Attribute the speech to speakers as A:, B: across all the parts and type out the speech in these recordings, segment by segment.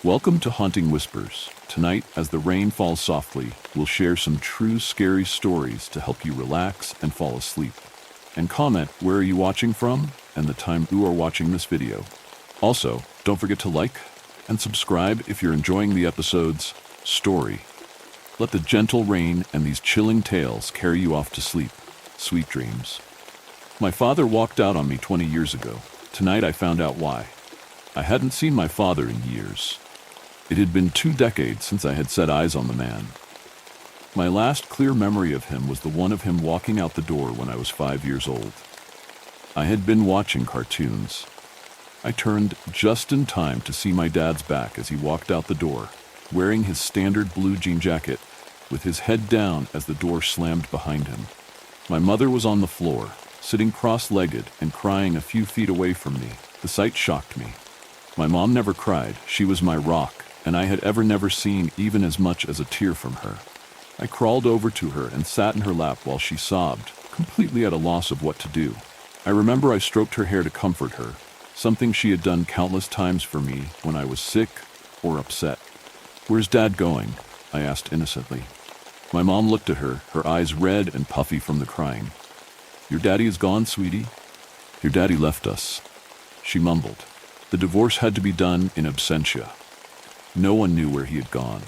A: Welcome to Haunting Whispers. Tonight, as the rain falls softly, we'll share some true scary stories to help you relax and fall asleep. And comment where are you watching from and the time you are watching this video. Also, don't forget to like and subscribe if you're enjoying the episode's story. Let the gentle rain and these chilling tales carry you off to sleep. Sweet dreams. My father walked out on me 20 years ago. Tonight I found out why. I hadn't seen my father in years. It had been 2 decades since I had set eyes on the man. My last clear memory of him was the one of him walking out the door when I was 5 years old. I had been watching cartoons. I turned just in time to see my dad's back as he walked out the door, wearing his standard blue jean jacket, with his head down as the door slammed behind him. My mother was on the floor, sitting cross-legged and crying a few feet away from me. The sight shocked me. My mom never cried. She was my rock, and I had never seen even as much as a tear from her. I crawled over to her and sat in her lap while she sobbed, completely at a loss of what to do. I remember I stroked her hair to comfort her, something she had done countless times for me when I was sick or upset. "Where's Dad going?" I asked innocently. My mom looked at her, her eyes red and puffy from the crying. "Your daddy is gone, sweetie. Your daddy left us," she mumbled. The divorce had to be done in absentia. No one knew where he had gone.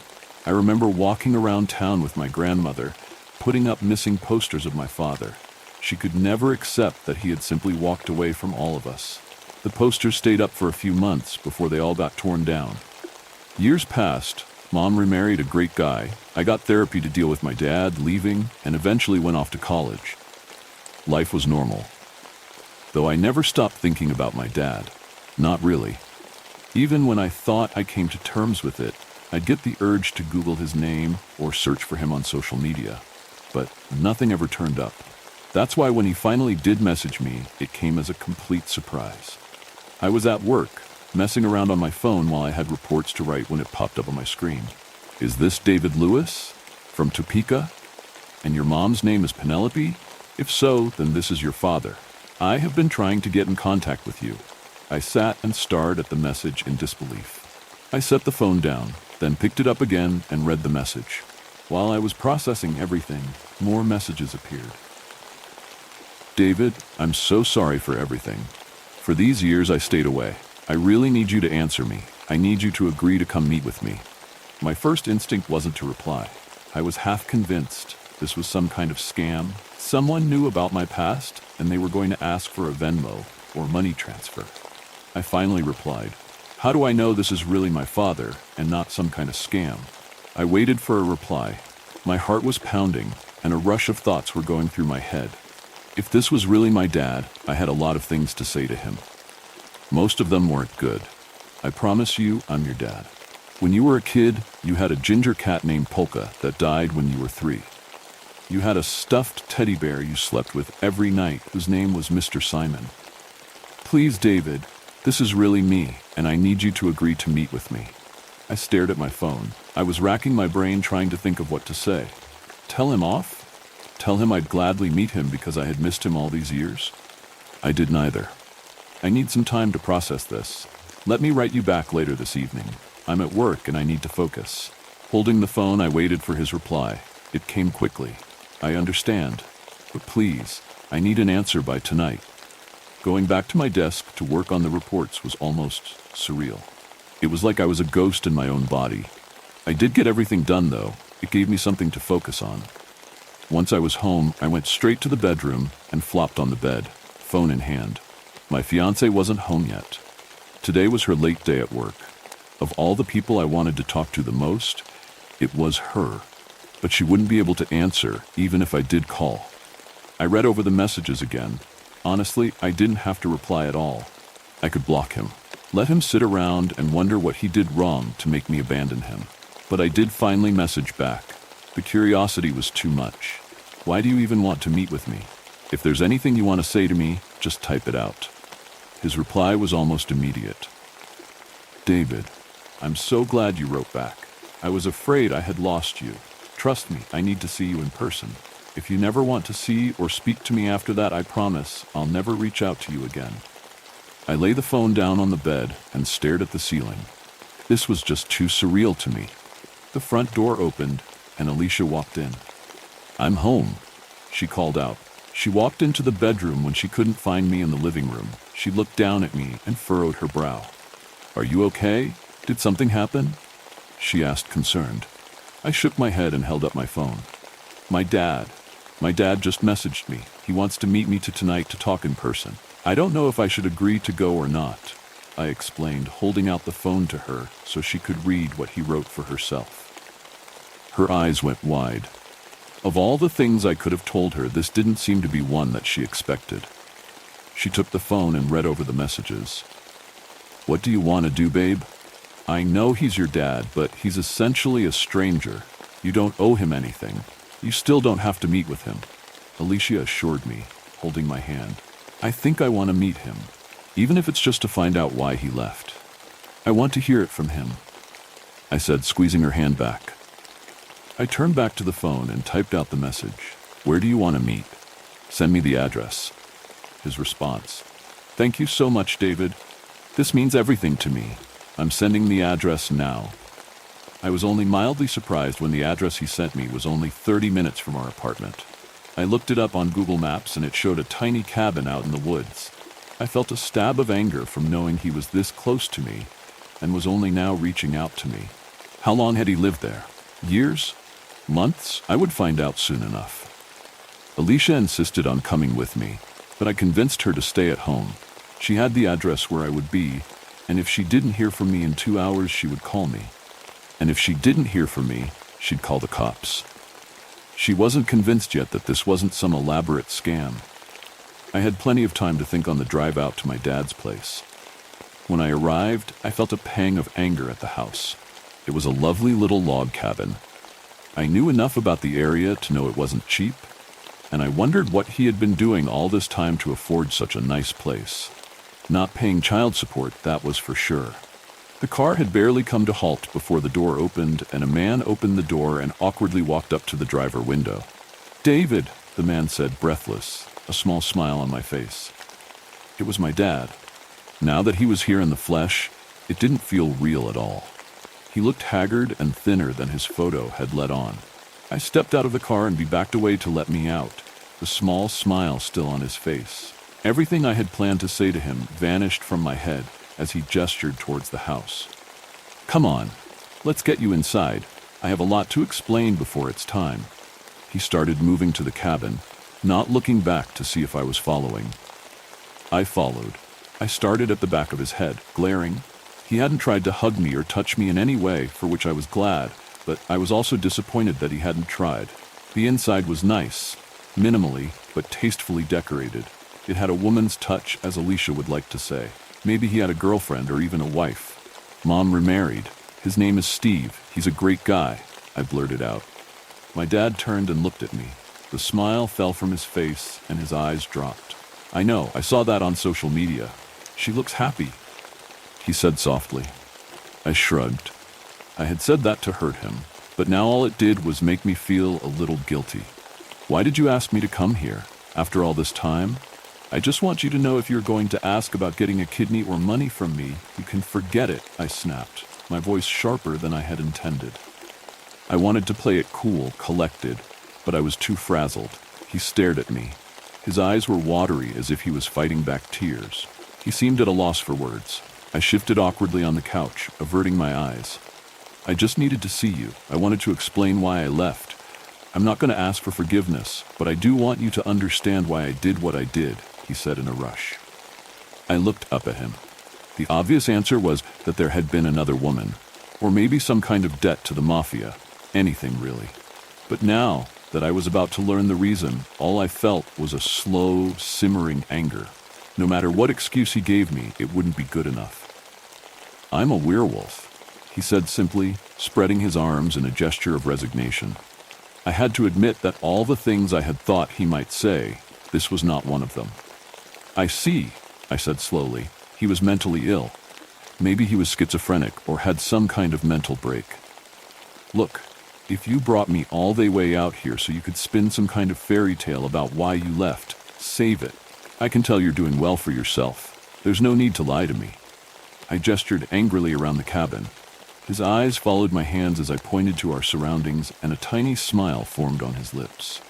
A: I remember walking around town with my grandmother, putting up missing posters of my father. She could never accept that he had simply walked away from all of us. The posters stayed up for a few months before they all got torn down. Years passed. Mom remarried a great guy. I got therapy to deal with my dad leaving and eventually went off to college. Life was normal. Though I never stopped thinking about my dad. Not really. Even when I thought I came to terms with it, I'd get the urge to Google his name or search for him on social media. But nothing ever turned up. That's why when he finally did message me, it came as a complete surprise. I was at work, messing around on my phone while I had reports to write when it popped up on my screen. "Is this David Lewis? From Topeka? And your mom's name is Penelope? If so, then this is your father. I have been trying to get in contact with you." I sat and stared at the message in disbelief. I set the phone down, then picked it up again and read the message. While I was processing everything, more messages appeared. "David, I'm so sorry for everything. For these years I stayed away. I really need you to answer me. I need you to agree to come meet with me." My first instinct wasn't to reply. I was half convinced this was some kind of scam. Someone knew about my past, and they were going to ask for a Venmo or money transfer. I finally replied, "How do I know this is really my father and not some kind of scam?" I waited for a reply. My heart was pounding, and a rush of thoughts were going through my head. If this was really my dad, I had a lot of things to say to him. Most of them weren't good. "I promise you, I'm your dad. When you were a kid, you had a ginger cat named Polka that died when you were 3. You had a stuffed teddy bear you slept with every night whose name was Mr. Simon. Please, David, this is really me, and I need you to agree to meet with me." I stared at my phone. I was racking my brain trying to think of what to say. Tell him off? Tell him I'd gladly meet him because I had missed him all these years? I did neither. "I need some time to process this. Let me write you back later this evening. I'm at work and I need to focus." Holding the phone, I waited for his reply. It came quickly. "I understand, but please, I need an answer by tonight." Going back to my desk to work on the reports was almost surreal. It was like I was a ghost in my own body. I did get everything done, though. It gave me something to focus on. Once I was home, I went straight to the bedroom and flopped on the bed, phone in hand. My fiancée wasn't home yet. Today was her late day at work. Of all the people I wanted to talk to the most, it was her. But she wouldn't be able to answer, even if I did call. I read over the messages again. Honestly, I didn't have to reply at all. I could block him. Let him sit around and wonder what he did wrong to make me abandon him. But I did finally message back. The curiosity was too much. "Why do you even want to meet with me? If there's anything you want to say to me, just type it out." His reply was almost immediate. "David, I'm so glad you wrote back. I was afraid I had lost you. Trust me, I need to see you in person. If you never want to see or speak to me after that, I promise I'll never reach out to you again." I lay the phone down on the bed and stared at the ceiling. This was just too surreal to me. The front door opened, and Alicia walked in. "I'm home," she called out. She walked into the bedroom when she couldn't find me in the living room. She looked down at me and furrowed her brow. "Are you okay? Did something happen?" she asked, concerned. I shook my head and held up my phone. My dad just messaged me. He wants to meet me tonight to talk in person. I don't know if I should agree to go or not," I explained, holding out the phone to her so she could read what he wrote for herself. Her eyes went wide. Of all the things I could have told her, this didn't seem to be one that she expected. She took the phone and read over the messages. "What do you want to do, babe? I know he's your dad, but he's essentially a stranger. You don't owe him anything. You still don't have to meet with him," Alicia assured me, holding my hand. "I think I want to meet him, even if it's just to find out why he left. I want to hear it from him," I said, squeezing her hand back. I turned back to the phone and typed out the message. "Where do you want to meet? Send me the address." His response: "Thank you so much, David. This means everything to me. I'm sending the address now." I was only mildly surprised when the address he sent me was only 30 minutes from our apartment. I looked it up on Google Maps and it showed a tiny cabin out in the woods. I felt a stab of anger from knowing he was this close to me and was only now reaching out to me. How long had he lived there? Years? Months? I would find out soon enough. Alicia insisted on coming with me, but I convinced her to stay at home. She had the address where I would be, and if she didn't hear from me in 2 hours, she would call me. And if she didn't hear from me, she'd call the cops. She wasn't convinced yet that this wasn't some elaborate scam. I had plenty of time to think on the drive out to my dad's place. When I arrived, I felt a pang of anger at the house. It was a lovely little log cabin. I knew enough about the area to know it wasn't cheap, and I wondered what he had been doing all this time to afford such a nice place. Not paying child support, that was for sure. The car had barely come to halt before the door opened, and a man opened the door and awkwardly walked up to the driver window. "David," the man said, breathless, a small smile on my face. It was my dad. Now that he was here in the flesh, it didn't feel real at all. He looked haggard and thinner than his photo had let on. I stepped out of the car and he backed away to let me out, the small smile still on his face. Everything I had planned to say to him vanished from my head as he gestured towards the house. "Come on, let's get you inside. I have a lot to explain before it's time." He started moving to the cabin, not looking back to see if I was following. I followed. I started at the back of his head, glaring. He hadn't tried to hug me or touch me in any way, for which I was glad, but I was also disappointed that he hadn't tried. The inside was nice, minimally, but tastefully decorated. It had a woman's touch, as Alicia would like to say. Maybe he had a girlfriend or even a wife. Mom remarried. "His name is Steve. He's a great guy," I blurted out. My dad turned and looked at me. The smile fell from his face and his eyes dropped. "I know, I saw that on social media. She looks happy," he said softly. I shrugged. I had said that to hurt him, but now all it did was make me feel a little guilty. "Why did you ask me to come here? After all this time? I just want you to know if you're going to ask about getting a kidney or money from me, you can forget it," I snapped, my voice sharper than I had intended. I wanted to play it cool, collected, but I was too frazzled. He stared at me. His eyes were watery as if he was fighting back tears. He seemed at a loss for words. I shifted awkwardly on the couch, averting my eyes. "I just needed to see you. I wanted to explain why I left. I'm not going to ask for forgiveness, but I do want you to understand why I did what I did," he said in a rush. I looked up at him. The obvious answer was that there had been another woman, or maybe some kind of debt to the mafia. Anything, really. But now that I was about to learn the reason, all I felt was a slow, simmering anger. No matter what excuse he gave me, it wouldn't be good enough. "I'm a werewolf," he said simply, spreading his arms in a gesture of resignation. I had to admit that all the things I had thought he might say, this was not one of them. "I see," I said slowly. He was mentally ill. Maybe he was schizophrenic or had some kind of mental break. "Look, if you brought me all the way out here so you could spin some kind of fairy tale about why you left, save it. I can tell you're doing well for yourself. There's no need to lie to me." I gestured angrily around the cabin. His eyes followed my hands as I pointed to our surroundings, and a tiny smile formed on his lips.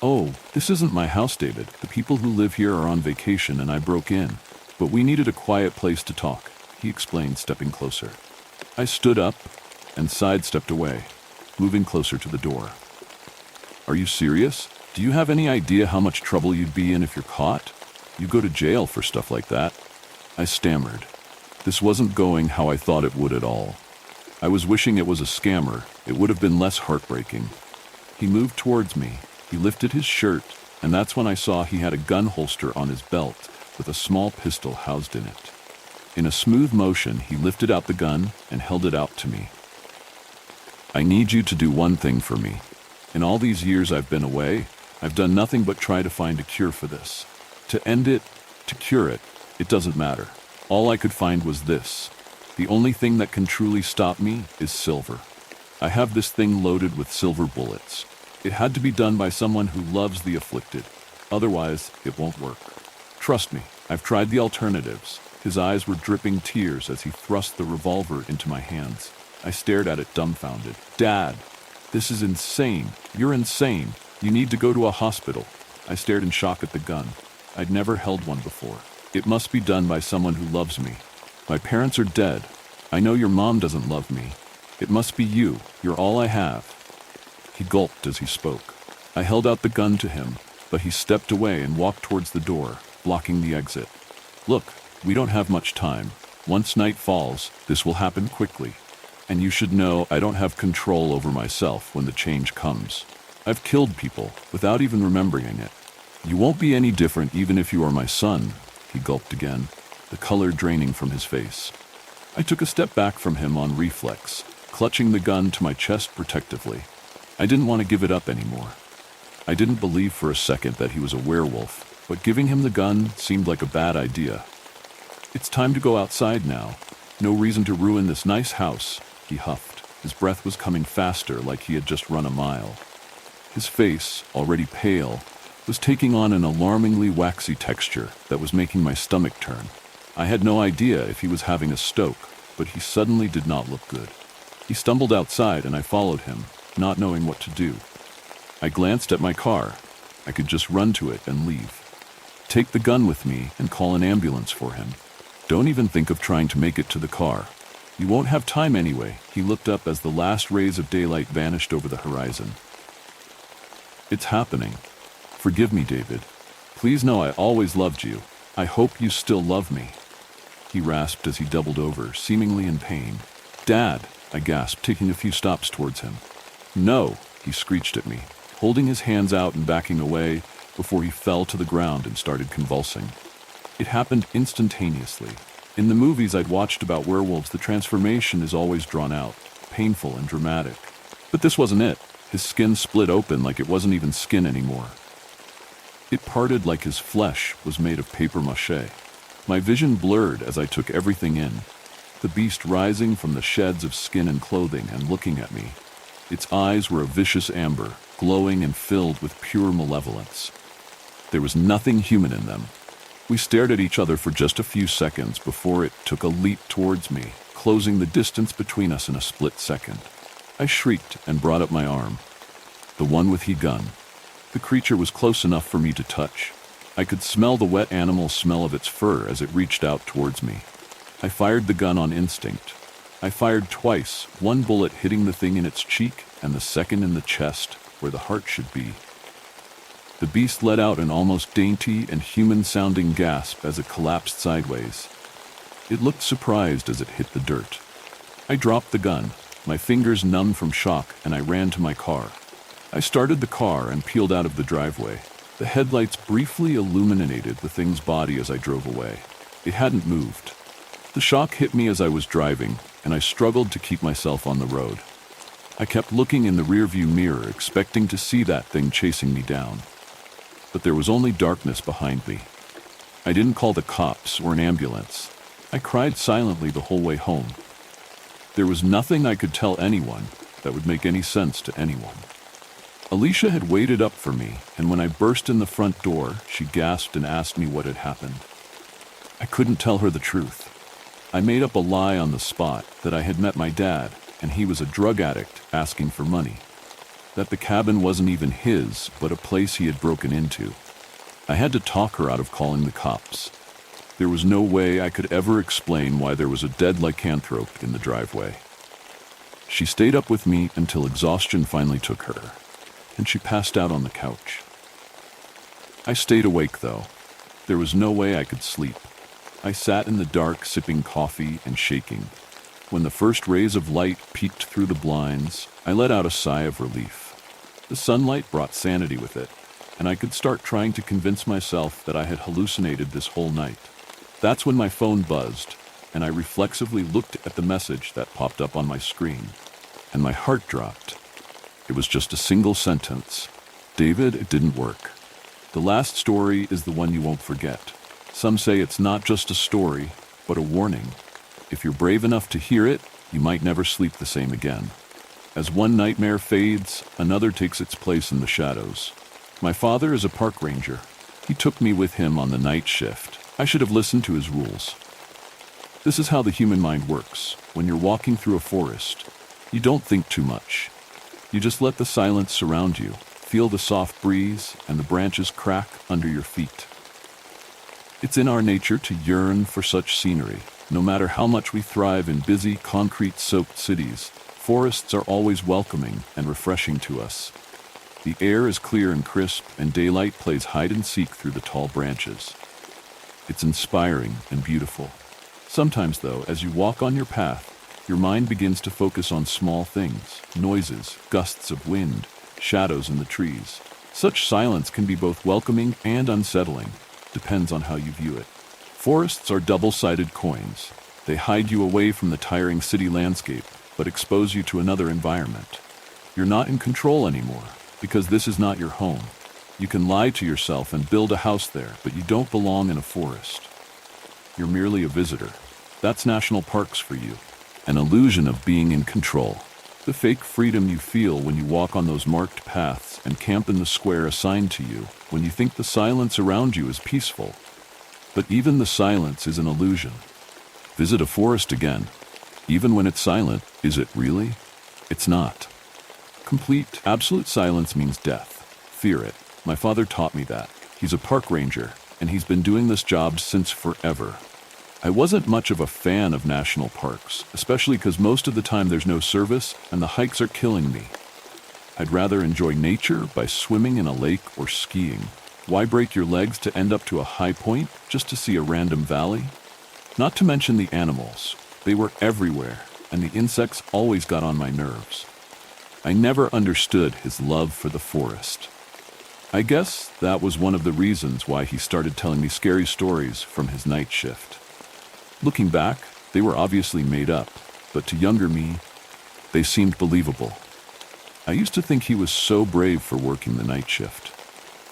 A: "Oh, this isn't my house, David. The people who live here are on vacation and I broke in. But we needed a quiet place to talk," he explained, stepping closer. I stood up and sidestepped away, moving closer to the door. "Are you serious? Do you have any idea how much trouble you'd be in if you're caught? You go to jail for stuff like that." I stammered. This wasn't going how I thought it would at all. I was wishing it was a scammer. It would have been less heartbreaking. He moved towards me. He lifted his shirt, and that's when I saw he had a gun holster on his belt with a small pistol housed in it. In a smooth motion, he lifted out the gun and held it out to me. "I need you to do one thing for me. In all these years I've been away, I've done nothing but try to find a cure for this. To end it, to cure it, it doesn't matter. All I could find was this. The only thing that can truly stop me is silver. I have this thing loaded with silver bullets. It had to be done by someone who loves the afflicted. Otherwise, it won't work. Trust me, I've tried the alternatives." His eyes were dripping tears as he thrust the revolver into my hands. I stared at it dumbfounded. "Dad, this is insane. You're insane. You need to go to a hospital." I stared in shock at the gun. I'd never held one before. "It must be done by someone who loves me. My parents are dead. I know your mom doesn't love me. It must be you. You're all I have." He gulped as he spoke. I held out the gun to him, but he stepped away and walked towards the door, blocking the exit. "Look, we don't have much time. Once night falls, this will happen quickly. And you should know I don't have control over myself when the change comes. I've killed people without even remembering it. You won't be any different even if you are my son." He gulped again, the color draining from his face. I took a step back from him on reflex, clutching the gun to my chest protectively. I didn't want to give it up anymore. I didn't believe for a second that he was a werewolf, but giving him the gun seemed like a bad idea. "It's time to go outside now. No reason to ruin this nice house," he huffed. His breath was coming faster, like he had just run a mile. His face, already pale, was taking on an alarmingly waxy texture that was making my stomach turn. I had no idea if he was having a stoke, but he suddenly did not look good. He stumbled outside and I followed him, not knowing what to do. I glanced at my car. I could just run to it and leave. Take the gun with me and call an ambulance for him. Don't even think of trying to make it to the car. You won't have time anyway. He looked up as the last rays of daylight vanished over the horizon. "It's happening. Forgive me, David. Please know I always loved you. I hope you still love me," he rasped as he doubled over, seemingly in pain. "Dad," I gasped, taking a few steps towards him. "No," he screeched at me, holding his hands out and backing away before he fell to the ground and started convulsing. It happened instantaneously. In the movies I'd watched about werewolves, the transformation is always drawn out, painful and dramatic. But this wasn't it. His skin split open like it wasn't even skin anymore. It parted like his flesh was made of papier-mâché. My vision blurred as I took everything in. The beast rising from the sheds of skin and clothing and looking at me. Its eyes were a vicious amber, glowing and filled with pure malevolence. There was nothing human in them. We stared at each other for just a few seconds before it took a leap towards me, closing the distance between us in a split second. I shrieked and brought up my arm. The one with he gun. The creature was close enough for me to touch. I could smell the wet animal smell of its fur as it reached out towards me. I fired the gun on instinct. I fired twice, one bullet hitting the thing in its cheek and the second in the chest, where the heart should be. The beast let out an almost dainty and human-sounding gasp as it collapsed sideways. It looked surprised as it hit the dirt. I dropped the gun, my fingers numb from shock, and I ran to my car. I started the car and peeled out of the driveway. The headlights briefly illuminated the thing's body as I drove away. It hadn't moved. The shock hit me as I was driving, and I struggled to keep myself on the road. I kept looking in the rearview mirror, expecting to see that thing chasing me down. But there was only darkness behind me. I didn't call the cops or an ambulance. I cried silently the whole way home. There was nothing I could tell anyone that would make any sense to anyone. Alicia had waited up for me, and when I burst in the front door, she gasped and asked me what had happened. I couldn't tell her the truth. I made up a lie on the spot that I had met my dad and he was a drug addict asking for money. That the cabin wasn't even his, but a place he had broken into. I had to talk her out of calling the cops. There was no way I could ever explain why there was a dead lycanthrope in the driveway. She stayed up with me until exhaustion finally took her, and she passed out on the couch. I stayed awake, though. There was no way I could sleep. I sat in the dark, sipping coffee and shaking. When the first rays of light peeked through the blinds, I let out a sigh of relief. The sunlight brought sanity with it, and I could start trying to convince myself that I had hallucinated this whole night. That's when my phone buzzed, and I reflexively looked at the message that popped up on my screen, and my heart dropped. It was just a single sentence. David, it didn't work. The last story is the one you won't forget. Some say it's not just a story, but a warning. If you're brave enough to hear it, you might never sleep the same again. As one nightmare fades, another takes its place in the shadows. My father is a park ranger. He took me with him on the night shift. I should have listened to his rules. This is how the human mind works. When you're walking through a forest, you don't think too much. You just let the silence surround you, feel the soft breeze and the branches crack under your feet. It's in our nature to yearn for such scenery. No matter how much we thrive in busy, concrete-soaked cities, forests are always welcoming and refreshing to us. The air is clear and crisp, and daylight plays hide-and-seek through the tall branches. It's inspiring and beautiful. Sometimes, though, as you walk on your path, your mind begins to focus on small things, noises, gusts of wind, shadows in the trees. Such silence can be both welcoming and unsettling, depends on how you view it. Forests are double-sided coins. They hide you away from the tiring city landscape, but expose you to another environment. You're not in control anymore, because this is not your home. You can lie to yourself and build a house there, but you don't belong in a forest. You're merely a visitor. That's national parks for you. An illusion of being in control. The fake freedom you feel when you walk on those marked paths and camp in the square assigned to you, when you think the silence around you is peaceful. But even the silence is an illusion. Visit a forest again. Even when it's silent, is it really? It's not. Complete, absolute silence means death. Fear it. My father taught me that. He's a park ranger, and he's been doing this job since forever. I wasn't much of a fan of national parks, especially because most of the time there's no service and the hikes are killing me. I'd rather enjoy nature by swimming in a lake or skiing. Why break your legs to end up to a high point just to see a random valley? Not to mention the animals. They were everywhere, and the insects always got on my nerves. I never understood his love for the forest. I guess that was one of the reasons why he started telling me scary stories from his night shift. Looking back, they were obviously made up, but to younger me, they seemed believable. I used to think he was so brave for working the night shift.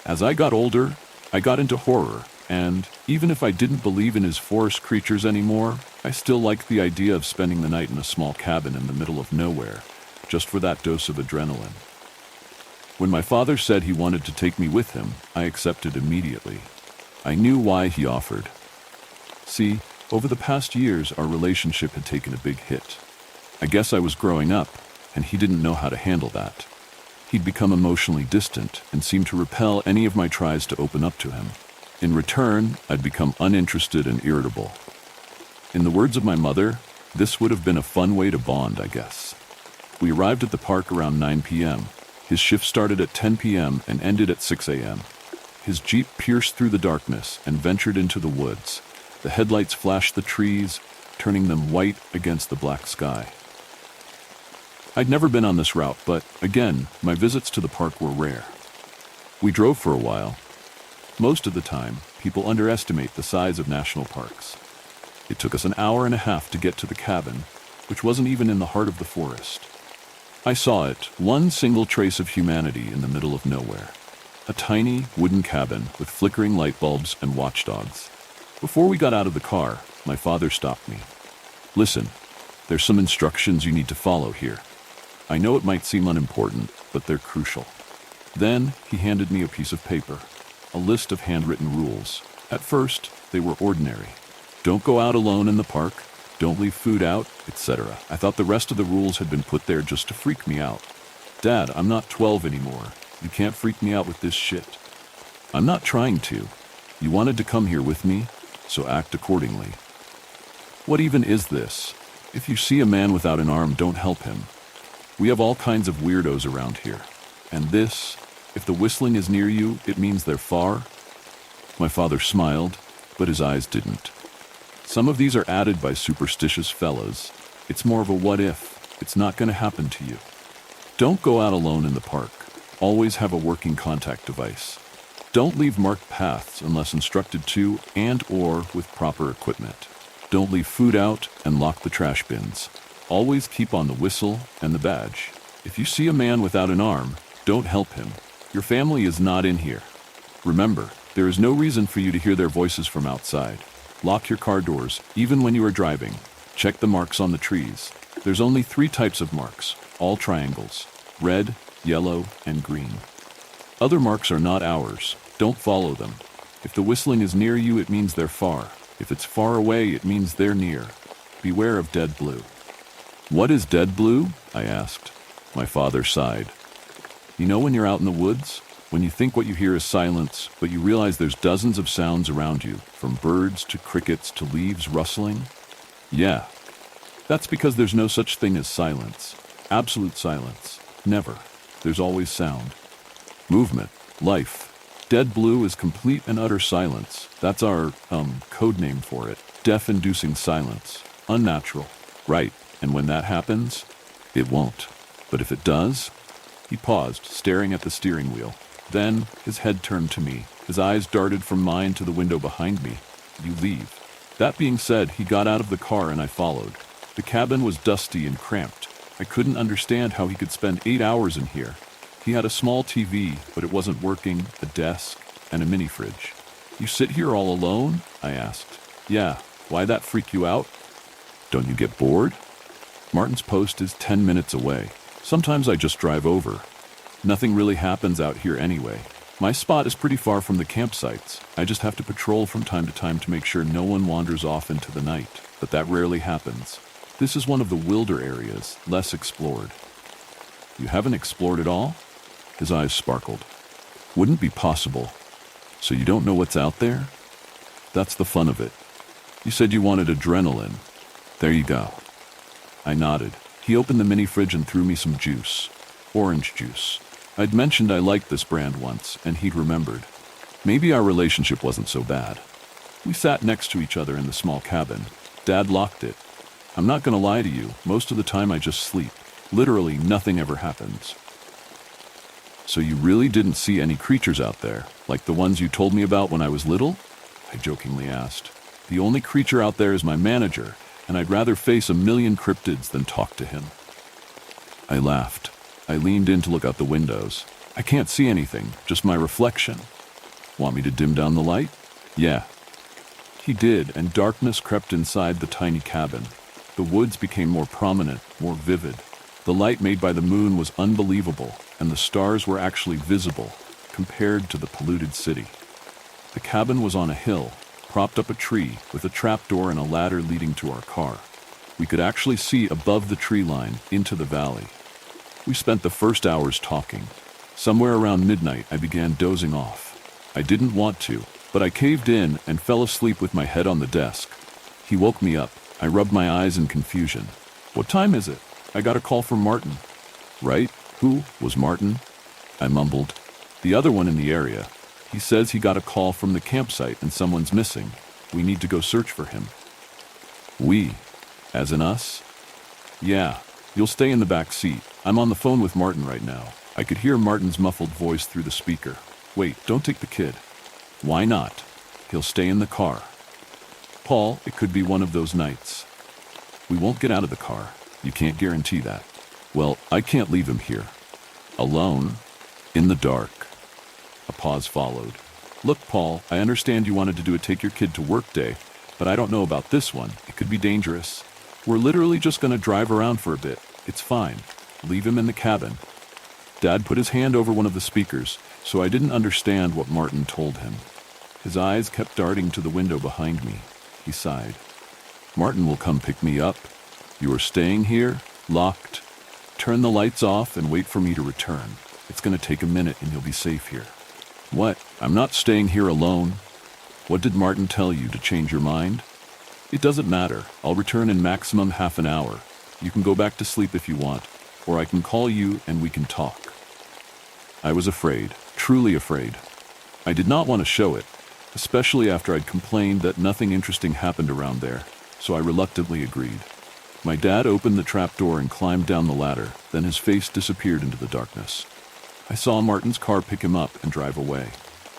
A: As I got older, I got into horror, and even if I didn't believe in his forest creatures anymore, I still liked the idea of spending the night in a small cabin in the middle of nowhere, just for that dose of adrenaline. When my father said he wanted to take me with him, I accepted immediately. I knew why he offered. See, over the past years, our relationship had taken a big hit. I guess I was growing up, and he didn't know how to handle that. He'd become emotionally distant and seemed to repel any of my tries to open up to him. In return, I'd become uninterested and irritable. In the words of my mother, this would have been a fun way to bond, I guess. We arrived at the park around 9 p.m. His shift started at 10 p.m. and ended at 6 a.m. His Jeep pierced through the darkness and ventured into the woods. The headlights flashed the trees, turning them white against the black sky. I'd never been on this route, but again, my visits to the park were rare. We drove for a while. Most of the time, people underestimate the size of national parks. It took us an hour and a half to get to the cabin, which wasn't even in the heart of the forest. I saw it, one single trace of humanity in the middle of nowhere. A tiny, wooden cabin with flickering light bulbs and watchdogs. Before we got out of the car, my father stopped me. Listen, there's some instructions you need to follow here. I know it might seem unimportant, but they're crucial. Then he handed me a piece of paper, a list of handwritten rules. At first, they were ordinary. Don't go out alone in the park. don't leave food out, etc. I thought the rest of the rules had been put there just to freak me out. Dad, I'm not 12 anymore. You can't freak me out with this shit. I'm not trying to. You wanted to come here with me, so act accordingly. What even is this? If you see a man without an arm, don't help him. We have all kinds of weirdos around here. And this, if the whistling is near you, it means they're far. My father smiled, but his eyes didn't. Some of these are added by superstitious fellas. It's more of a what if. It's not going to happen to you. Don't go out alone in the park. Always have a working contact device. Don't leave marked paths unless instructed to and/or with proper equipment. Don't leave food out and lock the trash bins. Always keep on the whistle and the badge. If you see a man without an arm, don't help him. Your family is not in here. Remember, there is no reason for you to hear their voices from outside. Lock your car doors, even when you are driving. Check the marks on the trees. There's only 3 types of marks, all triangles: red, yellow, and green. Other marks are not ours. Don't follow them. If the whistling is near you, it means they're far. If it's far away, it means they're near. Beware of dead blue. What is dead blue? I asked. My father sighed. You know when you're out in the woods? When you think what you hear is silence, but you realize there's dozens of sounds around you, from birds to crickets to leaves rustling? Yeah. That's because there's no such thing as silence. Absolute silence. Never. There's always sound. Movement. Life. Dead blue is complete and utter silence. That's our, code name for it. Death-inducing silence. Unnatural. Right. And when that happens, it won't. But if it does? He paused, staring at the steering wheel. Then, his head turned to me. His eyes darted from mine to the window behind me. You leave. That being said, he got out of the car and I followed. The cabin was dusty and cramped. I couldn't understand how he could spend 8 hours in here. He had a small TV, but it wasn't working, a desk, and a mini fridge. You sit here all alone? I asked. Yeah. Why that freak you out? Don't you get bored? Martin's post is 10 minutes away. Sometimes I just drive over. Nothing really happens out here anyway. My spot is pretty far from the campsites. I just have to patrol from time to time to make sure no one wanders off into the night, but that rarely happens. This is one of the wilder areas, less explored. You haven't explored it all? His eyes sparkled. Wouldn't be possible. So you don't know what's out there? That's the fun of it. You said you wanted adrenaline. There you go. I nodded. He opened the mini fridge and threw me some juice. Orange juice. I'd mentioned I liked this brand once, and he'd remembered. Maybe our relationship wasn't so bad. We sat next to each other in the small cabin. Dad locked it. I'm not gonna lie to you, most of the time I just sleep. Literally nothing ever happens. So you really didn't see any creatures out there, like the ones you told me about when I was little? I jokingly asked. The only creature out there is my manager, and I'd rather face 1,000,000 cryptids than talk to him. I laughed. I leaned in to look out the windows. I can't see anything, just my reflection. Want me to dim down the light? Yeah. He did, and darkness crept inside the tiny cabin. The woods became more prominent, more vivid. The light made by the moon was unbelievable, and the stars were actually visible, compared to the polluted city. The cabin was on a hill, propped up a tree, with a trapdoor and a ladder leading to our car. We could actually see above the tree line, into the valley. We spent the first hours talking. Somewhere around midnight, I began dozing off. I didn't want to, but I caved in and fell asleep with my head on the desk. He woke me up. I rubbed my eyes in confusion. What time is it? I got a call from Martin. Right? Who was Martin? I mumbled. The other one in the area. He says he got a call from the campsite and someone's missing. We need to go search for him. We? As in us? Yeah. You'll stay in the back seat. I'm on the phone with Martin right now. I could hear Martin's muffled voice through the speaker. Wait, don't take the kid. Why not? He'll stay in the car. Paul, it could be one of those nights. We won't get out of the car. You can't guarantee that. Well, I can't leave him here. Alone. In the dark. A pause followed. Look, Paul, I understand you wanted to do a take your kid to work day, but I don't know about this one. It could be dangerous. We're literally just going to drive around for a bit. It's fine. Leave him in the cabin. Dad put his hand over one of the speakers, so I didn't understand what Martin told him. His eyes kept darting to the window behind me. He sighed. Martin will come pick me up. You are staying here, locked. Turn the lights off and wait for me to return. It's going to take a minute and you'll be safe here. What? I'm not staying here alone. What did Martin tell you to change your mind? It doesn't matter. I'll return in maximum half an hour. You can go back to sleep if you want, or I can call you and we can talk. I was afraid, truly afraid. I did not want to show it, especially after I'd complained that nothing interesting happened around there, so I reluctantly agreed. My dad opened the trapdoor and climbed down the ladder, then his face disappeared into the darkness. I saw Martin's car pick him up and drive away.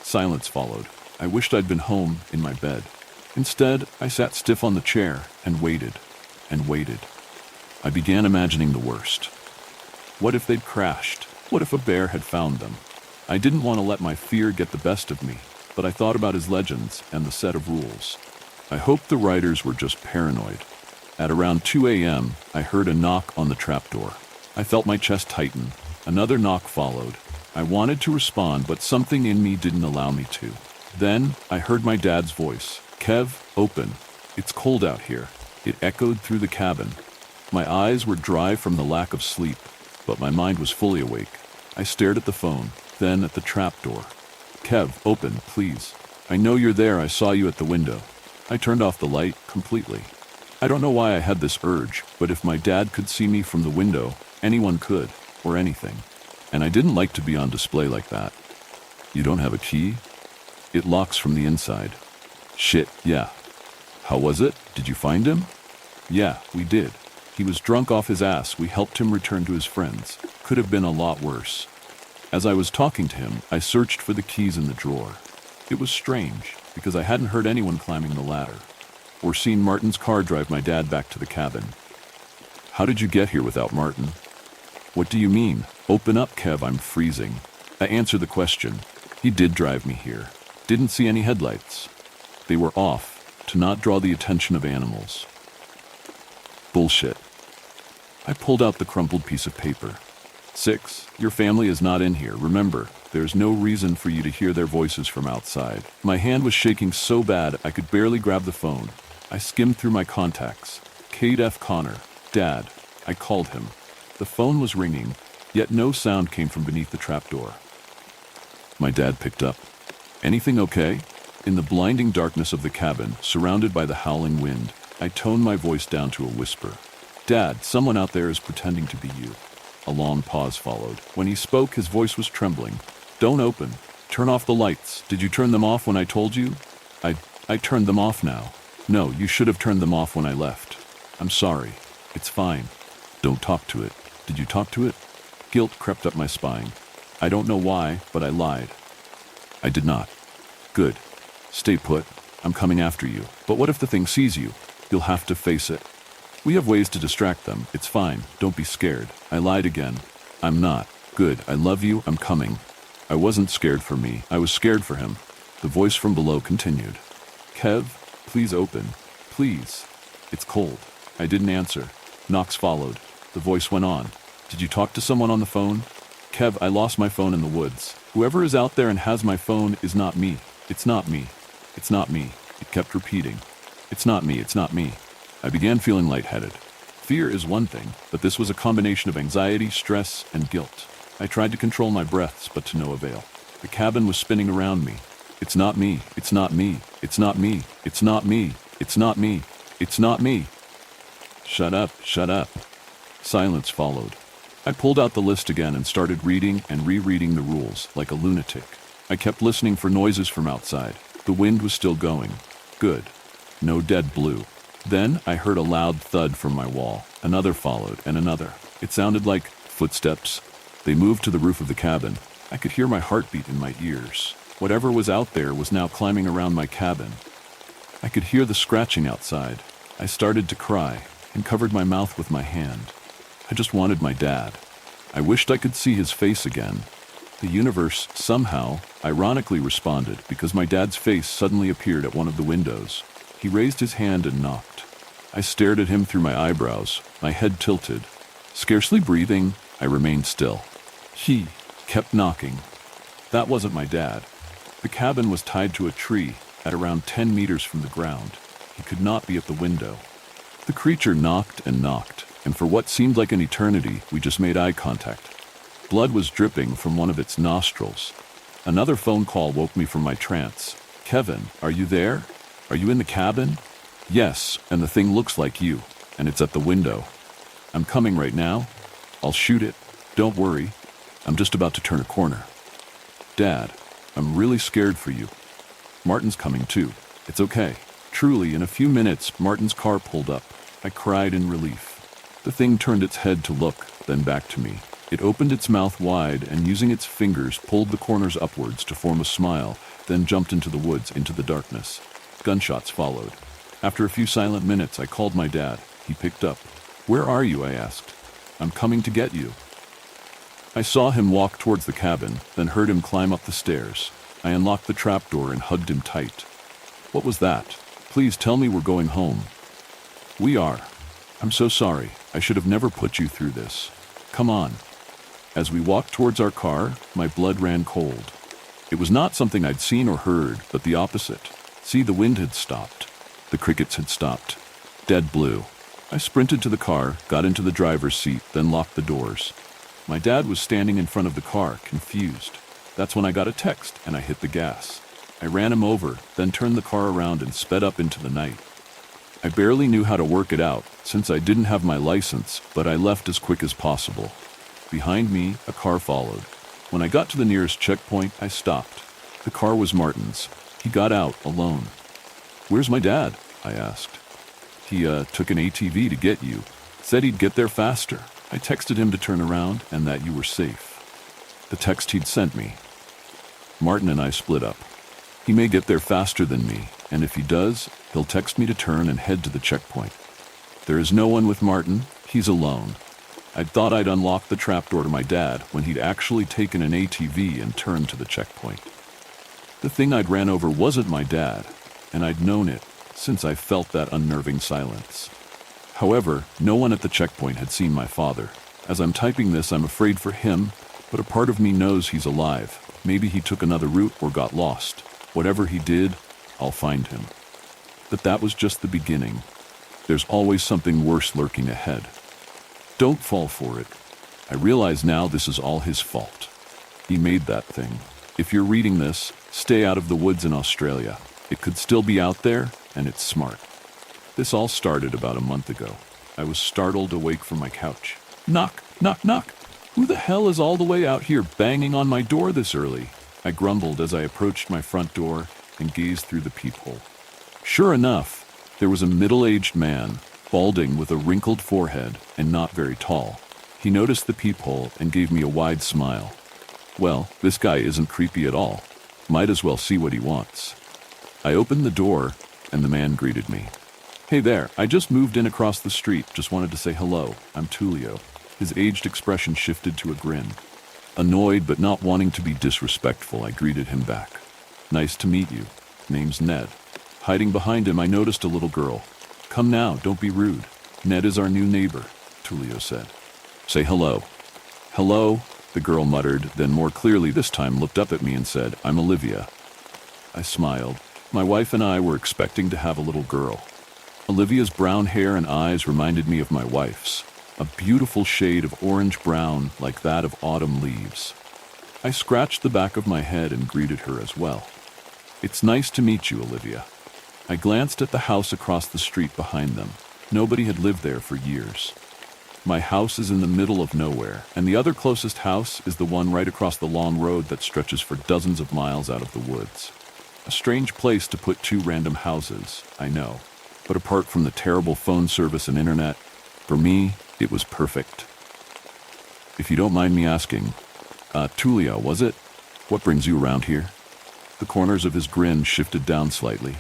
A: Silence followed. I wished I'd been home, in my bed. Instead, I sat stiff on the chair and waited, and waited. I began imagining the worst. What if they'd crashed? What if a bear had found them? I didn't want to let my fear get the best of me, but I thought about his legends and the set of rules. I hoped the writers were just paranoid. At around 2 a.m., I heard a knock on the trapdoor. I felt my chest tighten. Another knock followed. I wanted to respond, but something in me didn't allow me to. Then, I heard my dad's voice. Kev, open. It's cold out here. It echoed through the cabin. My eyes were dry from the lack of sleep, but my mind was fully awake. I stared at the phone, then at the trapdoor. Kev, open, please. I know you're there. I saw you at the window. I turned off the light completely. I don't know why I had this urge, but if my dad could see me from the window, anyone could, or anything. And I didn't like to be on display like that. You don't have a key? It locks from the inside. Shit, yeah. How was it? Did you find him? Yeah, we did. He was drunk off his ass. We helped him return to his friends. Could have been a lot worse. As I was talking to him, I searched for the keys in the drawer. It was strange, because I hadn't heard anyone climbing the ladder, or seen Martin's car drive my dad back to the cabin. How did you get here without Martin? What do you mean? Open up, Kev, I'm freezing. I answered the question. He did drive me here. Didn't see any headlights. They were off, to not draw the attention of animals. Bullshit. I pulled out the crumpled piece of paper. 6. Your family is not in here. Remember, there's no reason for you to hear their voices from outside. My hand was shaking so bad I could barely grab the phone. I skimmed through my contacts. Kate F. Connor. Dad. I called him. The phone was ringing, yet no sound came from beneath the trapdoor. My dad picked up. Anything okay? In the blinding darkness of the cabin, surrounded by the howling wind, I toned my voice down to a whisper. Dad, someone out there is pretending to be you. A long pause followed. When he spoke, his voice was trembling. Don't open. Turn off the lights. Did you turn them off when I told you? I turned them off now. No, you should have turned them off when I left. I'm sorry. It's fine. Don't talk to it. Did you talk to it? Guilt crept up my spine. I don't know why, but I lied. I did not. Good. Stay put. I'm coming after you. But what if the thing sees you? You'll have to face it. We have ways to distract them. It's fine. Don't be scared. I lied again. I'm not. Good. I love you. I'm coming. I wasn't scared for me. I was scared for him. The voice from below continued. Kev, please open. Please. It's cold. I didn't answer. Knocks followed. The voice went on. Did you talk to someone on the phone? Kev, I lost my phone in the woods. Whoever is out there and has my phone is not me. It's not me. It's not me. It kept repeating. It's not me. It's not me. I began feeling lightheaded. Fear is one thing, but this was a combination of anxiety, stress, and guilt. I tried to control my breaths, but to no avail. The cabin was spinning around me. It's not me. It's not me. It's not me. It's not me. It's not me. It's not me. Shut up. Shut up. Silence followed. I pulled out the list again and started reading and rereading the rules like a lunatic. I kept listening for noises from outside. The wind was still going. Good. No dead blue. Then I heard a loud thud from my wall. Another followed, and another. It sounded like footsteps. They moved to the roof of the cabin. I could hear my heartbeat in my ears. Whatever was out there was now climbing around my cabin. I could hear the scratching outside. I started to cry and covered my mouth with my hand. I just wanted my dad. I wished I could see his face again. The universe somehow, ironically responded because my dad's face suddenly appeared at one of the windows. He raised his hand and knocked. I stared at him through my eyebrows, my head tilted. Scarcely breathing, I remained still. He kept knocking. That wasn't my dad. The cabin was tied to a tree at around 10 meters from the ground. He could not be at the window. The creature knocked and knocked, and for what seemed like an eternity, we just made eye contact. Blood was dripping from one of its nostrils. Another phone call woke me from my trance. "Kevin, are you there? Are you in the cabin?" "Yes, and the thing looks like you, and it's at the window." "I'm coming right now. I'll shoot it. Don't worry. I'm just about to turn a corner." "Dad, I'm really scared for you. Martin's coming too. It's okay." Truly, in a few minutes, Martin's car pulled up. I cried in relief. The thing turned its head to look, then back to me. It opened its mouth wide and, using its fingers, pulled the corners upwards to form a smile, then jumped into the woods, into the darkness. Gunshots followed. After a few silent minutes, I called my dad. He picked up. "Where are you?" I asked. "I'm coming to get you." I saw him walk towards the cabin, then heard him climb up the stairs. I unlocked the trapdoor and hugged him tight. "What was that? Please tell me we're going home." "We are. I'm so sorry. I should have never put you through this. Come on." As we walked towards our car, my blood ran cold. It was not something I'd seen or heard, but the opposite. See, the wind had stopped. The crickets had stopped. Dead blue. I sprinted to the car, got into the driver's seat, then locked the doors. My dad was standing in front of the car, confused. That's when I got a text, and I hit the gas. I ran him over, then turned the car around and sped up into the night. I barely knew how to work it out, since I didn't have my license, but I left as quick as possible. Behind me, a car followed. When I got to the nearest checkpoint, I stopped. The car was Martin's. He got out, alone. "Where's my dad?" I asked. He took an ATV to get you. Said he'd get there faster. I texted him to turn around and that you were safe." The text he'd sent me. "Martin and I split up. He may get there faster than me, and if he does, he'll text me to turn and head to the checkpoint. There is no one with Martin. He's alone. I'd thought I'd unlocked the trapdoor to my dad when he'd actually taken an ATV and turned to the checkpoint. The thing I'd ran over wasn't my dad, and I'd known it since I felt that unnerving silence. However, no one at the checkpoint had seen my father. As I'm typing this, I'm afraid for him, but a part of me knows he's alive. Maybe he took another route or got lost. Whatever he did, I'll find him. But that was just the beginning. There's always something worse lurking ahead. Don't fall for it. I realize now this is all his fault. He made that thing. If you're reading this, stay out of the woods in Australia. It could still be out there, and it's smart. This all started about a month ago. I was startled awake from my couch. Knock, knock, knock. Who the hell is all the way out here banging on my door this early? I grumbled as I approached my front door and gazed through the peephole. Sure enough, there was a middle-aged man, balding with a wrinkled forehead and not very tall. He noticed the peephole and gave me a wide smile. Well, this guy isn't creepy at all. Might as well see what he wants. I opened the door, and the man greeted me. "Hey there, I just moved in across the street. Just wanted to say hello. I'm Tullio." His aged expression shifted to a grin. Annoyed but not wanting to be disrespectful, I greeted him back. "Nice to meet you. Name's Ned." Hiding behind him, I noticed a little girl. "Come now, don't be rude. Ned is our new neighbor," Tullio said. "Say hello." "Hello," the girl muttered, then more clearly this time looked up at me and said, "I'm Olivia." I smiled. My wife and I were expecting to have a little girl. Olivia's brown hair and eyes reminded me of my wife's, a beautiful shade of orange-brown like that of autumn leaves. I scratched the back of my head and greeted her as well. "It's nice to meet you, Olivia." I glanced at the house across the street behind them. Nobody had lived there for years. My house is in the middle of nowhere, and the other closest house is the one right across the long road that stretches for dozens of miles out of the woods. A strange place to put two random houses, I know, but apart from the terrible phone service and internet, for me, it was perfect. If you don't mind me asking, Tullio, was it? What brings you around here? The corners of his grin shifted down slightly.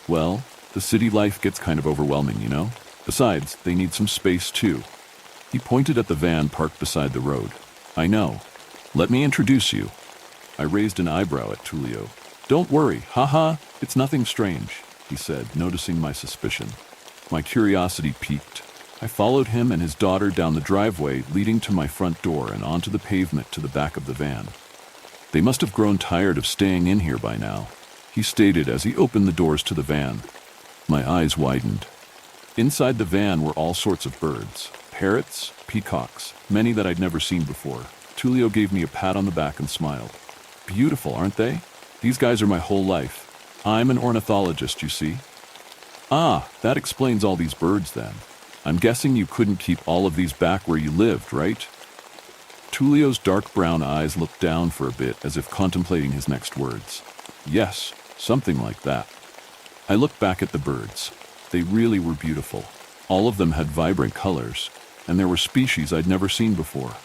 A: Well, the city life gets kind of overwhelming, you know? Besides, they need some space too. He pointed at the van parked beside the road. I know. Let me introduce you. I raised an eyebrow at Tullio. Don't worry, haha, it's nothing strange, he said, noticing my suspicion. My curiosity piqued. I followed him and his daughter down the driveway leading to my front door and onto the pavement to the back of the van. They must have grown tired of staying in here by now, he stated as he opened the doors to the van. My eyes widened. Inside the van were all sorts of birds, parrots, peacocks, many that I'd never seen before. Tullio gave me a pat on the back and smiled. Beautiful, aren't they? These guys are my whole life. I'm an ornithologist, you see. Ah, that explains all these birds then. I'm guessing you couldn't keep all of these back where you lived, right? Tullio's dark brown eyes looked down for a bit as if contemplating his next words. Yes, something like that. I looked back at the birds. They really were beautiful. All of them had vibrant colors, and there were species I'd never seen before.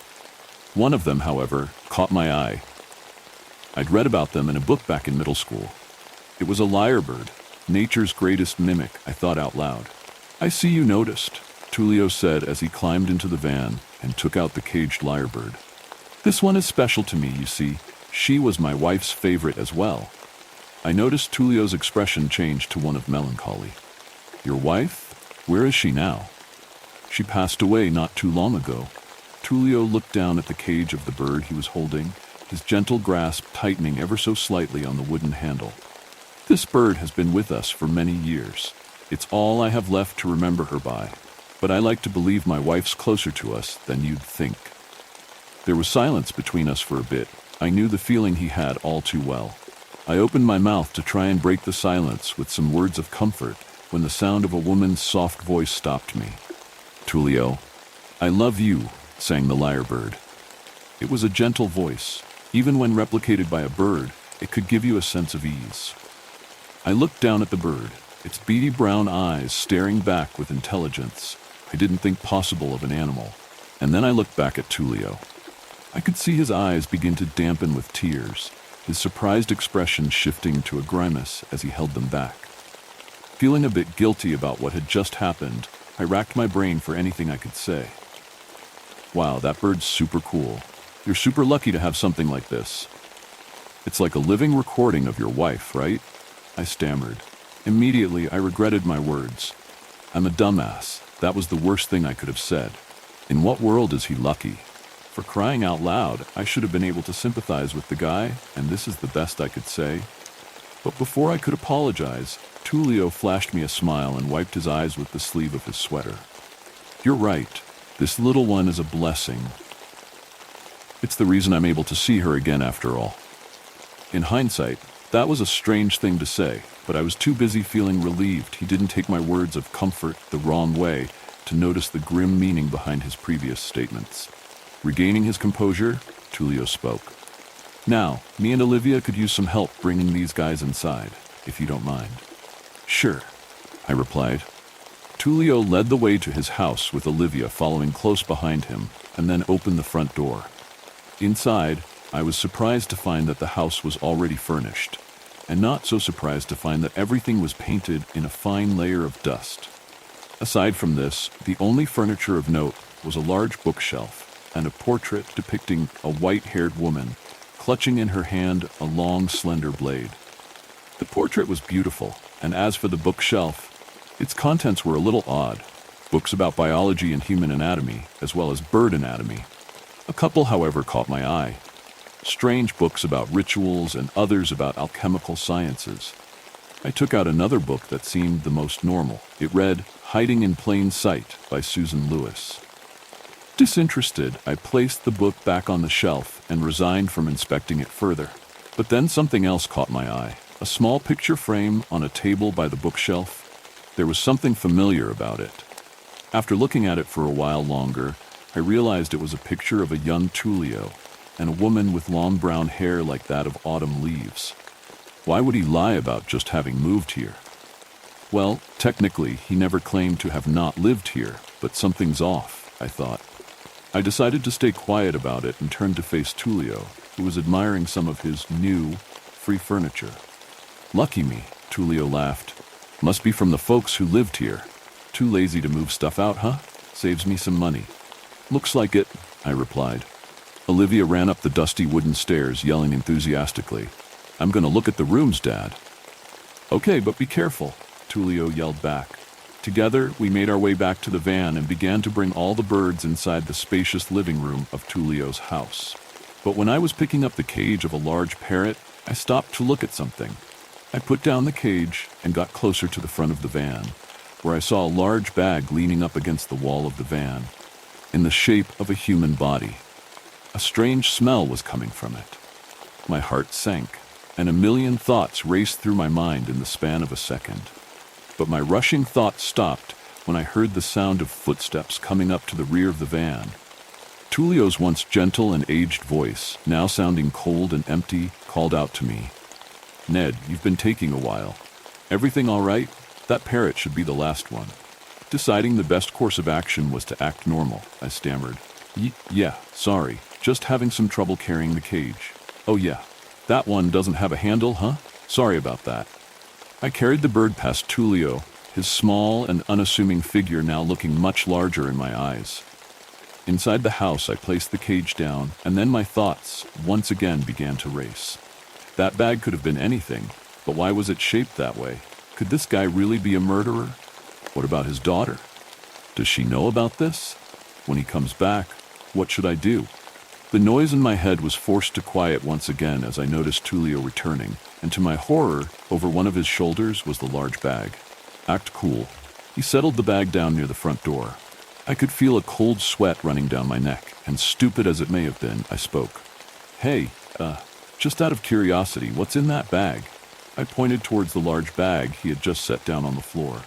A: One of them, however, caught my eye. I'd read about them in a book back in middle school. It was a lyrebird, nature's greatest mimic, I thought out loud. I see you noticed, Tullio said as he climbed into the van and took out the caged lyrebird. This one is special to me, you see. She was my wife's favorite as well. I noticed Tullio's expression changed to one of melancholy. Your wife? Where is she now? She passed away not too long ago. Tullio looked down at the cage of the bird he was holding, his gentle grasp tightening ever so slightly on the wooden handle. This bird has been with us for many years. It's all I have left to remember her by, but I like to believe my wife's closer to us than you'd think. There was silence between us for a bit. I knew the feeling he had all too well. I opened my mouth to try and break the silence with some words of comfort when the sound of a woman's soft voice stopped me. Tullio, I love you, sang the lyrebird. It was a gentle voice. Even when replicated by a bird, it could give you a sense of ease. I looked down at the bird, its beady brown eyes staring back with intelligence I didn't think possible of an animal. And then I looked back at Tullio. I could see his eyes begin to dampen with tears, his surprised expression shifting to a grimace as he held them back. Feeling a bit guilty about what had just happened, I racked my brain for anything I could say. Wow, that bird's super cool. You're super lucky to have something like this. It's like a living recording of your wife, right? I stammered. Immediately, I regretted my words. I'm a dumbass. That was the worst thing I could have said. In what world is he lucky? For crying out loud, I should have been able to sympathize with the guy, and this is the best I could say. But before I could apologize, Tullio flashed me a smile and wiped his eyes with the sleeve of his sweater. You're right. This little one is a blessing. It's the reason I'm able to see her again after all. In hindsight, that was a strange thing to say, but I was too busy feeling relieved he didn't take my words of comfort the wrong way to notice the grim meaning behind his previous statements. Regaining his composure, Tullio spoke. Now, me and Olivia could use some help bringing these guys inside, if you don't mind. Sure, I replied. Tullio led the way to his house with Olivia following close behind him, and then opened the front door. Inside, I was surprised to find that the house was already furnished, and not so surprised to find that everything was painted in a fine layer of dust. Aside from this, the only furniture of note was a large bookshelf and a portrait depicting a white-haired woman, clutching in her hand a long, slender blade. The portrait was beautiful, and as for the bookshelf, its contents were a little odd. Books about biology and human anatomy, as well as bird anatomy. A couple, however, caught my eye. Strange books about rituals and others about alchemical sciences. I took out another book that seemed the most normal. It read, Hiding in Plain Sight by Susan Lewis. Disinterested, I placed the book back on the shelf and resigned from inspecting it further. But then something else caught my eye. A small picture frame on a table by the bookshelf. There was something familiar about it. After looking at it for a while longer, I realized it was a picture of a young Tullio and a woman with long brown hair like that of autumn leaves. Why would he lie about just having moved here? Well, technically, he never claimed to have not lived here, but something's off, I thought. I decided to stay quiet about it and turned to face Tullio, who was admiring some of his new, free furniture. Lucky me, Tullio laughed. Must be from the folks who lived here. Too lazy to move stuff out, huh? Saves me some money. Looks like it, I replied. Olivia ran up the dusty wooden stairs, yelling enthusiastically. I'm gonna look at the rooms, Dad. Okay, but be careful, Tullio yelled back. Together, we made our way back to the van and began to bring all the birds inside the spacious living room of Tullio's house. But when I was picking up the cage of a large parrot, I stopped to look at something. I put down the cage and got closer to the front of the van. where I saw a large bag leaning up against the wall of the van, in the shape of a human body. A strange smell was coming from it. My heart sank, and a million thoughts raced through my mind in the span of a second. But my rushing thoughts stopped when I heard the sound of footsteps coming up to the rear of the van. Tulio's once gentle and aged voice, now sounding cold and empty, called out to me. "Ned, you've been taking a while. Everything all right? That parrot should be the last one." Deciding the best course of action was to act normal, I stammered. Yeah, sorry. Just having some trouble carrying the cage." "Oh yeah, that one doesn't have a handle, huh? Sorry about that." I carried the bird past Tulio, his small and unassuming figure now looking much larger in my eyes. Inside the house, I placed the cage down, and then my thoughts once again began to race. That bag could have been anything, but why was it shaped that way? Could this guy really be a murderer? What about his daughter? Does she know about this? When he comes back, what should I do? The noise in my head was forced to quiet once again as I noticed Tulio returning, and to my horror, over one of his shoulders was the large bag. "Act cool." He settled the bag down near the front door. I could feel a cold sweat running down my neck, and stupid as it may have been, I spoke. "Hey, just out of curiosity, what's in that bag?" I pointed towards the large bag he had just set down on the floor.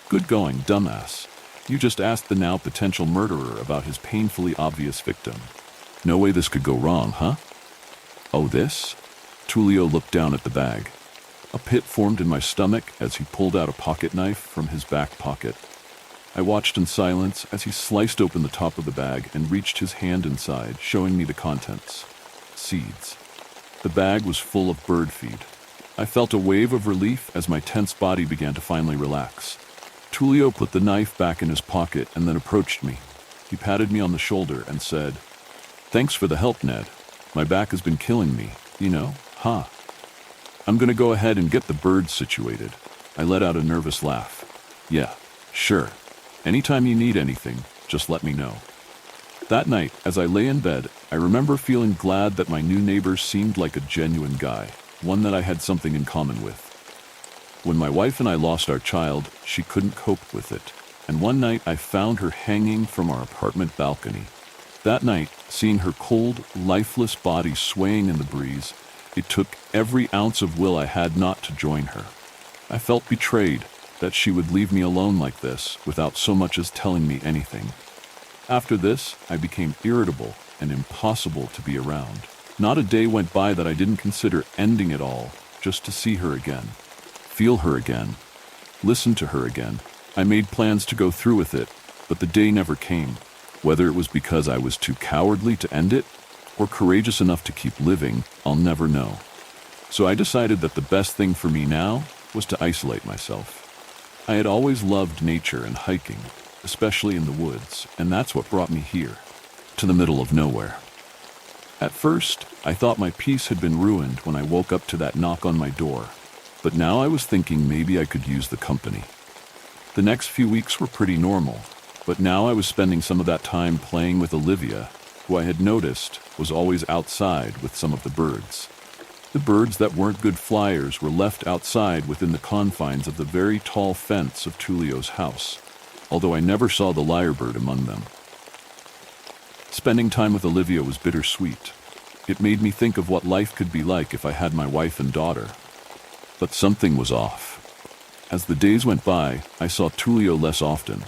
A: "Good going, dumbass. You just asked the now potential murderer about his painfully obvious victim. No way this could go wrong, huh?" "Oh, this?" Tulio looked down at the bag. A pit formed in my stomach as he pulled out a pocket knife from his back pocket. I watched in silence as he sliced open the top of the bag and reached his hand inside, showing me the contents. Seeds. The bag was full of bird feed. I felt a wave of relief as my tense body began to finally relax. Tulio put the knife back in his pocket and then approached me. He patted me on the shoulder and said, "Thanks for the help, Ned. My back has been killing me, huh? I'm gonna go ahead and get the birds situated." I let out a nervous laugh. "Yeah, sure. Anytime you need anything, just let me know." That night, as I lay in bed, I remember feeling glad that my new neighbor seemed like a genuine guy, one that I had something in common with. When my wife and I lost our child, she couldn't cope with it, and one night I found her hanging from our apartment balcony. That night, seeing her cold, lifeless body swaying in the breeze, it took every ounce of will I had not to join her. I felt betrayed that she would leave me alone like this without so much as telling me anything. After this, I became irritable and impossible to be around. Not a day went by that I didn't consider ending it all just to see her again, feel her again, listen to her again. I made plans to go through with it, but the day never came. Whether it was because I was too cowardly to end it or courageous enough to keep living, I'll never know. So I decided that the best thing for me now was to isolate myself. I had always loved nature and hiking, especially in the woods, and that's what brought me here, to the middle of nowhere. At first, I thought my peace had been ruined when I woke up to that knock on my door, but now I was thinking maybe I could use the company. The next few weeks were pretty normal, but now I was spending some of that time playing with Olivia, who I had noticed was always outside with some of the birds. The birds that weren't good flyers were left outside within the confines of the very tall fence of Tulio's house, although I never saw the lyrebird among them. Spending time with Olivia was bittersweet. It made me think of what life could be like if I had my wife and daughter. But something was off. As the days went by, I saw Tulio less often.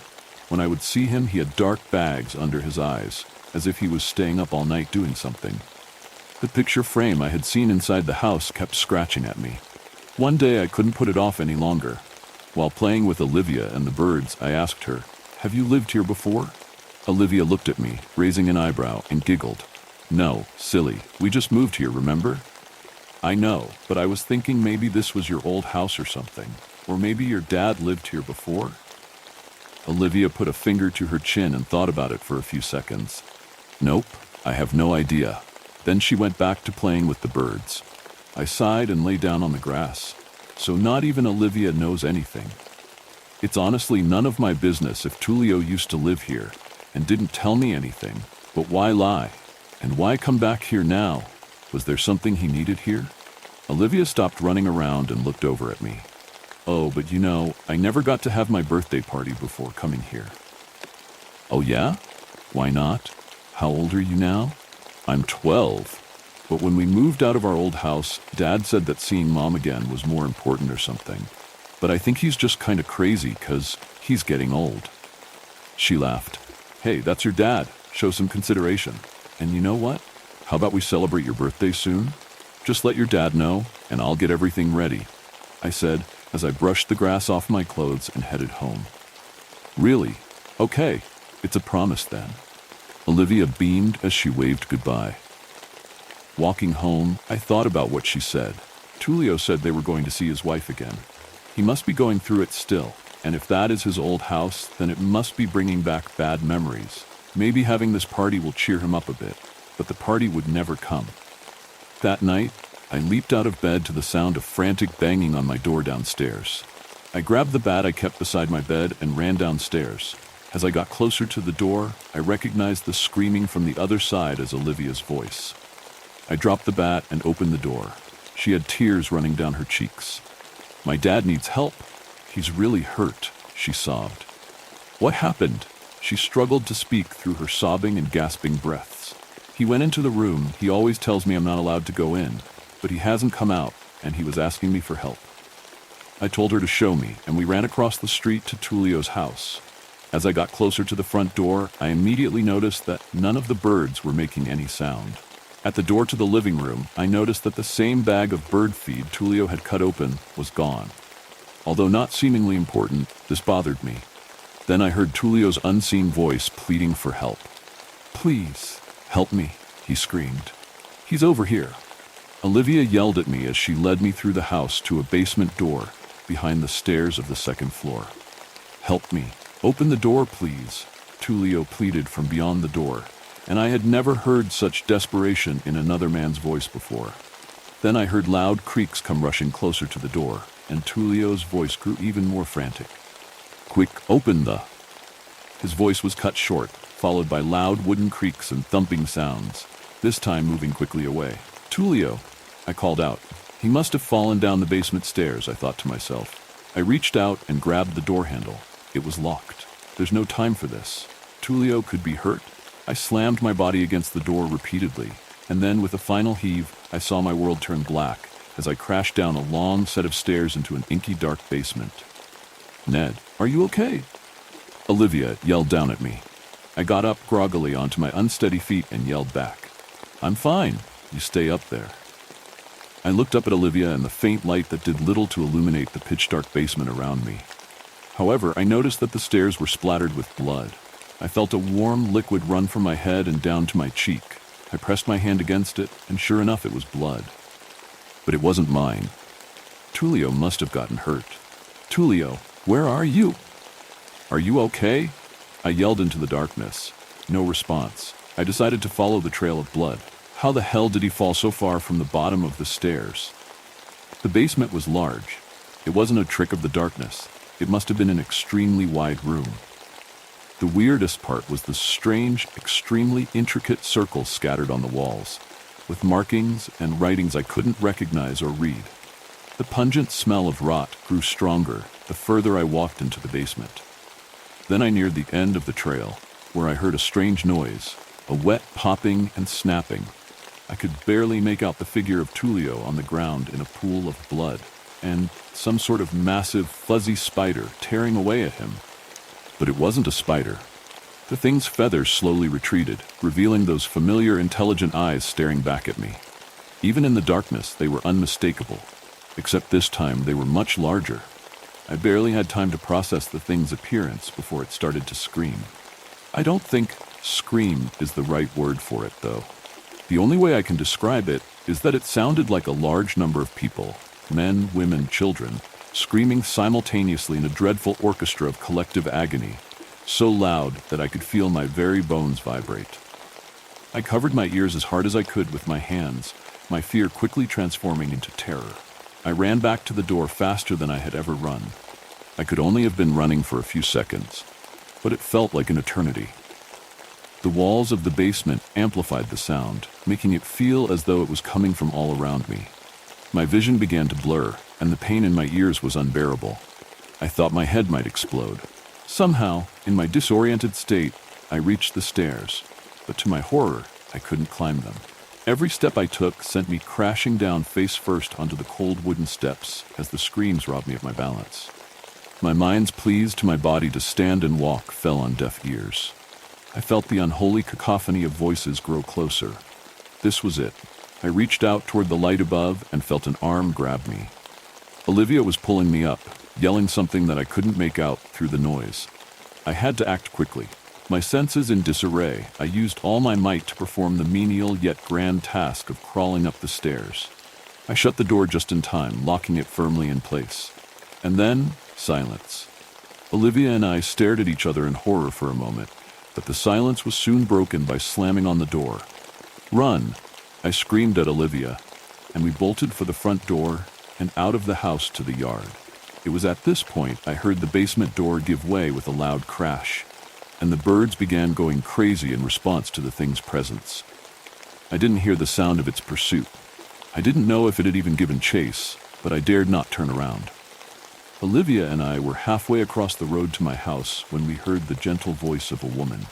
A: When I would see him, he had dark bags under his eyes, as if he was staying up all night doing something. The picture frame I had seen inside the house kept scratching at me. One day I couldn't put it off any longer. While playing with Olivia and the birds, I asked her, "Have you lived here before?" Olivia looked at me, raising an eyebrow, and giggled. "No, silly, we just moved here, remember?" "I know, but I was thinking maybe this was your old house or something. Or maybe your dad lived here before?" Olivia put a finger to her chin and thought about it for a few seconds. "Nope, I have no idea." Then she went back to playing with the birds. I sighed and lay down on the grass. So not even Olivia knows anything. It's honestly none of my business if Tulio used to live here and didn't tell me anything, but why lie? And why come back here now? Was there something he needed here? Olivia stopped running around and looked over at me. "Oh, but I never got to have my birthday party before coming here. Oh yeah? Why not? How old are you now? I'm 12. But when we moved out of our old house, Dad said that seeing Mom again was more important or something. But I think he's just kind of crazy because he's getting old. She laughed. Hey, that's your dad. Show some consideration. And you know what? How about we celebrate your birthday soon? Just let your dad know, and I'll get everything ready, I said as I brushed the grass off my clothes and headed home. Really? Okay, it's a promise then. Olivia beamed as she waved goodbye. Walking home, I thought about what she said. Tullio said they were going to see his wife again. He must be going through it still, and if that is his old house, then it must be bringing back bad memories. Maybe having this party will cheer him up a bit, but the party would never come. That night, I leaped out of bed to the sound of frantic banging on my door downstairs. I grabbed the bat I kept beside my bed and ran downstairs. As I got closer to the door, I recognized the screaming from the other side as Olivia's voice. I dropped the bat and opened the door. She had tears running down her cheeks. My dad needs help. He's really hurt, she sobbed. What happened? She struggled to speak through her sobbing and gasping breaths. He went into the room. He always tells me I'm not allowed to go in, but he hasn't come out, and he was asking me for help. I told her to show me, and we ran across the street to Tullio's house. As I got closer to the front door, I immediately noticed that none of the birds were making any sound. At the door to the living room, I noticed that the same bag of bird feed Tullio had cut open was gone. Although not seemingly important, this bothered me. Then I heard Tullio's unseen voice pleading for help. Please, help me, he screamed. He's over here. Olivia yelled at me as she led me through the house to a basement door behind the stairs of the second floor. Help me. Open the door, please, Tullio pleaded from beyond the door, and I had never heard such desperation in another man's voice before. Then I heard loud creaks come rushing closer to the door, and Tullio's voice grew even more frantic. Quick, open the... His voice was cut short, followed by loud wooden creaks and thumping sounds, this time moving quickly away. Tullio, I called out. He must have fallen down the basement stairs, I thought to myself. I reached out and grabbed the door handle. It was locked. There's no time for this. Tullio could be hurt. I slammed my body against the door repeatedly, and then with a final heave, I saw my world turn black as I crashed down a long set of stairs into an inky dark basement. Ned, are you okay? Olivia yelled down at me. I got up groggily onto my unsteady feet and yelled back. I'm fine. You stay up there. I looked up at Olivia and the faint light that did little to illuminate the pitch-dark basement around me. However, I noticed that the stairs were splattered with blood. I felt a warm liquid run from my head and down to my cheek. I pressed my hand against it, and sure enough, it was blood. But it wasn't mine. Tullio must have gotten hurt. Tullio, where are you? Are you okay? I yelled into the darkness. No response. I decided to follow the trail of blood. How the hell did he fall so far from the bottom of the stairs? The basement was large. It wasn't a trick of the darkness. It must have been an extremely wide room. The weirdest part was the strange, extremely intricate circles scattered on the walls, with markings and writings I couldn't recognize or read. The pungent smell of rot grew stronger the further I walked into the basement. Then I neared the end of the trail, where I heard a strange noise, a wet popping and snapping. I could barely make out the figure of Tullio on the ground in a pool of blood, and some sort of massive, fuzzy spider tearing away at him. But it wasn't a spider. The thing's feathers slowly retreated, revealing those familiar, intelligent eyes staring back at me. Even in the darkness, they were unmistakable, except this time they were much larger. I barely had time to process the thing's appearance before it started to scream. I don't think scream is the right word for it, though. The only way I can describe it is that it sounded like a large number of people, men, women, children, screaming simultaneously in a dreadful orchestra of collective agony, so loud that I could feel my very bones vibrate. I covered my ears as hard as I could with my hands, my fear quickly transforming into terror. I ran back to the door faster than I had ever run. I could only have been running for a few seconds, but it felt like an eternity. The walls of the basement amplified the sound, making it feel as though it was coming from all around me. My vision began to blur, and the pain in my ears was unbearable. I thought my head might explode. Somehow, in my disoriented state, I reached the stairs, but to my horror, I couldn't climb them. Every step I took sent me crashing down face first onto the cold wooden steps as the screams robbed me of my balance. My mind's pleas to my body to stand and walk fell on deaf ears. I felt the unholy cacophony of voices grow closer. This was it. I reached out toward the light above and felt an arm grab me. Olivia was pulling me up, yelling something that I couldn't make out through the noise. I had to act quickly. My senses in disarray, I used all my might to perform the menial yet grand task of crawling up the stairs. I shut the door just in time, locking it firmly in place. And then, silence. Olivia and I stared at each other in horror for a moment, but the silence was soon broken by slamming on the door. "Run!" I screamed at Olivia, and we bolted for the front door and out of the house to the yard. It was at this point I heard the basement door give way with a loud crash, and the birds began going crazy in response to the thing's presence. I didn't hear the sound of its pursuit. I didn't know if it had even given chase, but I dared not turn around. Olivia and I were halfway across the road to my house when we heard the gentle voice of a woman.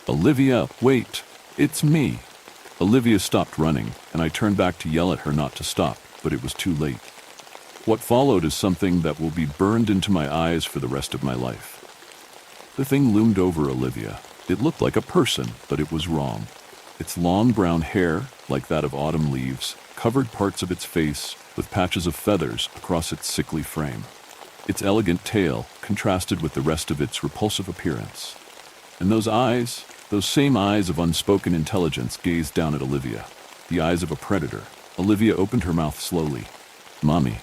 A: "Olivia, wait! It's me!" Olivia stopped running, and I turned back to yell at her not to stop, but it was too late. What followed is something that will be burned into my eyes for the rest of my life. The thing loomed over Olivia. It looked like a person, but it was wrong. Its long brown hair, like that of autumn leaves, covered parts of its face with patches of feathers across its sickly frame. Its elegant tail contrasted with the rest of its repulsive appearance. And those eyes, those same eyes of unspoken intelligence, gazed down at Olivia. The eyes of a predator. Olivia opened her mouth slowly. "Mommy."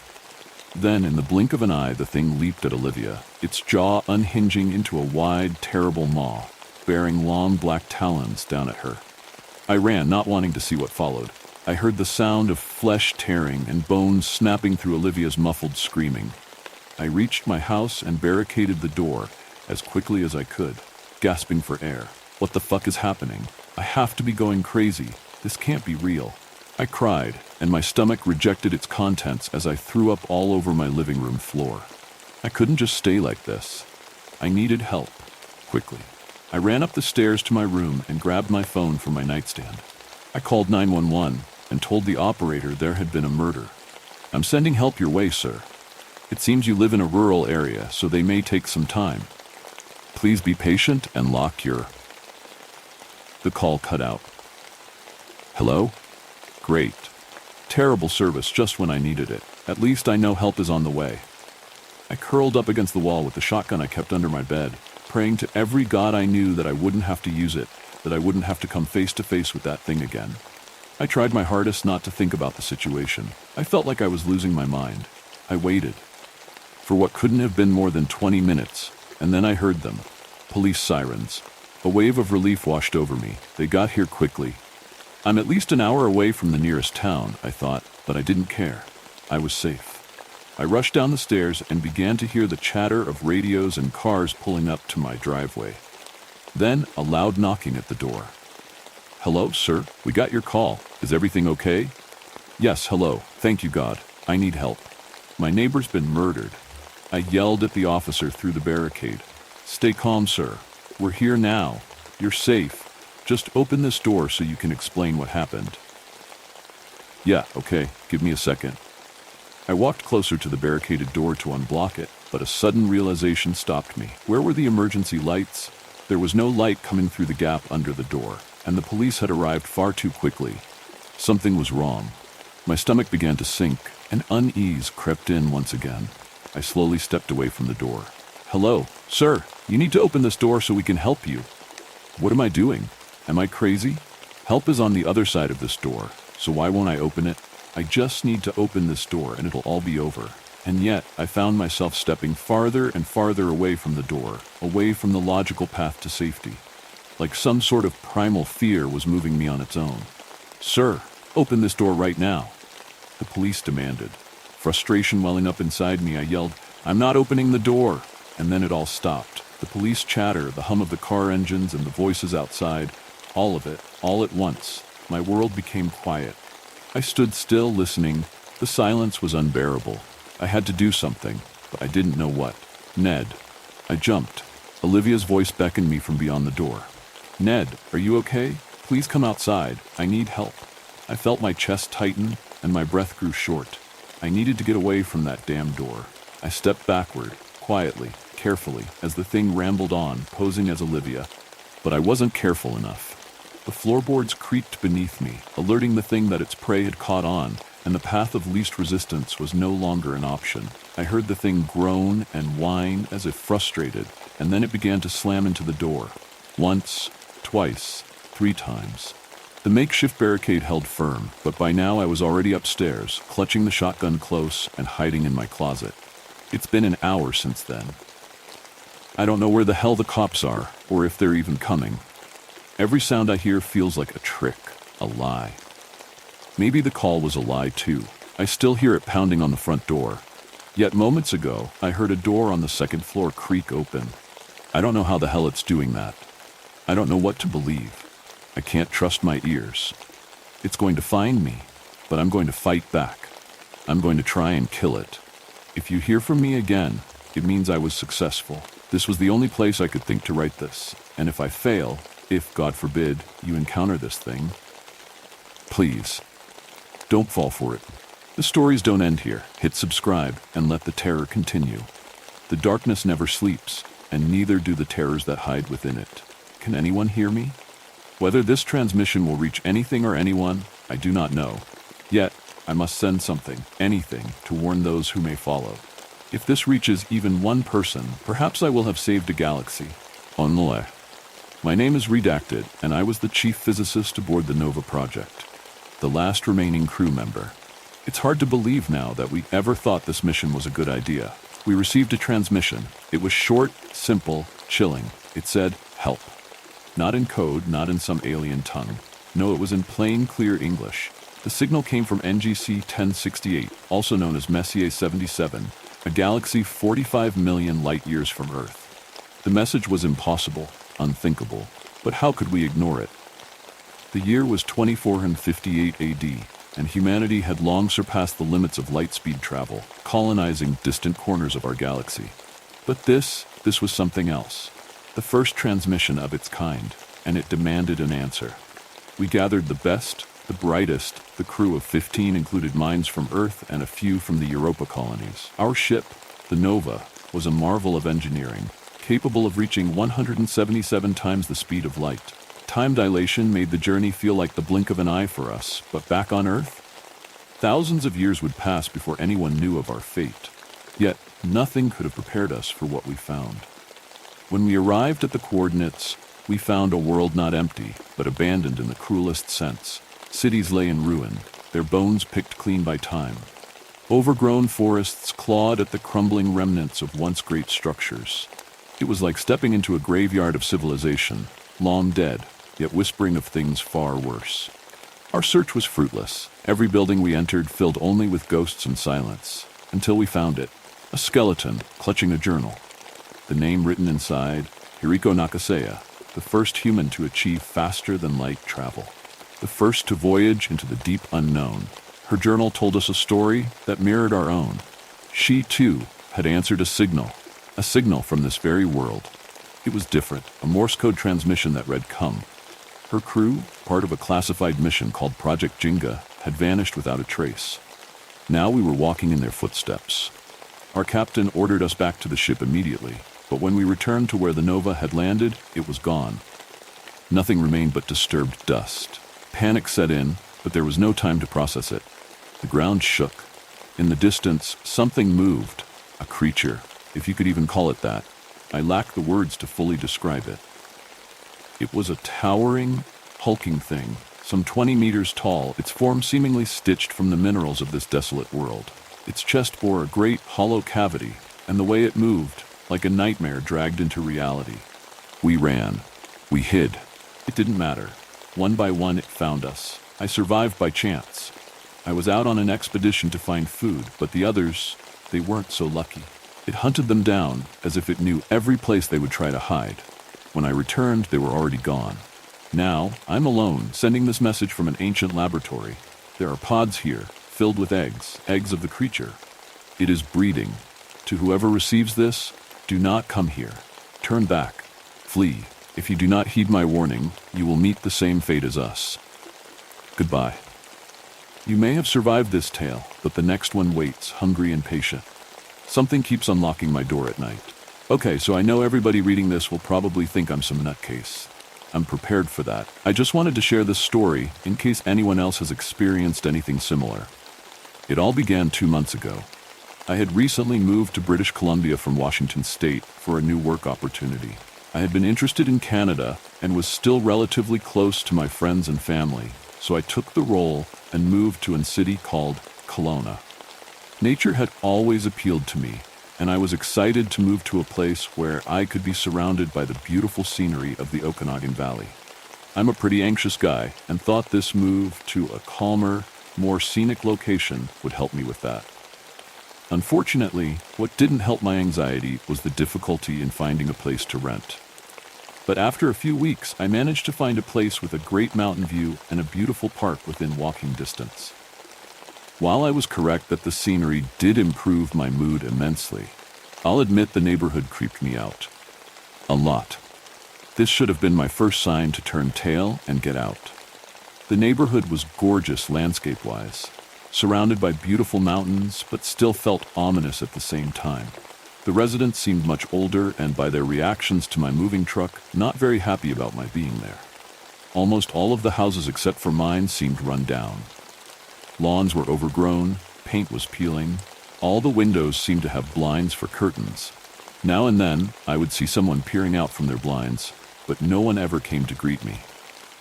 A: Then, in the blink of an eye, the thing leaped at Olivia, its jaw unhinging into a wide, terrible maw, bearing long black talons down at her. I ran, not wanting to see what followed. I heard the sound of flesh tearing and bones snapping through Olivia's muffled screaming. I reached my house and barricaded the door as quickly as I could, gasping for air. What the fuck is happening? I have to be going crazy. This can't be real. I cried, and my stomach rejected its contents as I threw up all over my living room floor. I couldn't just stay like this. I needed help, quickly. I ran up the stairs to my room and grabbed my phone from my nightstand. I called 911 and told the operator there had been a murder. "I'm sending help your way, sir. It seems you live in a rural area, so they may take some time. Please be patient and lock your..." The call cut out. "Hello? Great. Terrible service just when I needed it. At least I know help is on the way." I curled up against the wall with the shotgun I kept under my bed, praying to every god I knew that I wouldn't have to use it, that I wouldn't have to come face to face with that thing again. I tried my hardest not to think about the situation. I felt like I was losing my mind. I waited for what couldn't have been more than 20 minutes, and then I heard them. Police sirens. A wave of relief washed over me. They got here quickly. I'm at least an hour away from the nearest town, I thought, but I didn't care. I was safe. I rushed down the stairs and began to hear the chatter of radios and cars pulling up to my driveway. Then a loud knocking at the door. "Hello, sir? We got your call. Is everything okay?" "Yes, hello. Thank you, God. I need help. My neighbor's been murdered." I yelled at the officer through the barricade. "Stay calm, sir. We're here now. You're safe. Just open this door so you can explain what happened." "Yeah, okay. Give me a second." I walked closer to the barricaded door to unblock it, but a sudden realization stopped me. Where were the emergency lights? There was no light coming through the gap under the door, and the police had arrived far too quickly. Something was wrong. My stomach began to sink, and unease crept in once again. I slowly stepped away from the door. "Hello, sir. You need to open this door so we can help you." What am I doing? Am I crazy? Help is on the other side of this door, so why won't I open it? I just need to open this door and it'll all be over. And yet, I found myself stepping farther and farther away from the door, away from the logical path to safety. Like some sort of primal fear was moving me on its own. "Sir, open this door right now," the police demanded. Frustration welling up inside me, I yelled, "I'm not opening the door!" And then it all stopped. The police chatter, the hum of the car engines and the voices outside, all of it, all at once. My world became quiet. I stood still, listening. The silence was unbearable. I had to do something, but I didn't know what. Ned. I jumped. Olivia's voice beckoned me from beyond the door. Ned, are you okay? Please come outside. I need help. I felt my chest tighten and my breath grew short. I needed to get away from that damn door. I stepped backward, quietly, carefully, as the thing rambled on, posing as Olivia. But I wasn't careful enough. The floorboards creaked beneath me, alerting the thing that its prey had caught on, and the path of least resistance was no longer an option. I heard the thing groan and whine as if frustrated, and then it began to slam into the door. Once, twice, 3 times. The makeshift barricade held firm, but by now I was already upstairs, clutching the shotgun close and hiding in my closet. It's been an hour since then. I don't know where the hell the cops are, or if they're even coming. Every sound I hear feels like a trick, a lie. Maybe the call was a lie too. I still hear it pounding on the front door. Yet moments ago, I heard a door on the 2nd floor creak open. I don't know how the hell it's doing that. I don't know what to believe. I can't trust my ears. It's going to find me, but I'm going to fight back. I'm going to try and kill it. If you hear from me again, it means I was successful. This was the only place I could think to write this. And if I fail, if, God forbid, you encounter this thing, please, don't fall for it. The stories don't end here. Hit subscribe and let the terror continue. The darkness never sleeps, and neither do the terrors that hide within it. Can anyone hear me? Whether this transmission will reach anything or anyone, I do not know. Yet, I must send something, anything, to warn those who may follow. If this reaches even one person, perhaps I will have saved a galaxy. Onle. My name is Redacted, and I was the chief physicist aboard the Nova project, the last remaining crew member. It's hard to believe now that we ever thought this mission was a good idea. We received a transmission. It was short, simple, chilling. It said, help. Not in code, not in some alien tongue. No, it was in plain, clear English. The signal came from NGC 1068, also known as Messier 77, a galaxy 45 million light-years from Earth. The message was impossible, unthinkable, but how could we ignore it? The year was 2458 AD, and humanity had long surpassed the limits of light-speed travel, colonizing distant corners of our galaxy. But this was something else. The first transmission of its kind, and it demanded an answer. We gathered the best, the brightest. The crew of 15 included minds from Earth and a few from the Europa colonies. Our ship, the Nova, was a marvel of engineering, capable of reaching 177 times the speed of light. Time dilation made the journey feel like the blink of an eye for us, but back on Earth? Thousands of years would pass before anyone knew of our fate. Yet, nothing could have prepared us for what we found. When we arrived at the coordinates, we found a world not empty, but abandoned in the cruelest sense. Cities lay in ruin, their bones picked clean by time. Overgrown forests clawed at the crumbling remnants of once great structures. It was like stepping into a graveyard of civilization, long dead, yet whispering of things far worse. Our search was fruitless. Every building we entered filled only with ghosts and silence, until we found it, a skeleton clutching a journal. The name written inside, Hiriko Nakasea, the first human to achieve faster-than-light travel, the first to voyage into the deep unknown. Her journal told us a story that mirrored our own. She, too, had answered a signal from this very world. It was different, a Morse code transmission that read, "Come." Her crew, part of a classified mission called Project Jinga, had vanished without a trace. Now we were walking in their footsteps. Our captain ordered us back to the ship immediately, but when we returned to where the Nova had landed, it was gone. Nothing remained but disturbed dust. Panic set in, but there was no time to process it. The ground shook. In the distance, something moved. A creature, if you could even call it that. I lack the words to fully describe it. It was a towering, hulking thing, some 20 meters tall, its form seemingly stitched from the minerals of this desolate world. Its chest bore a great, hollow cavity, and the way it moved, like a nightmare dragged into reality. We ran. We hid. It didn't matter. One by one it found us. I survived by chance. I was out on an expedition to find food, but the others, they weren't so lucky. It hunted them down, as if it knew every place they would try to hide. When I returned, they were already gone. Now, I'm alone, sending this message from an ancient laboratory. There are pods here, filled with eggs of the creature. It is breeding. To whoever receives this, do not come here. Turn back. Flee. If you do not heed my warning, you will meet the same fate as us. Goodbye. You may have survived this tale, but the next one waits, hungry and patient. Something keeps unlocking my door at night. Okay, so I know everybody reading this will probably think I'm some nutcase. I'm prepared for that. I just wanted to share this story in case anyone else has experienced anything similar. It all began 2 months ago. I had recently moved to British Columbia from Washington State for a new work opportunity. I had been interested in Canada and was still relatively close to my friends and family, so I took the role and moved to a city called Kelowna. Nature had always appealed to me, and I was excited to move to a place where I could be surrounded by the beautiful scenery of the Okanagan Valley. I'm a pretty anxious guy and thought this move to a calmer, more scenic location would help me with that. Unfortunately, what didn't help my anxiety was the difficulty in finding a place to rent. But after a few weeks, I managed to find a place with a great mountain view and a beautiful park within walking distance. While I was correct that the scenery did improve my mood immensely, I'll admit the neighborhood creeped me out. A lot. This should have been my first sign to turn tail and get out. The neighborhood was gorgeous landscape-wise, surrounded by beautiful mountains, but still felt ominous at the same time. The residents seemed much older and, by their reactions to my moving truck, not very happy about my being there. Almost all of the houses except for mine seemed run down. Lawns were overgrown, paint was peeling, all the windows seemed to have blinds for curtains. Now and then, I would see someone peering out from their blinds, but no one ever came to greet me.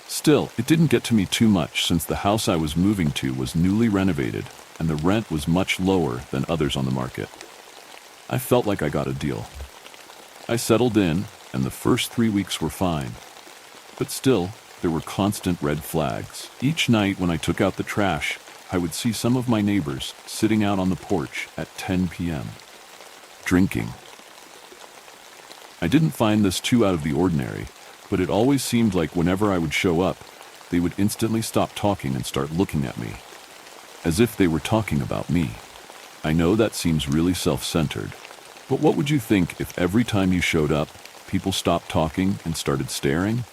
A: Still, it didn't get to me too much since the house I was moving to was newly renovated and the rent was much lower than others on the market. I felt like I got a deal. I settled in, and the first 3 weeks were fine. But still, there were constant red flags. Each night when I took out the trash, I would see some of my neighbors sitting out on the porch at 10 p.m. drinking. I didn't find this too out of the ordinary, but it always seemed like whenever I would show up, they would instantly stop talking and start looking at me, as if they were talking about me. I know that seems really self-centered, but what would you think if every time you showed up, people stopped talking and started staring?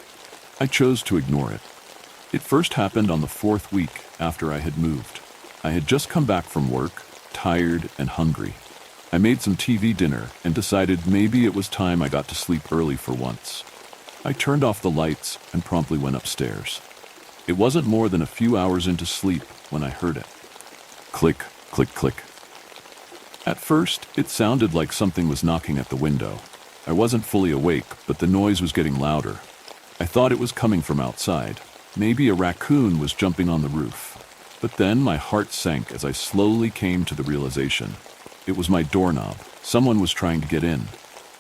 A: I chose to ignore it. It first happened on the 4th week after I had moved. I had just come back from work, tired and hungry. I made some TV dinner and decided maybe it was time I got to sleep early for once. I turned off the lights and promptly went upstairs. It wasn't more than a few hours into sleep when I heard it. Click, click, click. At first, it sounded like something was knocking at the window. I wasn't fully awake, but the noise was getting louder. I thought it was coming from outside. Maybe a raccoon was jumping on the roof. But then my heart sank as I slowly came to the realization. It was my doorknob. Someone was trying to get in.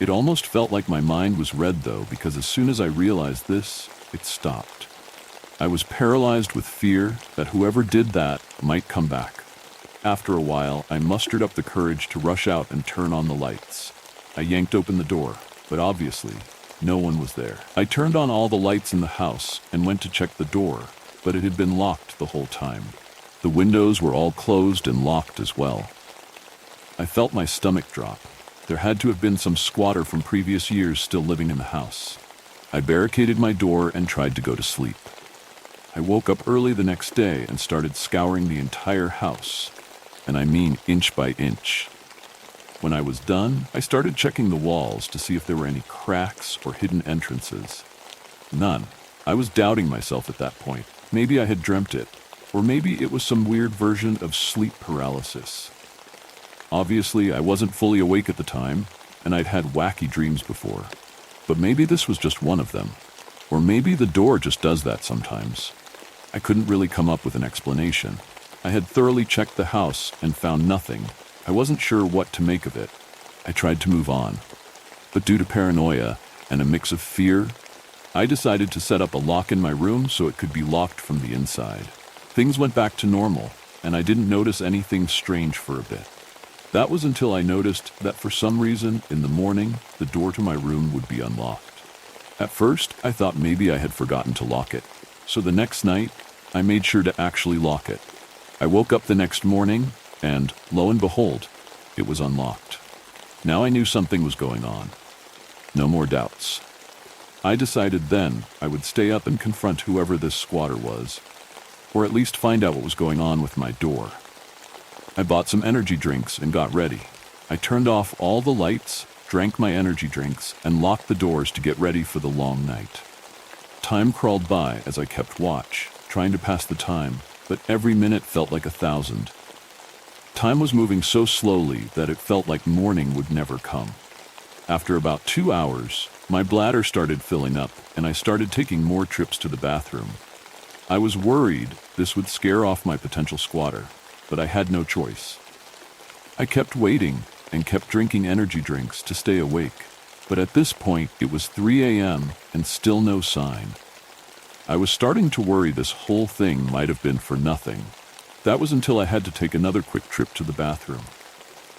A: It almost felt like my mind was read, though, because as soon as I realized this, it stopped. I was paralyzed with fear that whoever did that might come back. After a while, I mustered up the courage to rush out and turn on the lights. I yanked open the door, but obviously, no one was there. I turned on all the lights in the house and went to check the door, but it had been locked the whole time. The windows were all closed and locked as well. I felt my stomach drop. There had to have been some squatter from previous years still living in the house. I barricaded my door and tried to go to sleep. I woke up early the next day and started scouring the entire house, and I mean inch by inch. When I was done, I started checking the walls to see if there were any cracks or hidden entrances. None. I was doubting myself at that point. Maybe I had dreamt it, or maybe it was some weird version of sleep paralysis. Obviously, I wasn't fully awake at the time, and I'd had wacky dreams before. But maybe this was just one of them. Or maybe the door just does that sometimes. I couldn't really come up with an explanation. I had thoroughly checked the house and found nothing. I wasn't sure what to make of it. I tried to move on. But due to paranoia and a mix of fear, I decided to set up a lock in my room so it could be locked from the inside. Things went back to normal, and I didn't notice anything strange for a bit. That was until I noticed that for some reason, in the morning, the door to my room would be unlocked. At first, I thought maybe I had forgotten to lock it. So the next night, I made sure to actually lock it. I woke up the next morning, and lo and behold, it was unlocked. Now I knew something was going on. No more doubts. I decided then I would stay up and confront whoever this squatter was, or at least find out what was going on with my door. I bought some energy drinks and got ready. I turned off all the lights, drank my energy drinks, and locked the doors to get ready for the long night. Time crawled by as I kept watch, trying to pass the time, but every minute felt like 1,000. Time was moving so slowly that it felt like morning would never come. After about 2 hours, my bladder started filling up, and I started taking more trips to the bathroom. I was worried this would scare off my potential squatter, but I had no choice. I kept waiting and kept drinking energy drinks to stay awake, but at this point it was 3 a.m. and still no sign. I was starting to worry this whole thing might have been for nothing. That was until I had to take another quick trip to the bathroom.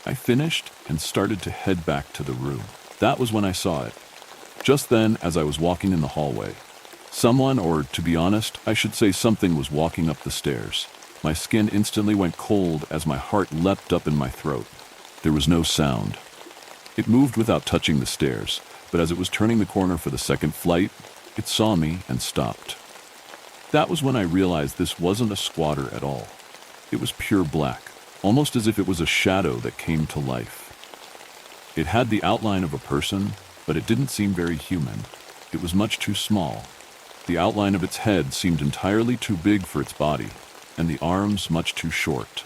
A: I finished and started to head back to the room. That was when I saw it. Just then, as I was walking in the hallway, someone, or to be honest, I should say something, was walking up the stairs. My skin instantly went cold as my heart leapt up in my throat. There was no sound. It moved without touching the stairs, but as it was turning the corner for the second flight, it saw me and stopped. That was when I realized this wasn't a squatter at all. It was pure black, almost as if it was a shadow that came to life. It had the outline of a person, but it didn't seem very human. It was much too small. The outline of its head seemed entirely too big for its body, and the arms much too short.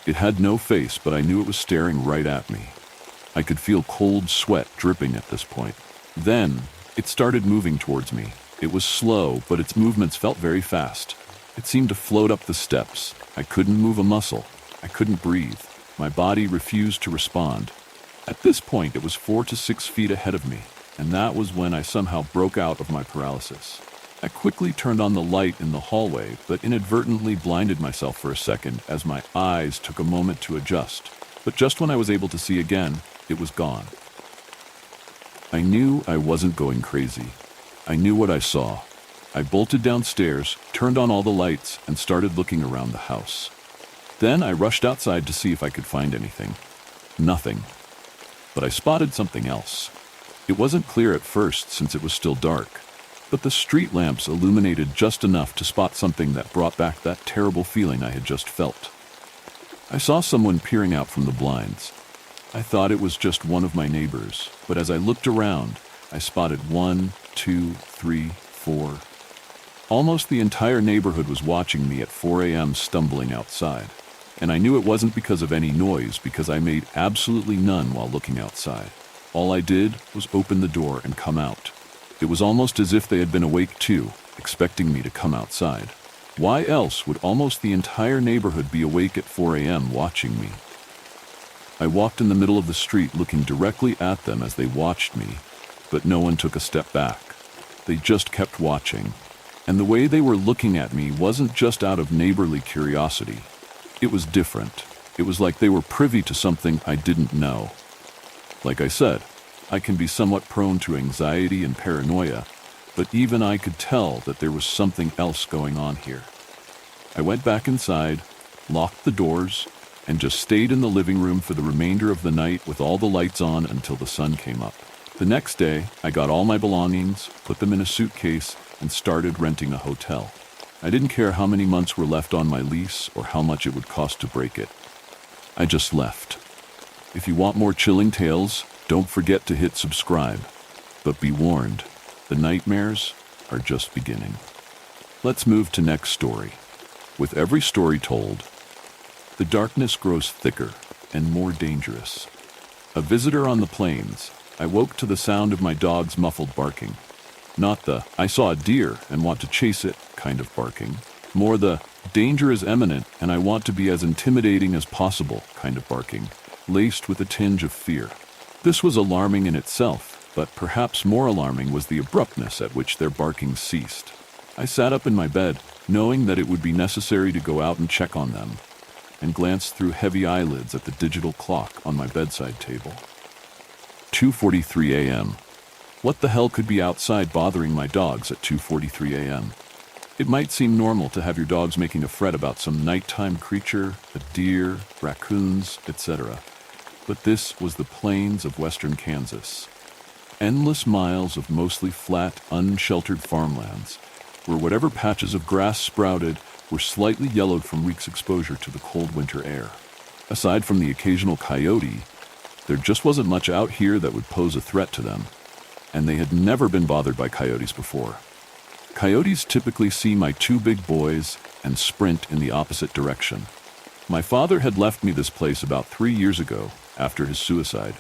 A: It had no face, but I knew it was staring right at me. I could feel cold sweat dripping at this point. Then, it started moving towards me. It was slow, but its movements felt very fast. It seemed to float up the steps. I couldn't move a muscle. I couldn't breathe. My body refused to respond. At this point, it was 4 to 6 feet ahead of me, and that was when I somehow broke out of my paralysis. I quickly turned on the light in the hallway, but inadvertently blinded myself for a second as my eyes took a moment to adjust. But just when I was able to see again, it was gone. I knew I wasn't going crazy. I knew what I saw. I bolted downstairs, turned on all the lights, and started looking around the house. Then I rushed outside to see if I could find anything. Nothing. But I spotted something else. It wasn't clear at first since it was still dark, but the street lamps illuminated just enough to spot something that brought back that terrible feeling I had just felt. I saw someone peering out from the blinds. I thought it was just one of my neighbors, but as I looked around, I spotted 1, 2, 3, 4. Almost the entire neighborhood was watching me at 4 a.m. stumbling outside. And I knew it wasn't because of any noise, because I made absolutely none while looking outside. All I did was open the door and come out. It was almost as if they had been awake too, expecting me to come outside. Why else would almost the entire neighborhood be awake at 4 a.m. watching me? I walked in the middle of the street looking directly at them as they watched me, but no one took a step back. They just kept watching. And the way they were looking at me wasn't just out of neighborly curiosity. It was different. It was like they were privy to something I didn't know. Like I said, I can be somewhat prone to anxiety and paranoia, but even I could tell that there was something else going on here. I went back inside, locked the doors, and just stayed in the living room for the remainder of the night with all the lights on until the sun came up. The next day, I got all my belongings, put them in a suitcase, and started renting a hotel. I didn't care how many months were left on my lease or how much it would cost to break it. I just left. If you want more chilling tales, don't forget to hit subscribe. But be warned, the nightmares are just beginning. Let's move to next story. With every story told, the darkness grows thicker and more dangerous. A visitor on the plains, I woke to the sound of my dog's muffled barking. Not the, I saw a deer and want to chase it kind of barking. More the, danger is imminent and I want to be as intimidating as possible kind of barking, laced with a tinge of fear. This was alarming in itself, but perhaps more alarming was the abruptness at which their barking ceased. I sat up in my bed, knowing that it would be necessary to go out and check on them, and glanced through heavy eyelids at the digital clock on my bedside table. 2:43 a.m. What the hell could be outside bothering my dogs at 2:43 a.m.? It might seem normal to have your dogs making a fret about some nighttime creature, a deer, raccoons, etc. But this was the plains of western Kansas. Endless miles of mostly flat, unsheltered farmlands, where whatever patches of grass sprouted were slightly yellowed from weeks' exposure to the cold winter air. Aside from the occasional coyote, there just wasn't much out here that would pose a threat to them, and they had never been bothered by coyotes before. Coyotes typically see my two big boys and sprint in the opposite direction. My father had left me this place about 3 years ago, after his suicide.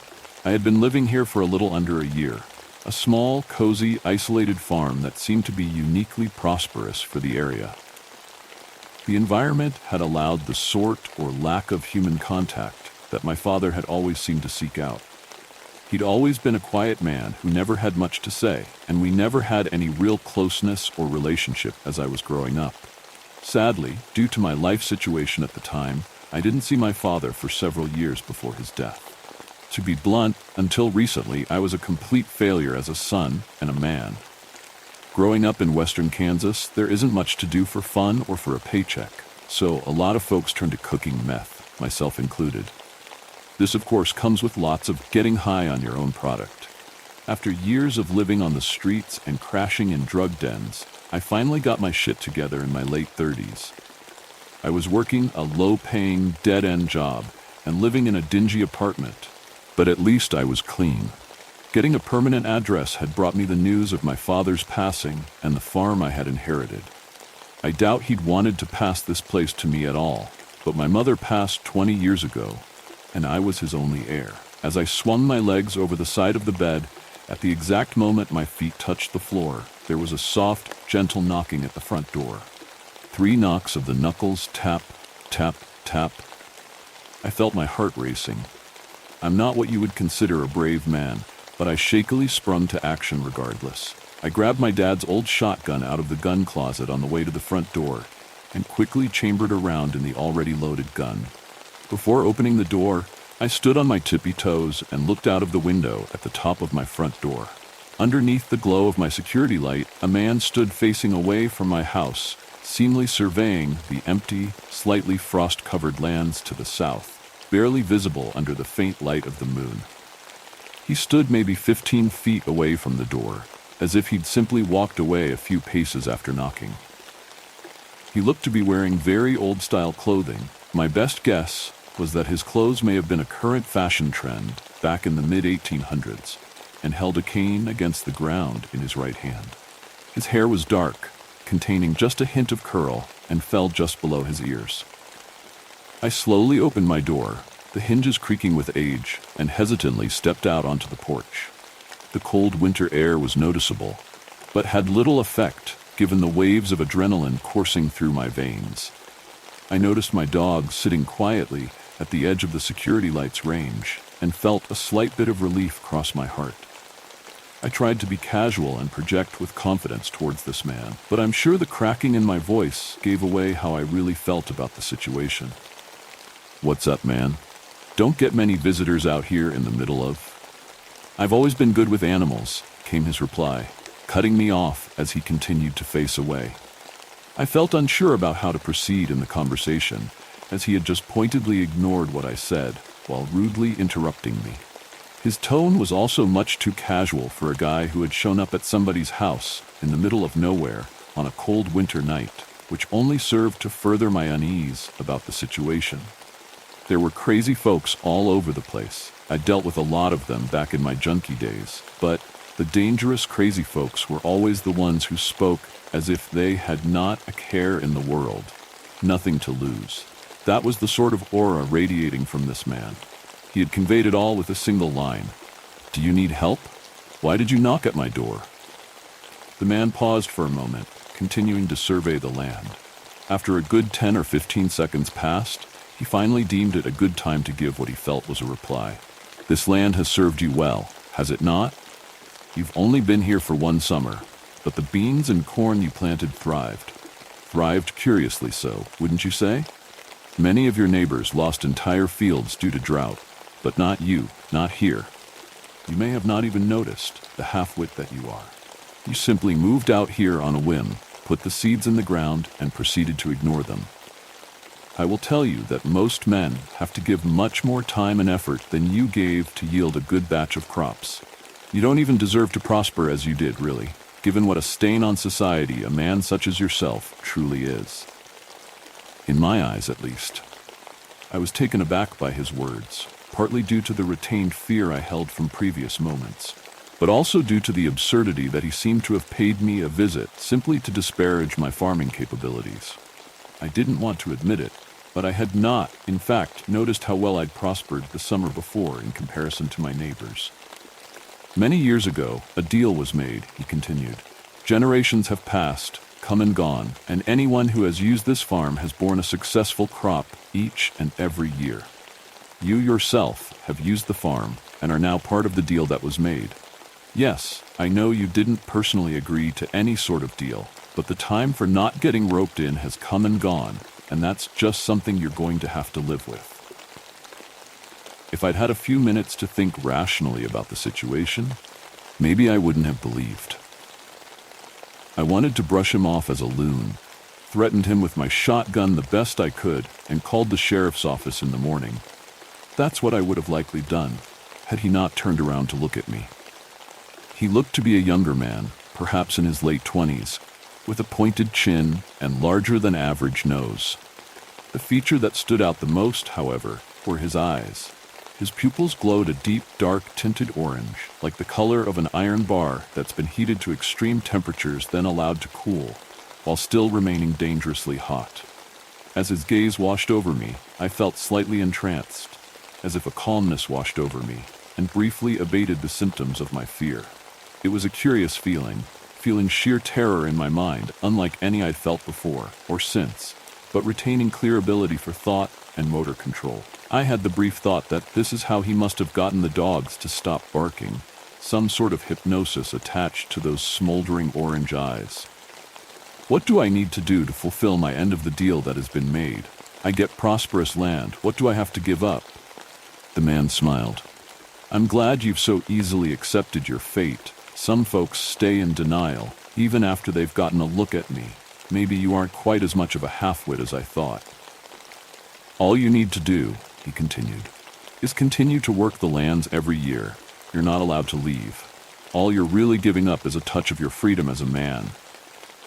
A: I had been living here for a little under a year, a small, cozy, isolated farm that seemed to be uniquely prosperous for the area. The environment had allowed the sort or lack of human contact that my father had always seemed to seek out. He'd always been a quiet man who never had much to say, and we never had any real closeness or relationship as I was growing up. Sadly, due to my life situation at the time, I didn't see my father for several years before his death. To be blunt, until recently, I was a complete failure as a son and a man. Growing up in western Kansas, there isn't much to do for fun or for a paycheck, so a lot of folks turn to cooking meth, myself included. This, of course, comes with lots of getting high on your own product. After years of living on the streets and crashing in drug dens, I finally got my shit together in my late 30s. I was working a low-paying, dead-end job and living in a dingy apartment, but at least I was clean. Getting a permanent address had brought me the news of my father's passing and the farm I had inherited. I doubt he'd wanted to pass this place to me at all, but my mother passed 20 years ago, and I was his only heir. As I swung my legs over the side of the bed, at the exact moment my feet touched the floor, there was a soft, gentle knocking at the front door. 3 knocks of the knuckles, tap, tap, tap. I felt my heart racing. I'm not what you would consider a brave man, but I shakily sprung to action regardless. I grabbed my dad's old shotgun out of the gun closet on the way to the front door and quickly chambered around in the already loaded gun. Before opening the door, I stood on my tippy toes and looked out of the window at the top of my front door. Underneath the glow of my security light, a man stood facing away from my house, seemingly surveying the empty, slightly frost-covered lands to the south, barely visible under the faint light of the moon. He stood maybe 15 feet away from the door, as if he'd simply walked away a few paces after knocking. He looked to be wearing very old-style clothing. My best guess was that his clothes may have been a current fashion trend back in the mid-1800s, and held a cane against the ground in his right hand. His hair was dark, containing just a hint of curl, and fell just below his ears. I slowly opened my door, the hinges creaking with age, and hesitantly stepped out onto the porch. The cold winter air was noticeable, but had little effect given the waves of adrenaline coursing through my veins. I noticed my dog sitting quietly at the edge of the security light's range, and felt a slight bit of relief cross my heart. I tried to be casual and project with confidence towards this man, but I'm sure the cracking in my voice gave away how I really felt about the situation. "What's up, man? Don't get many visitors out here in the middle of..." "I've always been good with animals," came his reply, cutting me off as he continued to face away. I felt unsure about how to proceed in the conversation, as he had just pointedly ignored what I said, while rudely interrupting me. His tone was also much too casual for a guy who had shown up at somebody's house in the middle of nowhere on a cold winter night, which only served to further my unease about the situation. There were crazy folks all over the place. I dealt with a lot of them back in my junkie days, but the dangerous crazy folks were always the ones who spoke as if they had not a care in the world, nothing to lose. That was the sort of aura radiating from this man. He had conveyed it all with a single line. "Do you need help? Why did you knock at my door?" The man paused for a moment, continuing to survey the land. After a good 10 or 15 seconds passed, he finally deemed it a good time to give what he felt was a reply. "This land has served you well, has it not? You've only been here for 1 summer, but the beans and corn you planted thrived. Thrived curiously so, wouldn't you say? Many of your neighbors lost entire fields due to drought, but not you, not here. You may have not even noticed, the half-wit that you are. You simply moved out here on a whim, put the seeds in the ground, and proceeded to ignore them. I will tell you that most men have to give much more time and effort than you gave to yield a good batch of crops. You don't even deserve to prosper as you did, really, given what a stain on society a man such as yourself truly is. In my eyes, at least. I was taken aback by his words, partly due to the retained fear I held from previous moments, but also due to the absurdity that he seemed to have paid me a visit simply to disparage my farming capabilities. I didn't want to admit it, but I had not, in fact, noticed how well I'd prospered the summer before in comparison to my neighbors. Many years ago, a deal was made, he continued. Generations have passed, come and gone, and anyone who has used this farm has borne a successful crop each and every year. You yourself have used the farm and are now part of the deal that was made. Yes, I know you didn't personally agree to any sort of deal, but the time for not getting roped in has come and gone, and that's just something you're going to have to live with. If I'd had a few minutes to think rationally about the situation, maybe I wouldn't have believed. I wanted to brush him off as a loon, threatened him with my shotgun the best I could, and called the sheriff's office in the morning. That's what I would have likely done, had he not turned around to look at me. He looked to be a younger man, perhaps in his late 20s, with a pointed chin and larger than average nose. The feature that stood out the most, however, were his eyes. His pupils glowed a deep, dark tinted orange, like the color of an iron bar that's been heated to extreme temperatures then allowed to cool, while still remaining dangerously hot. As his gaze washed over me, I felt slightly entranced, as if a calmness washed over me, and briefly abated the symptoms of my fear. It was a curious feeling sheer terror in my mind, unlike any I'd felt before or since, but retaining clear ability for thought and motor control. I had the brief thought that this is how he must have gotten the dogs to stop barking, some sort of hypnosis attached to those smoldering orange eyes. What do I need to do to fulfill my end of the deal that has been made? I get prosperous land. What do I have to give up? The man smiled. I'm glad you've so easily accepted your fate. Some folks stay in denial, even after they've gotten a look at me. Maybe you aren't quite as much of a half-wit as I thought. All you need to do, he continued, is continue to work the lands every year. You're not allowed to leave. All you're really giving up is a touch of your freedom as a man.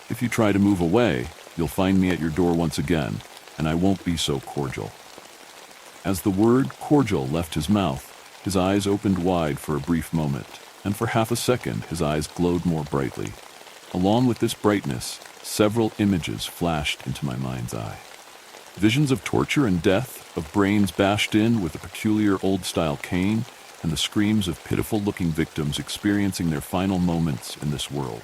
A: If you try to move away, you'll find me at your door once again, and I won't be so cordial. As the word cordial left his mouth, his eyes opened wide for a brief moment, and for half a second his eyes glowed more brightly. Along with this brightness, several images flashed into my mind's eye. Visions of torture and death, of brains bashed in with a peculiar old-style cane, and the screams of pitiful-looking victims experiencing their final moments in this world.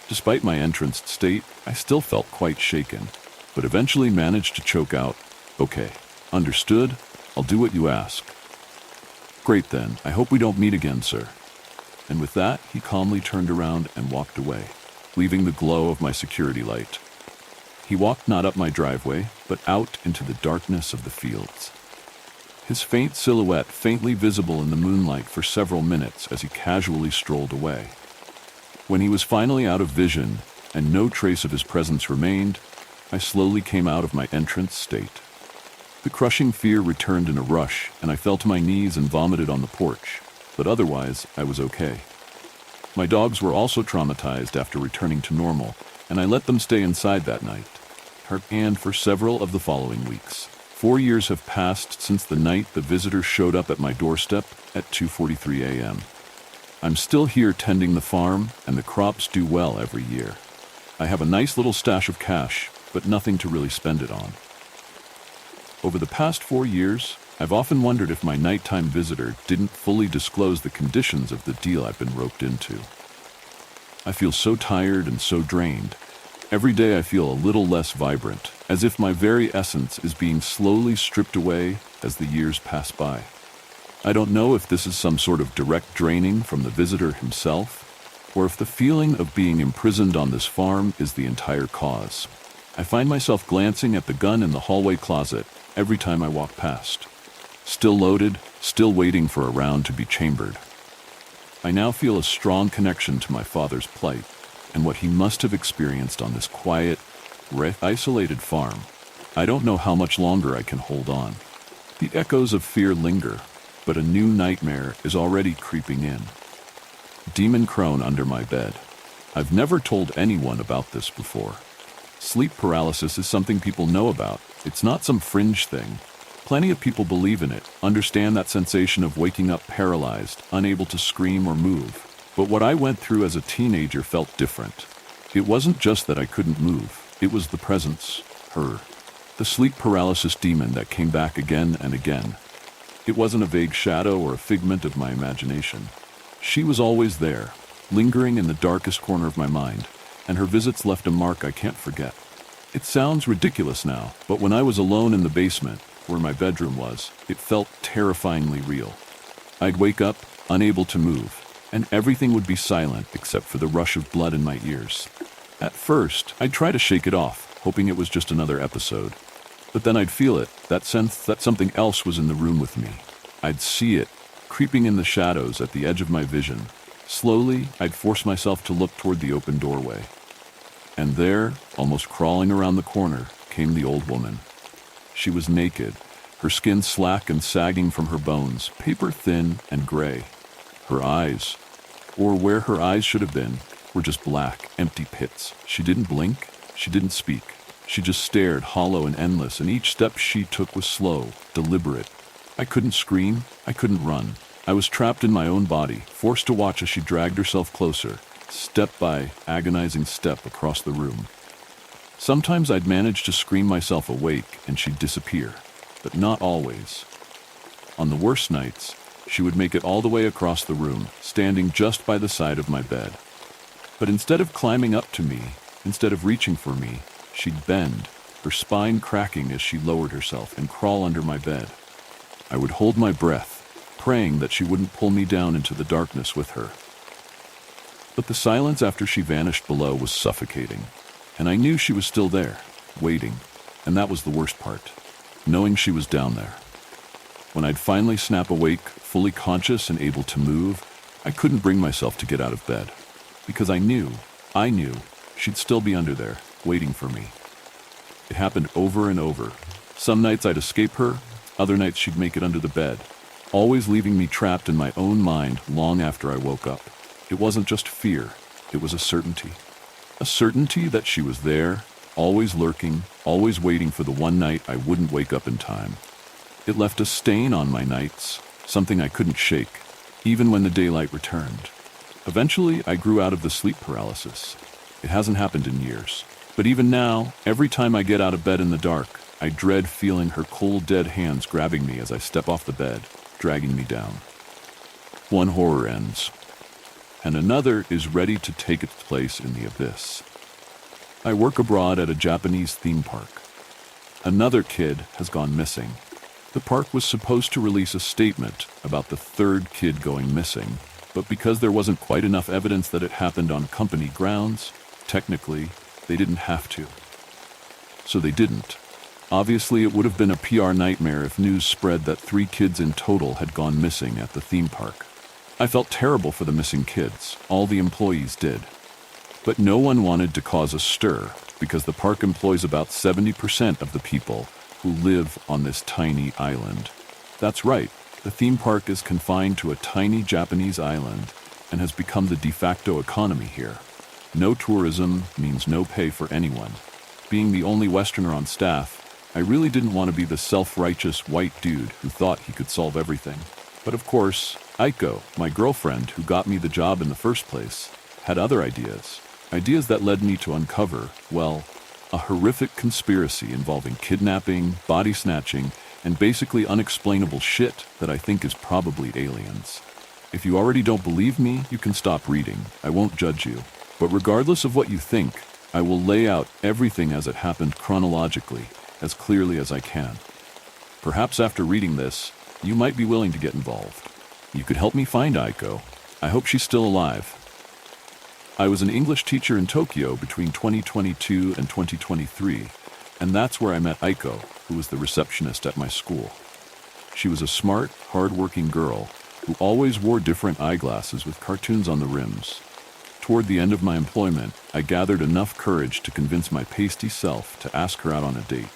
A: Despite my entranced state, I still felt quite shaken, but eventually managed to choke out, "Okay, understood. I'll do what you ask." "Great then, I hope we don't meet again, sir." And with that, he calmly turned around and walked away, leaving the glow of my security light. He walked not up my driveway, but out into the darkness of the fields. His faint silhouette faintly visible in the moonlight for several minutes as he casually strolled away. When he was finally out of vision, and no trace of his presence remained, I slowly came out of my entrance state. The crushing fear returned in a rush, and I fell to my knees and vomited on the porch, but otherwise I was okay. My dogs were also traumatized after returning to normal, and I let them stay inside that night, and for several of the following weeks. 4 years have passed since the night the visitor showed up at my doorstep at 2:43 a.m. I'm still here tending the farm, and the crops do well every year. I have a nice little stash of cash, but nothing to really spend it on. Over the past 4 years, I've often wondered if my nighttime visitor didn't fully disclose the conditions of the deal I've been roped into. I feel so tired and so drained. Every day I feel a little less vibrant, as if my very essence is being slowly stripped away as the years pass by. I don't know if this is some sort of direct draining from the visitor himself, or if the feeling of being imprisoned on this farm is the entire cause. I find myself glancing at the gun in the hallway closet every time I walk past. Still loaded, still waiting for a round to be chambered. I now feel a strong connection to my father's plight, and what he must have experienced on this quiet, isolated farm. I don't know how much longer I can hold on. The echoes of fear linger, but a new nightmare is already creeping in. Demon crone under my bed. I've never told anyone about this before. Sleep paralysis is something people know about. It's not some fringe thing. Plenty of people believe in it, understand that sensation of waking up paralyzed, unable to scream or move. But what I went through as a teenager felt different. It wasn't just that I couldn't move. It was the presence, her. The sleep paralysis demon that came back again and again. It wasn't a vague shadow or a figment of my imagination. She was always there, lingering in the darkest corner of my mind, and her visits left a mark I can't forget. It sounds ridiculous now, but when I was alone in the basement, where my bedroom was, it felt terrifyingly real. I'd wake up, unable to move, and everything would be silent except for the rush of blood in my ears. At first, I'd try to shake it off, hoping it was just another episode. But then I'd feel it, that sense that something else was in the room with me. I'd see it, creeping in the shadows at the edge of my vision. Slowly, I'd force myself to look toward the open doorway. And there, almost crawling around the corner, came the old woman. She was naked, her skin slack and sagging from her bones, paper thin and gray. Her eyes, or where her eyes should have been, were just black, empty pits. She didn't blink, she didn't speak. She just stared, hollow and endless, and each step she took was slow, deliberate. I couldn't scream, I couldn't run. I was trapped in my own body, forced to watch as she dragged herself closer, step by agonizing step across the room. Sometimes I'd manage to scream myself awake and she'd disappear, but not always. On the worst nights, she would make it all the way across the room, standing just by the side of my bed. But instead of climbing up to me, instead of reaching for me, she'd bend, her spine cracking as she lowered herself, and crawl under my bed. I would hold my breath, praying that she wouldn't pull me down into the darkness with her. But the silence after she vanished below was suffocating, and I knew she was still there, waiting, and that was the worst part, knowing she was down there. When I'd finally snap awake, fully conscious and able to move, I couldn't bring myself to get out of bed, because I knew she'd still be under there, waiting for me. It happened over and over. Some nights I'd escape her, other nights she'd make it under the bed, always leaving me trapped in my own mind long after I woke up. It wasn't just fear, it was a certainty. A certainty that she was there, always lurking, always waiting for the one night I wouldn't wake up in time. It left a stain on my nights, something I couldn't shake, even when the daylight returned. Eventually, I grew out of the sleep paralysis. It hasn't happened in years. But even now, every time I get out of bed in the dark, I dread feeling her cold, dead hands grabbing me as I step off the bed, dragging me down. One horror ends, and another is ready to take its place in the abyss. I work abroad at a Japanese theme park. Another kid has gone missing. The park was supposed to release a statement about the third kid going missing, but because there wasn't quite enough evidence that it happened on company grounds, technically, they didn't have to. So they didn't. Obviously, it would have been a PR nightmare if news spread that 3 kids in total had gone missing at the theme park. I felt terrible for the missing kids. All the employees did. But no one wanted to cause a stir, because the park employs about 70% of the people who live on this tiny island. That's right, the theme park is confined to a tiny Japanese island and has become the de facto economy here. No tourism means no pay for anyone. Being the only Westerner on staff, I really didn't want to be the self-righteous white dude who thought he could solve everything. But of course, Aiko, my girlfriend who got me the job in the first place, had other ideas. Ideas that led me to uncover, well, a horrific conspiracy involving kidnapping, body snatching, and basically unexplainable shit that I think is probably aliens. If you already don't believe me, you can stop reading. I won't judge you. But regardless of what you think, I will lay out everything as it happened chronologically, as clearly as I can. Perhaps after reading this, you might be willing to get involved. You could help me find Aiko. I hope she's still alive. I was an English teacher in Tokyo between 2022 and 2023, and that's where I met Aiko, who was the receptionist at my school. She was a smart, hard-working girl who always wore different eyeglasses with cartoons on the rims. Toward the end of my employment, I gathered enough courage to convince my pasty self to ask her out on a date.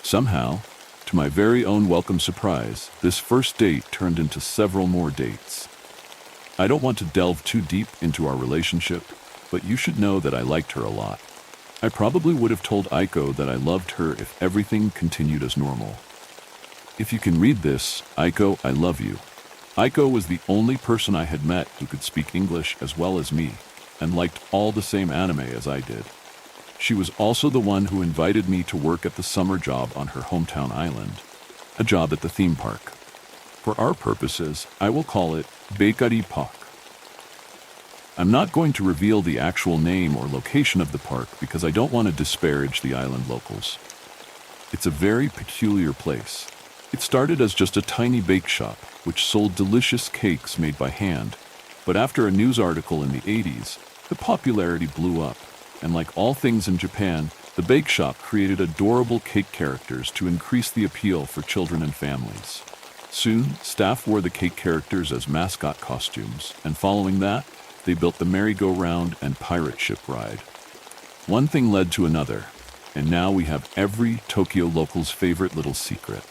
A: Somehow, to my very own welcome surprise, this first date turned into several more dates. I don't want to delve too deep into our relationship, but you should know that I liked her a lot. I probably would have told Aiko that I loved her if everything continued as normal. If you can read this, Aiko, I love you. Aiko was the only person I had met who could speak English as well as me, and liked all the same anime as I did. She was also the one who invited me to work at the summer job on her hometown island, a job at the theme park. For our purposes, I will call it Bakery Park. I'm not going to reveal the actual name or location of the park because I don't want to disparage the island locals. It's a very peculiar place. It started as just a tiny bake shop, which sold delicious cakes made by hand, but after a news article in the 80s, the popularity blew up, and like all things in Japan, the bake shop created adorable cake characters to increase the appeal for children and families. Soon, staff wore the cake characters as mascot costumes, and following that, they built the merry-go-round and pirate ship ride. One thing led to another, and now we have every Tokyo local's favorite little secret.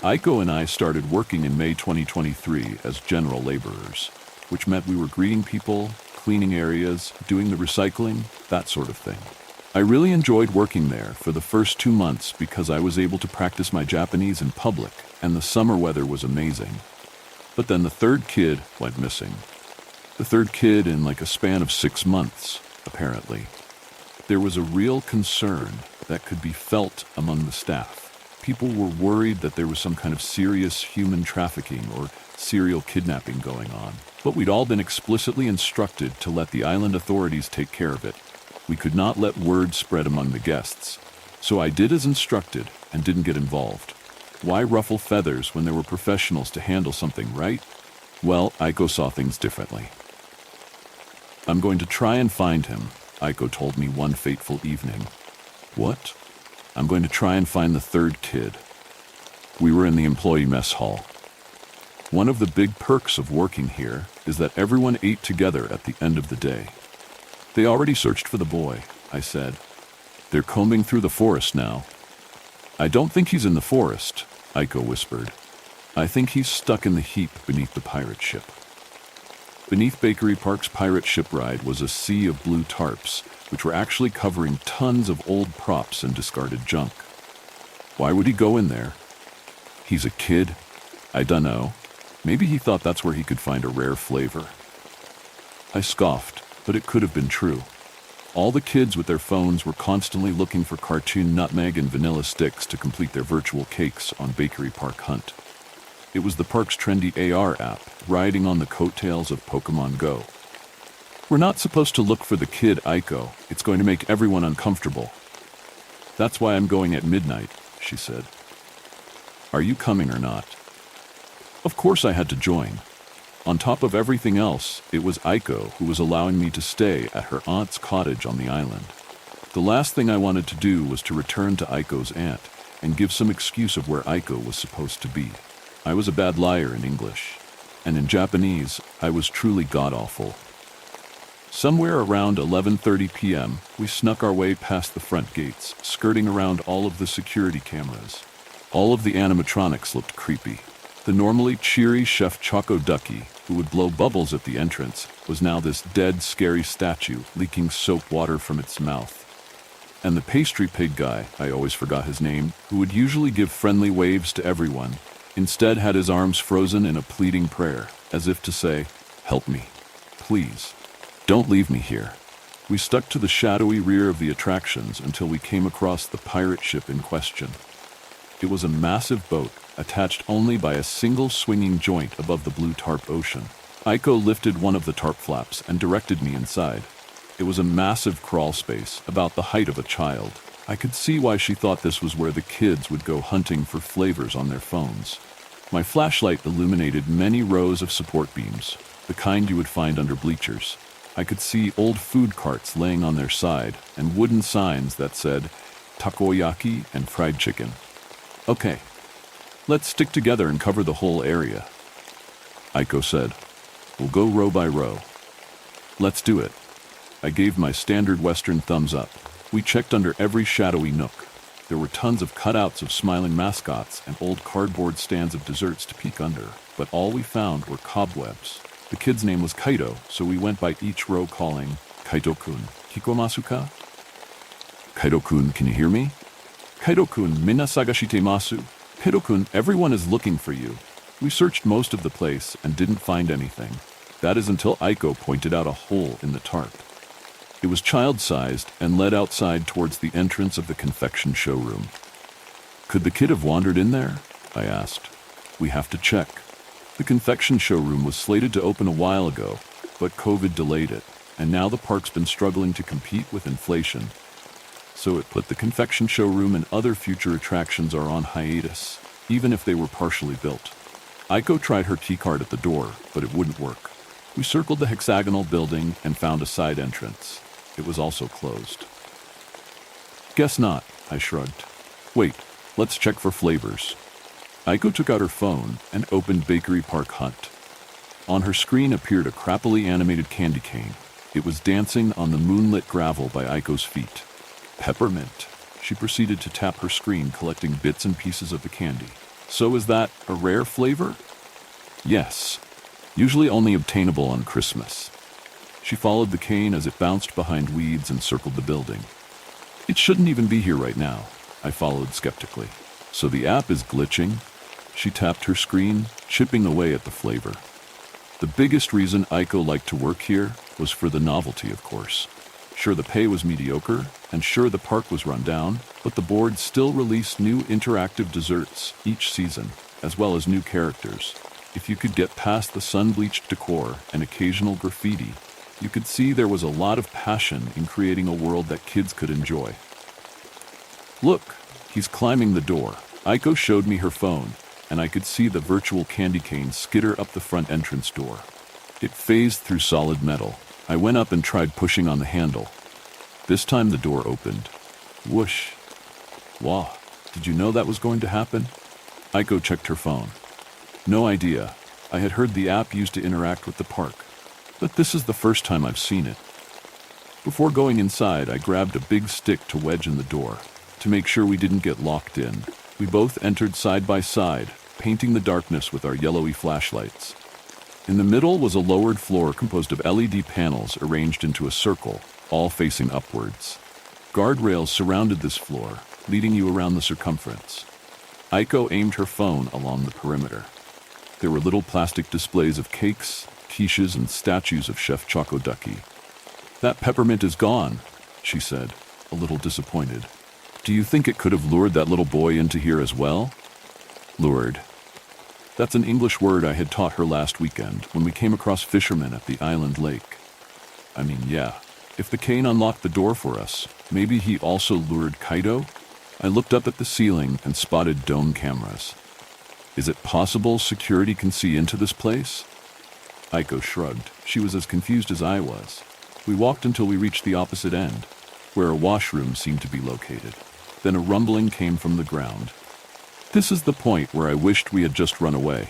A: Aiko and I started working in May 2023 as general laborers, which meant we were greeting people, cleaning areas, doing the recycling, that sort of thing. I really enjoyed working there for the first 2 months because I was able to practice my Japanese in public, and the summer weather was amazing. But then the third kid went missing. The third kid in like a span of 6 months, apparently. There was a real concern that could be felt among the staff. People were worried that there was some kind of serious human trafficking or serial kidnapping going on. But we'd all been explicitly instructed to let the island authorities take care of it. We could not let word spread among the guests. So I did as instructed and didn't get involved. Why ruffle feathers when there were professionals to handle something, right? Well, Aiko saw things differently. I'm going to try and find him, Aiko told me one fateful evening. What? I'm going to try and find the third kid. We were in the employee mess hall. One of the big perks of working here is that everyone ate together at the end of the day. They already searched for the boy, I said. They're combing through the forest now. I don't think he's in the forest, Aiko whispered. I think he's stuck in the heap beneath the pirate ship. Beneath Bakery Park's pirate ship ride was a sea of blue tarps, which were actually covering tons of old props and discarded junk. Why would he go in there? He's a kid. I dunno. Maybe he thought that's where he could find a rare flavor. I scoffed, but it could have been true. All the kids with their phones were constantly looking for cartoon nutmeg and vanilla sticks to complete their virtual cakes on Bakery Park Hunt. It was the park's trendy AR app, riding on the coattails of Pokemon Go. We're not supposed to look for the kid, Aiko. It's going to make everyone uncomfortable. That's why I'm going at midnight, she said. Are you coming or not? Of course I had to join. On top of everything else, it was Aiko who was allowing me to stay at her aunt's cottage on the island. The last thing I wanted to do was to return to Aiko's aunt and give some excuse of where Aiko was supposed to be. I was a bad liar in English, and in Japanese, I was truly god-awful. Somewhere around 11:30 p.m., we snuck our way past the front gates, skirting around all of the security cameras. All of the animatronics looked creepy. The normally cheery Chef Choco Ducky, who would blow bubbles at the entrance, was now this dead, scary statue leaking soap water from its mouth. And the pastry pig guy, I always forgot his name, who would usually give friendly waves to everyone, instead had his arms frozen in a pleading prayer, as if to say, "Help me. Please. Don't leave me here." We stuck to the shadowy rear of the attractions until we came across the pirate ship in question. It was a massive boat, attached only by a single swinging joint above the blue tarp ocean. Aiko lifted one of the tarp flaps and directed me inside. It was a massive crawl space, about the height of a child. I could see why she thought this was where the kids would go hunting for flavors on their phones. My flashlight illuminated many rows of support beams, the kind you would find under bleachers. I could see old food carts laying on their side and wooden signs that said takoyaki and fried chicken. Okay, let's stick together and cover the whole area, Aiko said. We'll go row by row. Let's do it. I gave my standard Western thumbs up. We checked under every shadowy nook. There were tons of cutouts of smiling mascots and old cardboard stands of desserts to peek under, but all we found were cobwebs. The kid's name was Kaito, so we went by each row calling, "Kaito-kun, kikomasu ka?" "Kaito-kun, can you hear me?" "Kaito-kun, minna sagashite masu." "Kaito-kun, everyone is looking for you." We searched most of the place and didn't find anything. That is until Aiko pointed out a hole in the tarp. It was child-sized and led outside towards the entrance of the confection showroom. "Could the kid have wandered in there?" I asked. "We have to check." The confection showroom was slated to open a while ago, but COVID delayed it, and now the park's been struggling to compete with inflation. So it put the confection showroom and other future attractions are on hiatus, even if they were partially built. Aiko tried her keycard at the door, but it wouldn't work. We circled the hexagonal building and found a side entrance. It was also closed. "Guess not," I shrugged. "Wait, let's check for flavors." Aiko took out her phone and opened Bakery Park Hunt. On her screen appeared a crappily animated candy cane. It was dancing on the moonlit gravel by Aiko's feet. "Peppermint." She proceeded to tap her screen, collecting bits and pieces of the candy. "So is that a rare flavor?" "Yes. Usually only obtainable on Christmas." She followed the cane as it bounced behind weeds and circled the building. "It shouldn't even be here right now," I followed skeptically. "So the app is glitching?" She tapped her screen, chipping away at the flavor. The biggest reason Aiko liked to work here was for the novelty, of course. Sure, the pay was mediocre, and sure, the park was run down, but the board still released new interactive desserts each season, as well as new characters. If you could get past the sun-bleached decor and occasional graffiti, you could see there was a lot of passion in creating a world that kids could enjoy. "Look, he's climbing the door." Aiko showed me her phone, and I could see the virtual candy cane skitter up the front entrance door. It phased through solid metal. I went up and tried pushing on the handle. This time the door opened. Whoosh. Wah, did you know that was going to happen? Aiko checked her phone. No idea. I had heard the app used to interact with the park, but this is the first time I've seen it. Before going inside, I grabbed a big stick to wedge in the door, to make sure we didn't get locked in. We both entered side by side, painting the darkness with our yellowy flashlights. In the middle was a lowered floor composed of LED panels arranged into a circle, all facing upwards. Guardrails surrounded this floor, leading you around the circumference. Aiko aimed her phone along the perimeter. There were little plastic displays of cakes, quiches, and statues of Chef Choco Ducky. "That peppermint is gone," she said, a little disappointed. "Do you think it could have lured that little boy into here as well?" Lured. That's an English word I had taught her last weekend when we came across fishermen at the island lake. I mean, yeah, if the cane unlocked the door for us, maybe he also lured Kaito? I looked up at the ceiling and spotted dome cameras. Is it possible security can see into this place? Aiko shrugged. She was as confused as I was. We walked until we reached the opposite end, where a washroom seemed to be located. Then a rumbling came from the ground. This is the point where I wished we had just run away.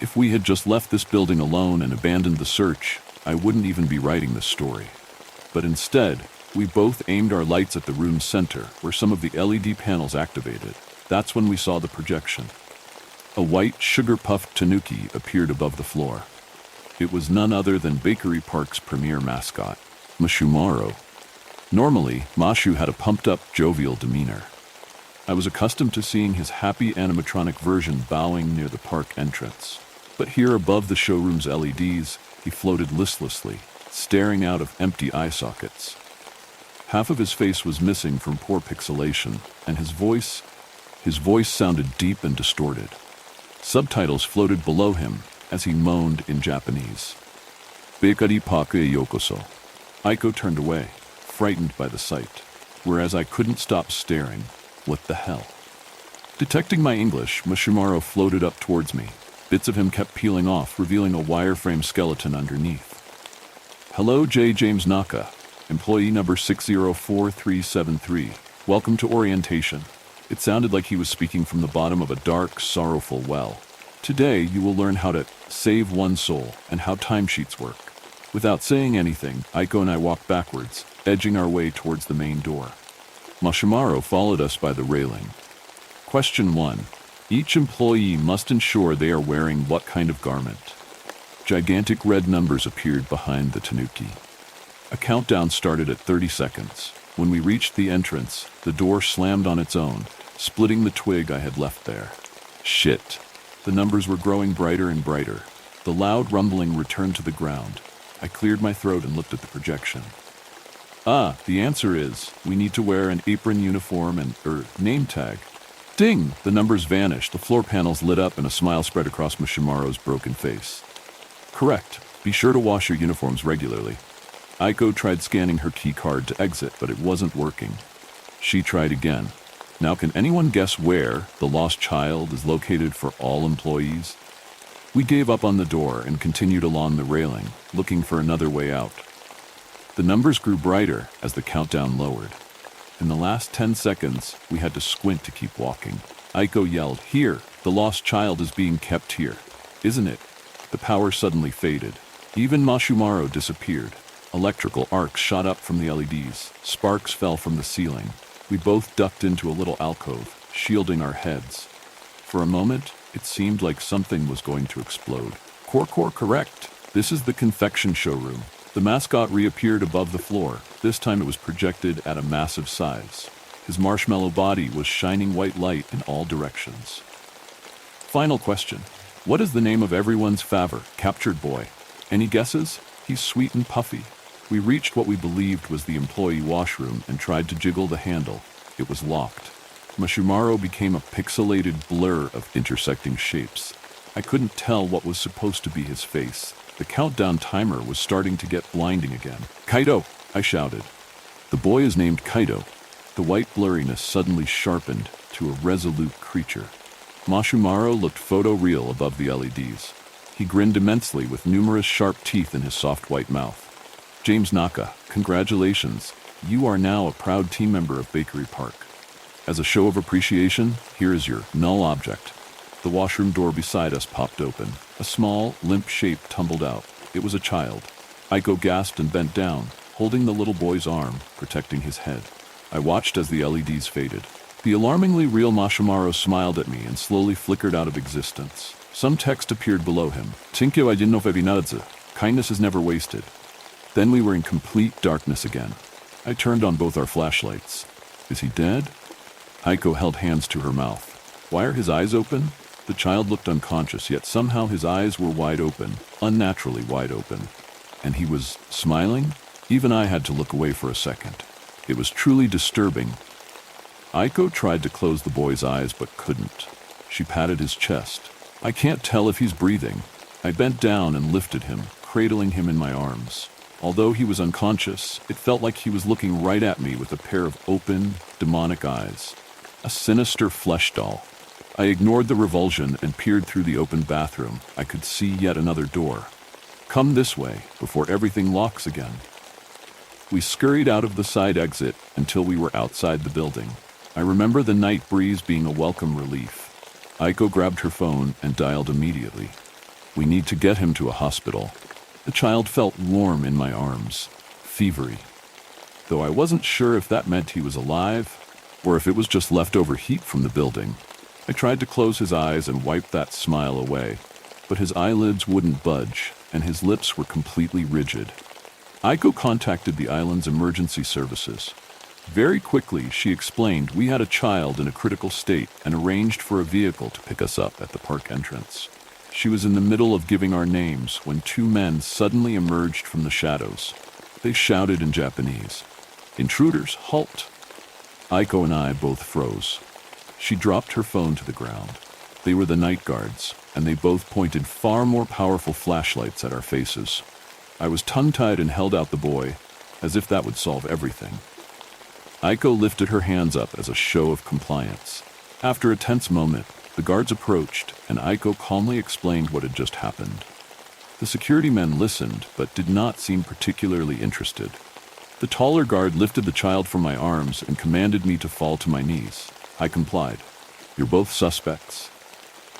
A: If we had just left this building alone and abandoned the search, I wouldn't even be writing this story. But instead, we both aimed our lights at the room's center, where some of the LED panels activated. That's when we saw the projection. A white, sugar-puffed tanuki appeared above the floor. It was none other than Bakery Park's premier mascot, Mashumaro. Normally, Mashu had a pumped-up, jovial demeanor. I was accustomed to seeing his happy animatronic version bowing near the park entrance. But here above the showroom's LEDs, he floated listlessly, staring out of empty eye sockets. Half of his face was missing from poor pixelation, and his voice sounded deep and distorted. Subtitles floated below him as he moaned in Japanese. Bakery Park e yokoso. Aiko turned away, frightened by the sight, whereas I couldn't stop staring. What the hell? Detecting my English, Mashimaro floated up towards me. Bits of him kept peeling off, revealing a wireframe skeleton underneath. "Hello, J. James Naka, employee number 604373. Welcome to orientation." It sounded like he was speaking from the bottom of a dark, sorrowful well. "Today, you will learn how to save one soul and how timesheets work." Without saying anything, Aiko and I walked backwards, edging our way towards the main door. Mashimaru followed us by the railing. Question 1. Each employee must ensure they are wearing what kind of garment? Gigantic red numbers appeared behind the tanuki. A countdown started at 30 seconds. When we reached the entrance, the door slammed on its own, splitting the twig I had left there. Shit. The numbers were growing brighter and brighter. The loud rumbling returned to the ground. I cleared my throat and looked at the projection. The answer is, we need to wear an apron, uniform, and, name tag. Ding! The numbers vanished, the floor panels lit up, and a smile spread across Mashimaru's broken face. Correct. Be sure to wash your uniforms regularly. Aiko tried scanning her key card to exit, but it wasn't working. She tried again. Now can anyone guess where the lost child is located for all employees? We gave up on the door and continued along the railing, looking for another way out. The numbers grew brighter as the countdown lowered. In the last 10 seconds, we had to squint to keep walking. Aiko yelled, "Here! The lost child is being kept here. Isn't it?" The power suddenly faded. Even Mashimaru disappeared. Electrical arcs shot up from the LEDs. Sparks fell from the ceiling. We both ducked into a little alcove, shielding our heads. For a moment, it seemed like something was going to explode. Correct. This is the confection showroom. The mascot reappeared above the floor. This time it was projected at a massive size. His marshmallow body was shining white light in all directions. Final question. What is the name of everyone's favor, captured boy? Any guesses? He's sweet and puffy. We reached what we believed was the employee washroom and tried to jiggle the handle. It was locked. Mashimaru became a pixelated blur of intersecting shapes. I couldn't tell what was supposed to be his face. The countdown timer was starting to get blinding again. "Kaido!" I shouted. The boy is named Kaido. The white blurriness suddenly sharpened to a resolute creature. Mashimaru looked photoreal above the LEDs. He grinned immensely with numerous sharp teeth in his soft white mouth. "James Naka, congratulations. You are now a proud team member of Bakery Park. As a show of appreciation, here is your null object." The washroom door beside us popped open. A small, limp shape tumbled out. It was a child. Aiko gasped and bent down, holding the little boy's arm, protecting his head. I watched as the LEDs faded. The alarmingly real Mashimaru smiled at me and slowly flickered out of existence. Some text appeared below him. "Tinkyo I didn't know if kindness is never wasted." Then we were in complete darkness again. I turned on both our flashlights. Is he dead? Aiko held hands to her mouth. Why are his eyes open? The child looked unconscious, yet somehow his eyes were wide open, unnaturally wide open. And he was smiling? Even I had to look away for a second. It was truly disturbing. Aiko tried to close the boy's eyes but couldn't. She patted his chest. I can't tell if he's breathing. I bent down and lifted him, cradling him in my arms. Although he was unconscious, it felt like he was looking right at me with a pair of open, demonic eyes. A sinister flesh doll. I ignored the revulsion and peered through the open bathroom. I could see yet another door. Come this way, before everything locks again. We scurried out of the side exit until we were outside the building. I remember the night breeze being a welcome relief. Aiko grabbed her phone and dialed immediately. We need to get him to a hospital. The child felt warm in my arms, fevery. Though I wasn't sure if that meant he was alive, or if it was just leftover heat from the building. I tried to close his eyes and wipe that smile away, but his eyelids wouldn't budge, and his lips were completely rigid. Aiko contacted the island's emergency services. Very quickly, she explained we had a child in a critical state and arranged for a vehicle to pick us up at the park entrance. She was in the middle of giving our names when two men suddenly emerged from the shadows. They shouted in Japanese, "Intruders, halt!" Aiko and I both froze. She dropped her phone to the ground. They were the night guards, and they both pointed far more powerful flashlights at our faces. I was tongue-tied and held out the boy, as if that would solve everything. Aiko lifted her hands up as a show of compliance. After a tense moment, the guards approached, and Aiko calmly explained what had just happened. The security men listened, but did not seem particularly interested. The taller guard lifted the child from my arms and commanded me to fall to my knees. I complied. "You're both suspects."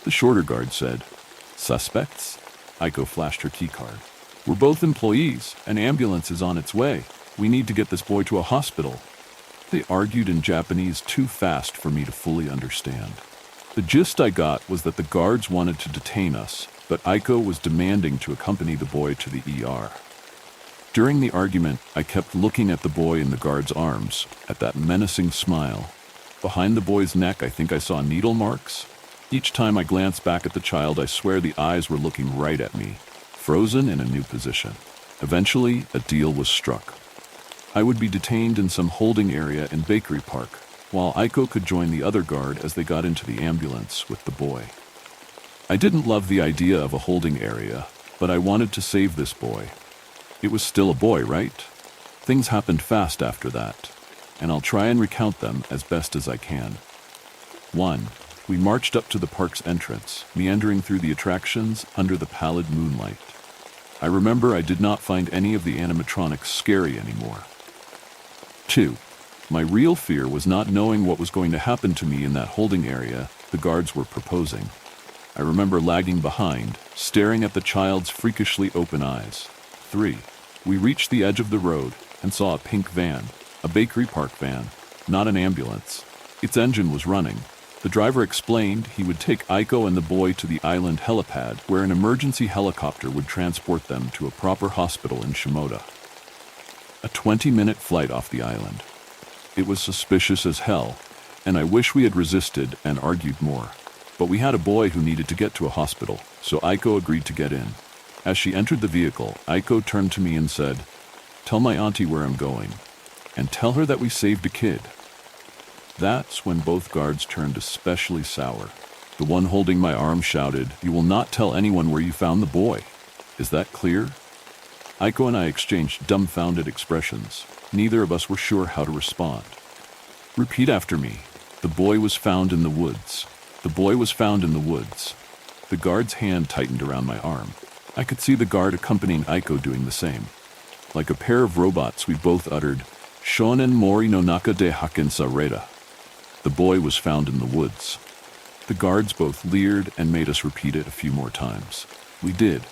A: The shorter guard said, "Suspects?" Aiko flashed her keycard. "We're both employees. An ambulance is on its way. We need to get this boy to a hospital." They argued in Japanese too fast for me to fully understand. The gist I got was that the guards wanted to detain us, but Aiko was demanding to accompany the boy to the ER. During the argument, I kept looking at the boy in the guard's arms, at that menacing smile. Behind the boy's neck, I think I saw needle marks. Each time I glanced back at the child, I swear the eyes were looking right at me, frozen in a new position. Eventually, a deal was struck. I would be detained in some holding area in Bakery Park, while Aiko could join the other guard as they got into the ambulance with the boy. I didn't love the idea of a holding area, but I wanted to save this boy. It was still a boy, right? Things happened fast after that, and I'll try and recount them as best as I can. 1. We marched up to the park's entrance, meandering through the attractions under the pallid moonlight. I remember I did not find any of the animatronics scary anymore. 2. My real fear was not knowing what was going to happen to me in that holding area the guards were proposing. I remember lagging behind, staring at the child's freakishly open eyes. 3. We reached the edge of the road and saw a pink van, a Bakery Park van, not an ambulance. Its engine was running. The driver explained he would take Aiko and the boy to the island helipad, where an emergency helicopter would transport them to a proper hospital in Shimoda. A 20-minute flight off the island. It was suspicious as hell, and I wish we had resisted and argued more. But we had a boy who needed to get to a hospital, so Aiko agreed to get in. As she entered the vehicle, Aiko turned to me and said, "Tell my auntie where I'm going, and tell her that we saved a kid." That's when both guards turned especially sour. The one holding my arm shouted, "You will not tell anyone where you found the boy. Is that clear?" Aiko and I exchanged dumbfounded expressions. Neither of us were sure how to respond. "Repeat after me. The boy was found in the woods. The boy was found in the woods." The guard's hand tightened around my arm. I could see the guard accompanying Aiko doing the same. Like a pair of robots, we both uttered, "Shonen mori no naka de hakken reda." The boy was found in the woods. The guards both leered and made us repeat it a few more times. We did.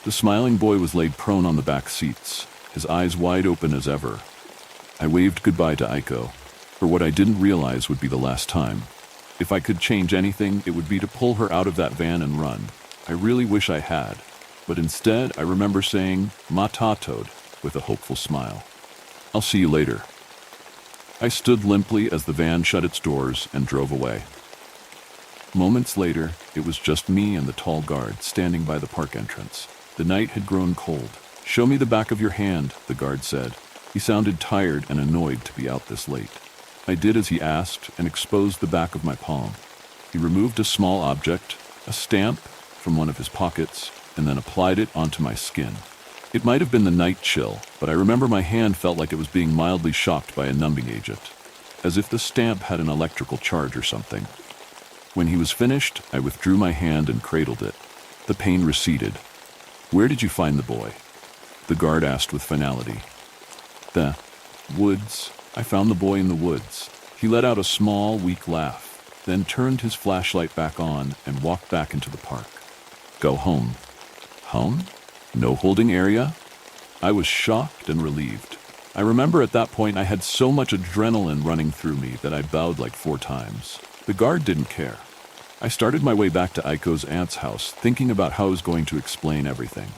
A: The smiling boy was laid prone on the back seats, his eyes wide open as ever. I waved goodbye to Aiko, for what I didn't realize would be the last time. If I could change anything, it would be to pull her out of that van and run. I really wish I had. But instead, I remember saying, "Mata tode," with a hopeful smile. "I'll see you later." I stood limply as the van shut its doors and drove away. Moments later, it was just me and the tall guard standing by the park entrance. The night had grown cold. "Show me the back of your hand," the guard said. He sounded tired and annoyed to be out this late. I did as he asked and exposed the back of my palm. He removed a small object, a stamp, from one of his pockets, and then applied it onto my skin. It might have been the night chill, but I remember my hand felt like it was being mildly shocked by a numbing agent, as if the stamp had an electrical charge or something. When he was finished, I withdrew my hand and cradled it. The pain receded. "Where did you find the boy?" the guard asked with finality. "The woods. I found the boy in the woods." He let out a small, weak laugh, then turned his flashlight back on and walked back into the park. "Go home." "Home? No holding area?" I was shocked and relieved. I remember at that point I had so much adrenaline running through me that I bowed like 4 times. The guard didn't care. I started my way back to Aiko's aunt's house, thinking about how I was going to explain everything.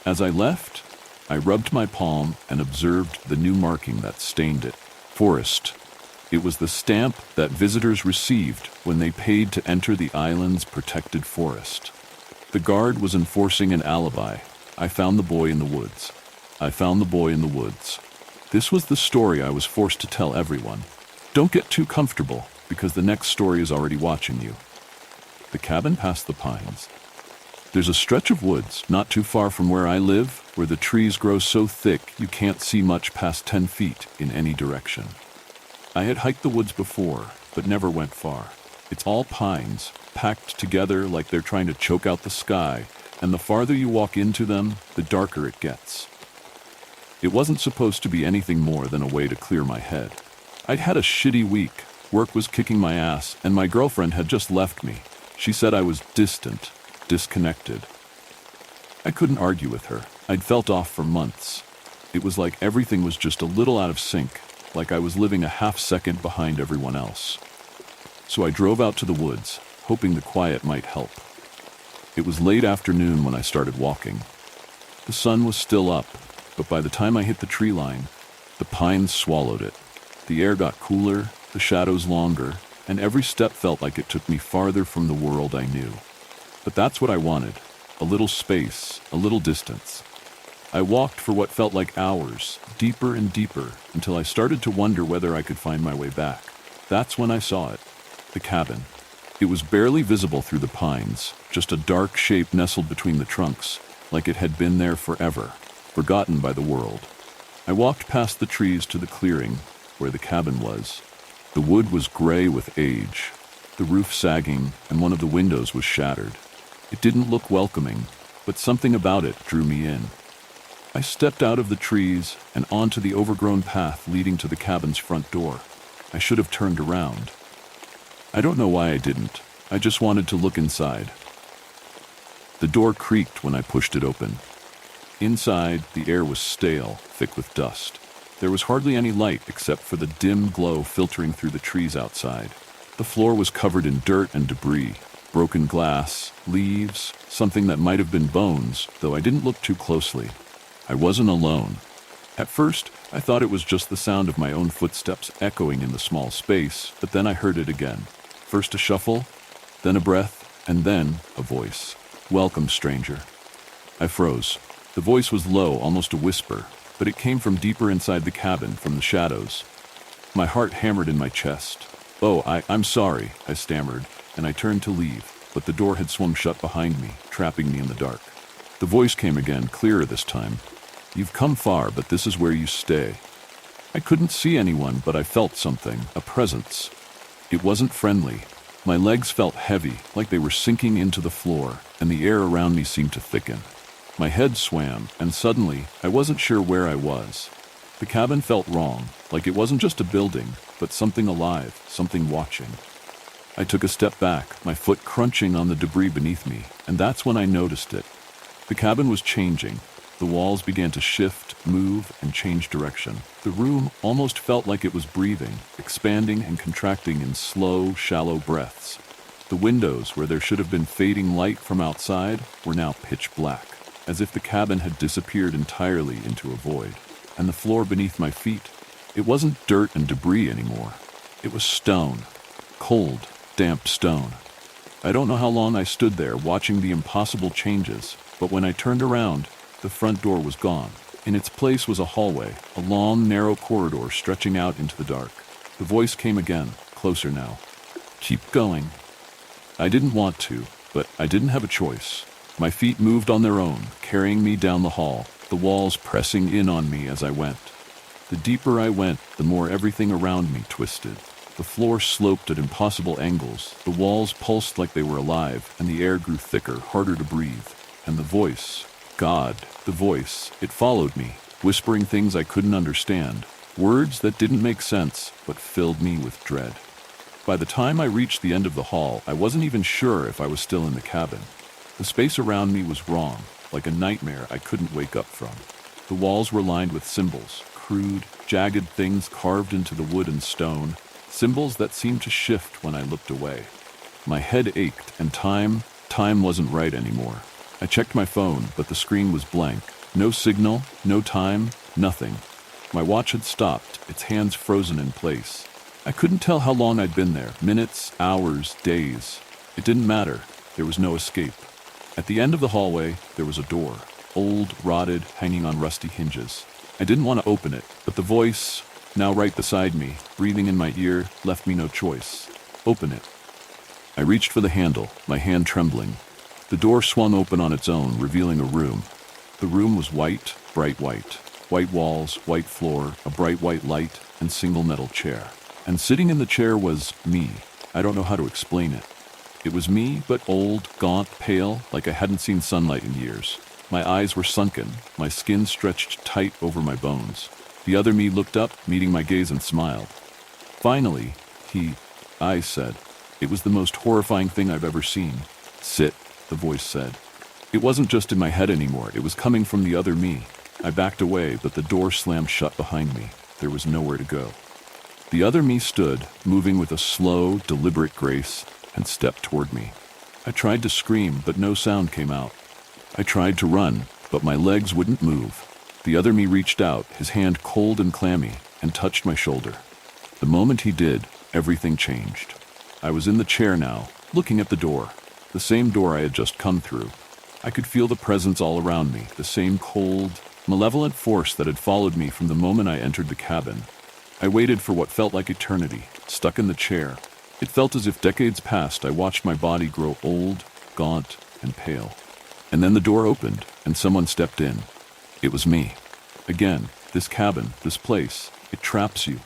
A: As I left, I rubbed my palm and observed the new marking that stained it. Forest. It was the stamp that visitors received when they paid to enter the island's protected forest. The guard was enforcing an alibi. I found the boy in the woods. I found the boy in the woods. This was the story I was forced to tell everyone. Don't get too comfortable, because the next story is already watching you. The cabin past the pines. There's a stretch of woods not too far from where I live, where the trees grow so thick you can't see much past 10 feet in any direction. I had hiked the woods before, but never went far. It's all pines, packed together like they're trying to choke out the sky, and the farther you walk into them, the darker it gets. It wasn't supposed to be anything more than a way to clear my head. I'd had a shitty week. Work was kicking my ass, and my girlfriend had just left me. She said I was distant, disconnected. I couldn't argue with her. I'd felt off for months. It was like everything was just a little out of sync, like I was living a half second behind everyone else. So I drove out to the woods, hoping the quiet might help. It was late afternoon when I started walking. The sun was still up, but by the time I hit the tree line, the pines swallowed it. The air got cooler, the shadows longer, and every step felt like it took me farther from the world I knew. But that's what I wanted, a little space, a little distance. I walked for what felt like hours, deeper and deeper, until I started to wonder whether I could find my way back. That's when I saw it, the cabin. It was barely visible through the pines, just a dark shape nestled between the trunks, like it had been there forever, forgotten by the world. I walked past the trees to the clearing, where the cabin was. The wood was gray with age, the roof sagging, and one of the windows was shattered. It didn't look welcoming, but something about it drew me in. I stepped out of the trees and onto the overgrown path leading to the cabin's front door. I should have turned around. I don't know why I didn't. I just wanted to look inside. The door creaked when I pushed it open. Inside, the air was stale, thick with dust. There was hardly any light except for the dim glow filtering through the trees outside. The floor was covered in dirt and debris, broken glass, leaves, something that might have been bones, though I didn't look too closely. I wasn't alone. At first, I thought it was just the sound of my own footsteps echoing in the small space, but then I heard it again. First a shuffle, then a breath, and then a voice. "Welcome, stranger." I froze. The voice was low, almost a whisper, but it came from deeper inside the cabin, from the shadows. My heart hammered in my chest. "Oh, I'm sorry," I stammered, and I turned to leave, but the door had swung shut behind me, trapping me in the dark. The voice came again, clearer this time. "You've come far, but this is where you stay." I couldn't see anyone, but I felt something, a presence. It wasn't friendly. My legs felt heavy, like they were sinking into the floor, and the air around me seemed to thicken. My head swam, and suddenly, I wasn't sure where I was. The cabin felt wrong, like it wasn't just a building, but something alive, something watching. I took a step back, my foot crunching on the debris beneath me, and that's when I noticed it. The cabin was changing. The walls began to shift, move, and change direction. The room almost felt like it was breathing, expanding and contracting in slow, shallow breaths. The windows, where there should have been fading light from outside, were now pitch black, as if the cabin had disappeared entirely into a void. And the floor beneath my feet, it wasn't dirt and debris anymore. It was stone, cold, damp stone. I don't know how long I stood there watching the impossible changes, but when I turned around, the front door was gone. In its place was a hallway, a long, narrow corridor stretching out into the dark. The voice came again, closer now. "Keep going." I didn't want to, but I didn't have a choice. My feet moved on their own, carrying me down the hall, the walls pressing in on me as I went. The deeper I went, the more everything around me twisted. The floor sloped at impossible angles, the walls pulsed like they were alive, and the air grew thicker, harder to breathe. And the voice, God, the voice, it followed me, whispering things I couldn't understand, words that didn't make sense, but filled me with dread. By the time I reached the end of the hall, I wasn't even sure if I was still in the cabin. The space around me was wrong, like a nightmare I couldn't wake up from. The walls were lined with symbols, crude, jagged things carved into the wood and stone, symbols that seemed to shift when I looked away. My head ached, and time wasn't right anymore. I checked my phone, but the screen was blank. No signal, no time, nothing. My watch had stopped, its hands frozen in place. I couldn't tell how long I'd been there, minutes, hours, days. It didn't matter. There was no escape. At the end of the hallway, there was a door, old, rotted, hanging on rusty hinges. I didn't want to open it, but the voice, now right beside me, breathing in my ear, left me no choice. Open it. I reached for the handle, my hand trembling. The door swung open on its own, revealing a room. The room was white, bright white. White walls, white floor, a bright white light, and single metal chair. And sitting in the chair was me. I don't know how to explain it. It was me, but old, gaunt, pale, like I hadn't seen sunlight in years. My eyes were sunken, my skin stretched tight over my bones. The other me looked up, meeting my gaze, and smiled. Finally, I said. It was the most horrifying thing I've ever seen. "Sit," the voice said. It wasn't just in my head anymore, it was coming from the other me. I backed away, but the door slammed shut behind me. There was nowhere to go. The other me stood, moving with a slow, deliberate grace, and stepped toward me. I tried to scream, but no sound came out. I tried to run, but my legs wouldn't move. The other me reached out, his hand cold and clammy, and touched my shoulder. The moment he did, everything changed. I was in the chair now, looking at the door, the same door I had just come through. I could feel the presence all around me, the same cold, malevolent force that had followed me from the moment I entered the cabin. I waited for what felt like eternity, stuck in the chair. It felt as if decades passed. I watched my body grow old, gaunt, and pale. And then the door opened, and someone stepped in. It was me. Again, this cabin, this place, it traps you.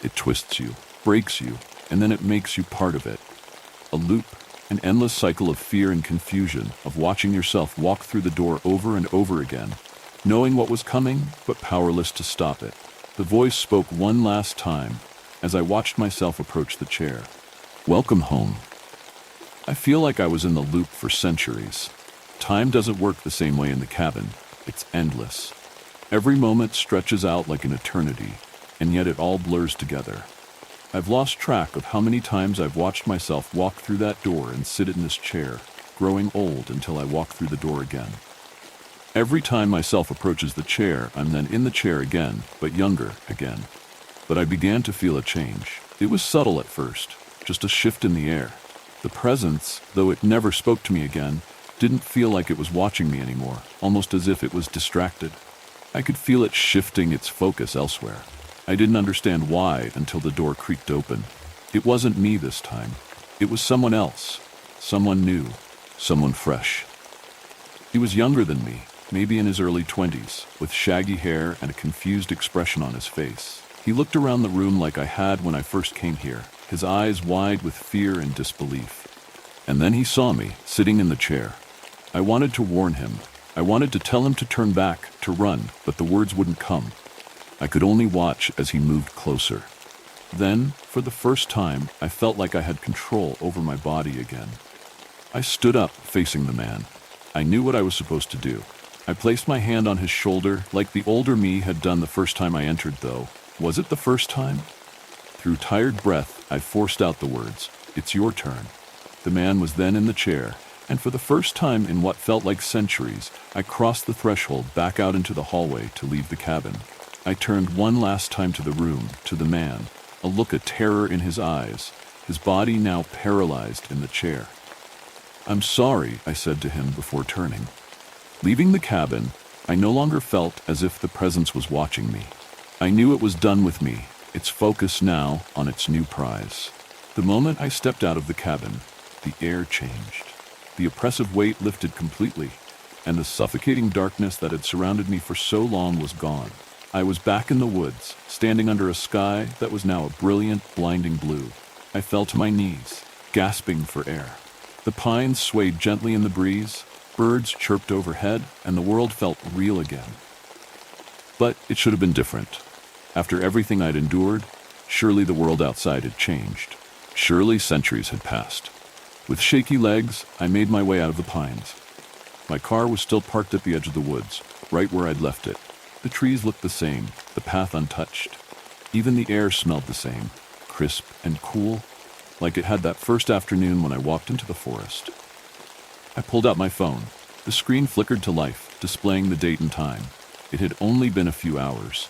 A: It twists you, breaks you, and then it makes you part of it. A loop, an endless cycle of fear and confusion, of watching yourself walk through the door over and over again, knowing what was coming, but powerless to stop it. The voice spoke one last time as I watched myself approach the chair. Welcome home. I feel like I was in the loop for centuries. Time doesn't work the same way in the cabin. It's endless. Every moment stretches out like an eternity, and yet it all blurs together. I've lost track of how many times I've watched myself walk through that door and sit in this chair, growing old until I walk through the door again. Every time myself approaches the chair, I'm then in the chair again, but younger again. But I began to feel a change. It was subtle at first, just a shift in the air. The presence, though it never spoke to me again, didn't feel like it was watching me anymore, almost as if it was distracted. I could feel it shifting its focus elsewhere. I didn't understand why until the door creaked open. It wasn't me this time. It was someone else. Someone new. Someone fresh. He was younger than me, maybe in his early 20s, with shaggy hair and a confused expression on his face. He looked around the room like I had when I first came here, his eyes wide with fear and disbelief. And then he saw me, sitting in the chair. I wanted to warn him. I wanted to tell him to turn back, to run, but the words wouldn't come. I could only watch as he moved closer. Then, for the first time, I felt like I had control over my body again. I stood up, facing the man. I knew what I was supposed to do. I placed my hand on his shoulder, like the older me had done the first time I entered, though. Was it the first time? Through tired breath, I forced out the words, "It's your turn." The man was then in the chair, and for the first time in what felt like centuries, I crossed the threshold back out into the hallway to leave the cabin. I turned one last time to the room, to the man, a look of terror in his eyes, his body now paralyzed in the chair. "I'm sorry," I said to him before turning. Leaving the cabin, I no longer felt as if the presence was watching me. I knew it was done with me, its focus now on its new prize. The moment I stepped out of the cabin, the air changed. The oppressive weight lifted completely, and the suffocating darkness that had surrounded me for so long was gone. I was back in the woods, standing under a sky that was now a brilliant, blinding blue. I fell to my knees, gasping for air. The pines swayed gently in the breeze, birds chirped overhead, and the world felt real again. But it should have been different. After everything I'd endured, surely the world outside had changed. Surely centuries had passed. With shaky legs, I made my way out of the pines. My car was still parked at the edge of the woods, right where I'd left it. The trees looked the same, the path untouched. Even the air smelled the same, crisp and cool, like it had that first afternoon when I walked into the forest. I pulled out my phone. The screen flickered to life, displaying the date and time. It had only been a few hours.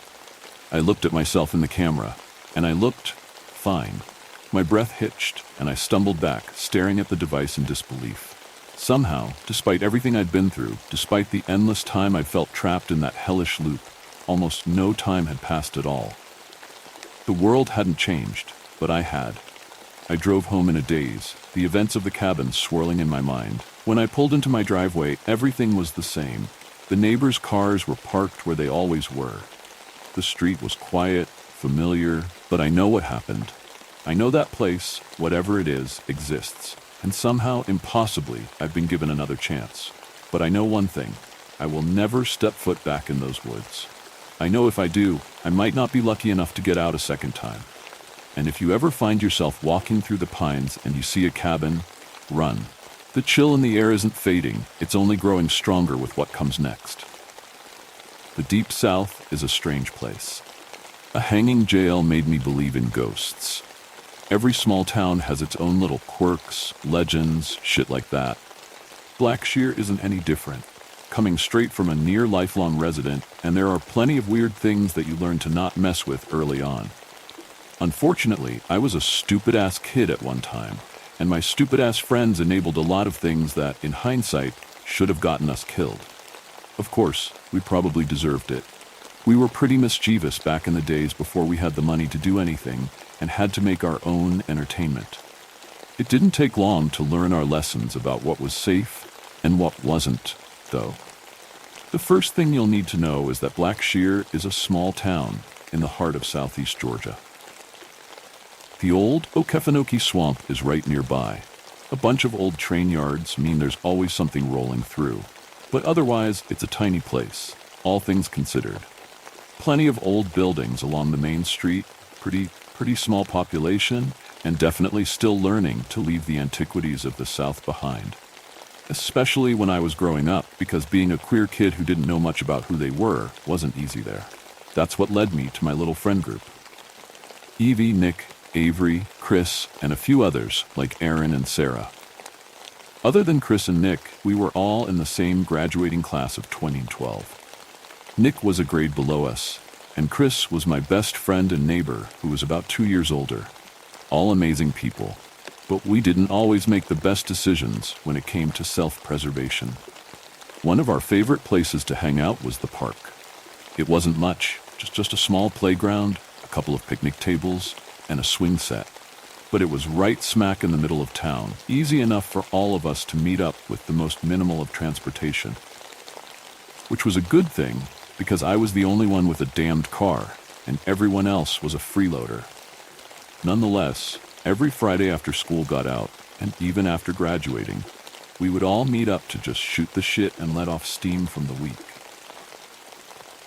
A: I looked at myself in the camera, and I looked fine. My breath hitched, and I stumbled back, staring at the device in disbelief. Somehow, despite everything I'd been through, despite the endless time I'd felt trapped in that hellish loop, almost no time had passed at all. The world hadn't changed, but I had. I drove home in a daze, the events of the cabin swirling in my mind. When I pulled into my driveway, everything was the same. The neighbors' cars were parked where they always were. The street was quiet, familiar, but I know what happened. I know that place, whatever it is, exists. And somehow, impossibly, I've been given another chance. But I know one thing. I will never step foot back in those woods. I know if I do, I might not be lucky enough to get out a second time. And if you ever find yourself walking through the pines and you see a cabin, run. The chill in the air isn't fading, it's only growing stronger with what comes next. The Deep South is a strange place. A hanging jail made me believe in ghosts. Every small town has its own little quirks, legends, shit like that. Blackshear isn't any different, coming straight from a near lifelong resident, and there are plenty of weird things that you learn to not mess with early on. Unfortunately, I was a stupid-ass kid at one time, and my stupid-ass friends enabled a lot of things that, in hindsight, should have gotten us killed. Of course, we probably deserved it. We were pretty mischievous back in the days before we had the money to do anything and had to make our own entertainment. It didn't take long to learn our lessons about what was safe and what wasn't, though. The first thing you'll need to know is that Blackshear is a small town in the heart of southeast Georgia. The old Okefenokee Swamp is right nearby. A bunch of old train yards mean there's always something rolling through, but otherwise it's a tiny place, all things considered. Plenty of old buildings along the main street, pretty small population, and definitely still learning to leave the antiquities of the South behind. Especially when I was growing up, because being a queer kid who didn't know much about who they were wasn't easy there. That's what led me to my little friend group. Evie, Nick, Avery, Chris, and a few others like Aaron and Sarah. Other than Chris and Nick, we were all in the same graduating class of 2012. Nick was a grade below us, and Chris was my best friend and neighbor who was about 2 years older. All amazing people, but we didn't always make the best decisions when it came to self-preservation. One of our favorite places to hang out was the park. It wasn't much, just a small playground, a couple of picnic tables, and a swing set. But it was right smack in the middle of town, easy enough for all of us to meet up with the most minimal of transportation. Which was a good thing, because I was the only one with a damned car, and everyone else was a freeloader. Nonetheless, every Friday after school got out, and even after graduating, we would all meet up to just shoot the shit and let off steam from the week.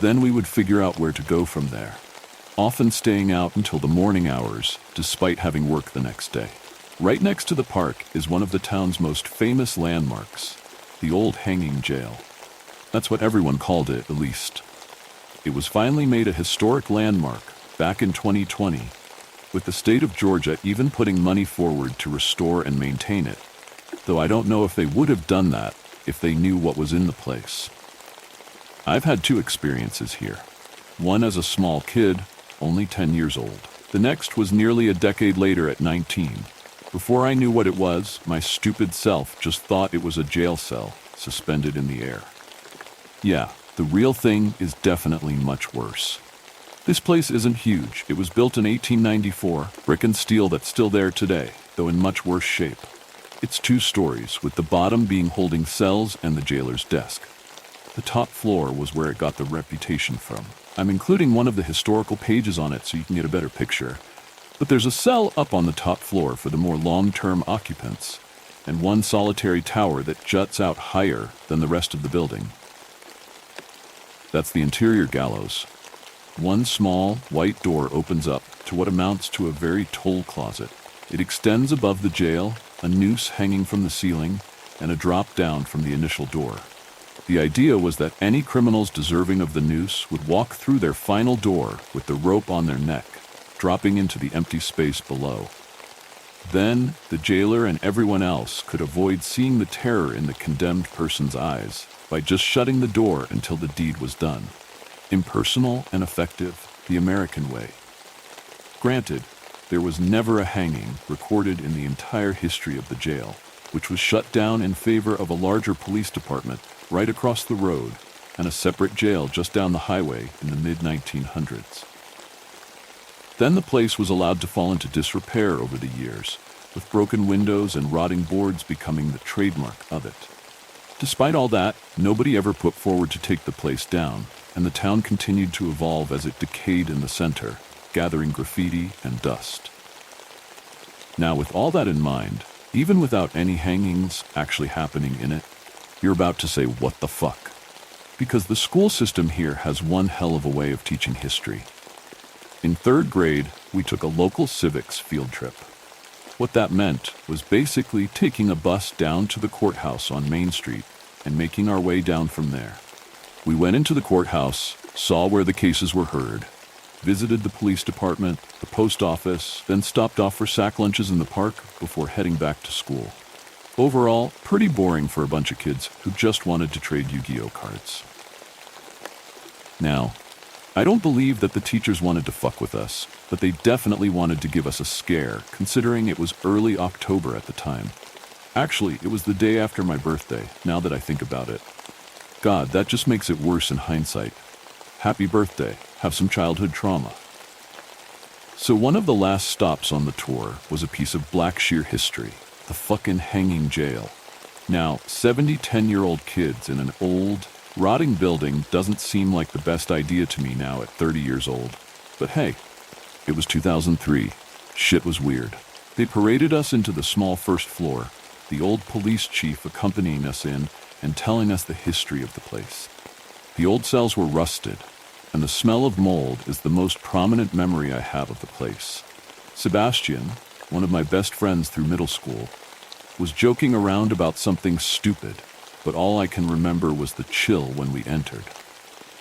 A: Then we would figure out where to go from there, often staying out until the morning hours, despite having work the next day. Right next to the park is one of the town's most famous landmarks, the old hanging jail. That's what everyone called it, at least. It was finally made a historic landmark back in 2020, with the state of Georgia even putting money forward to restore and maintain it, though I don't know if they would have done that if they knew what was in the place. I've had 2 experiences here. One as a small kid, only 10 years old. The next was nearly a decade later at 19. Before I knew what it was, my stupid self just thought it was a jail cell suspended in the air. Yeah, the real thing is definitely much worse. This place isn't huge. It was built in 1894, brick and steel that's still there today, though in much worse shape. It's 2 stories, with the bottom being holding cells and the jailer's desk. The top floor was where it got the reputation from. I'm including one of the historical pages on it so you can get a better picture. But there's a cell up on the top floor for the more long-term occupants, and one solitary tower that juts out higher than the rest of the building. That's the interior gallows. One small, white door opens up to what amounts to a very toll closet. It extends above the jail, a noose hanging from the ceiling, and a drop down from the initial door. The idea was that any criminals deserving of the noose would walk through their final door with the rope on their neck, dropping into the empty space below. Then, the jailer and everyone else could avoid seeing the terror in the condemned person's eyes by just shutting the door until the deed was done. Impersonal and effective, the American way. Granted, there was never a hanging recorded in the entire history of the jail, which was shut down in favor of a larger police department right across the road and a separate jail just down the highway in the mid-1900s. Then the place was allowed to fall into disrepair over the years, with broken windows and rotting boards becoming the trademark of it. Despite all that, nobody ever put forward to take the place down, and the town continued to evolve as it decayed in the center, gathering graffiti and dust. Now, with all that in mind, even without any hangings actually happening in it, you're about to say, what the fuck? Because the school system here has one hell of a way of teaching history. In 3rd grade, we took a local civics field trip. What that meant was basically taking a bus down to the courthouse on Main Street and making our way down from there. We went into the courthouse, saw where the cases were heard, visited the police department, the post office, then stopped off for sack lunches in the park before heading back to school. Overall, pretty boring for a bunch of kids who just wanted to trade Yu-Gi-Oh cards. Now, I don't believe that the teachers wanted to fuck with us, but they definitely wanted to give us a scare, considering it was early October at the time. Actually, it was the day after my birthday, now that I think about it. God, that just makes it worse in hindsight. Happy birthday. Have some childhood trauma. So one of the last stops on the tour was a piece of black sheer history, the fucking hanging jail. Now, 10-year-old kids in an old, rotting building doesn't seem like the best idea to me now at 30 years old. But hey, it was 2003. Shit was weird. They paraded us into the small first floor, the old police chief accompanying us in and telling us the history of the place. The old cells were rusted, and the smell of mold is the most prominent memory I have of the place. Sebastian, one of my best friends through middle school, was joking around about something stupid, but all I can remember was the chill when we entered.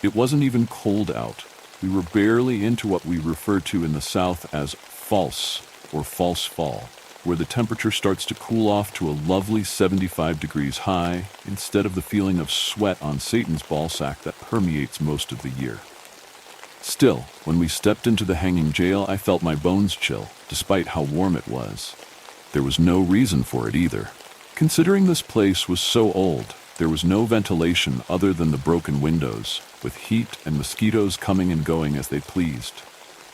A: It wasn't even cold out. We were barely into what we refer to in the South as false or false fall, where the temperature starts to cool off to a lovely 75 degrees high instead of the feeling of sweat on Satan's ballsack that permeates most of the year. Still, when we stepped into the hanging jail, I felt my bones chill, despite how warm it was. There was no reason for it either. Considering this place was so old, there was no ventilation other than the broken windows, with heat and mosquitoes coming and going as they pleased.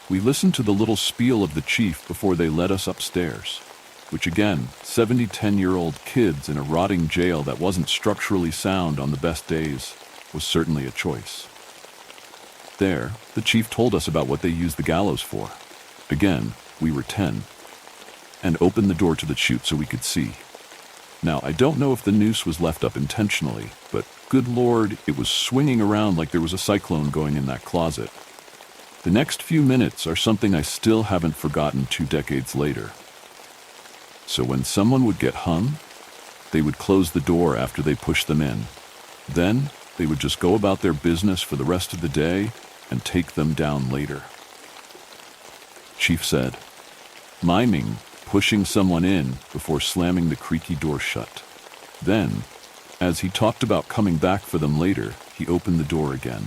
A: We listened to the little spiel of the chief before they led us upstairs, which again, 10-year-old kids in a rotting jail that wasn't structurally sound on the best days was certainly a choice. There, the chief told us about what they used the gallows for. Again, we were 10, and opened the door to the chute so we could see. Now, I don't know if the noose was left up intentionally, but good lord, it was swinging around like there was a cyclone going in that closet. The next few minutes are something I still haven't forgotten 2 decades later. So when someone would get hung, they would close the door after they pushed them in. Then, they would just go about their business for the rest of the day and take them down later. Chief said, miming pushing someone in before slamming the creaky door shut. Then, as he talked about coming back for them later, he opened the door again.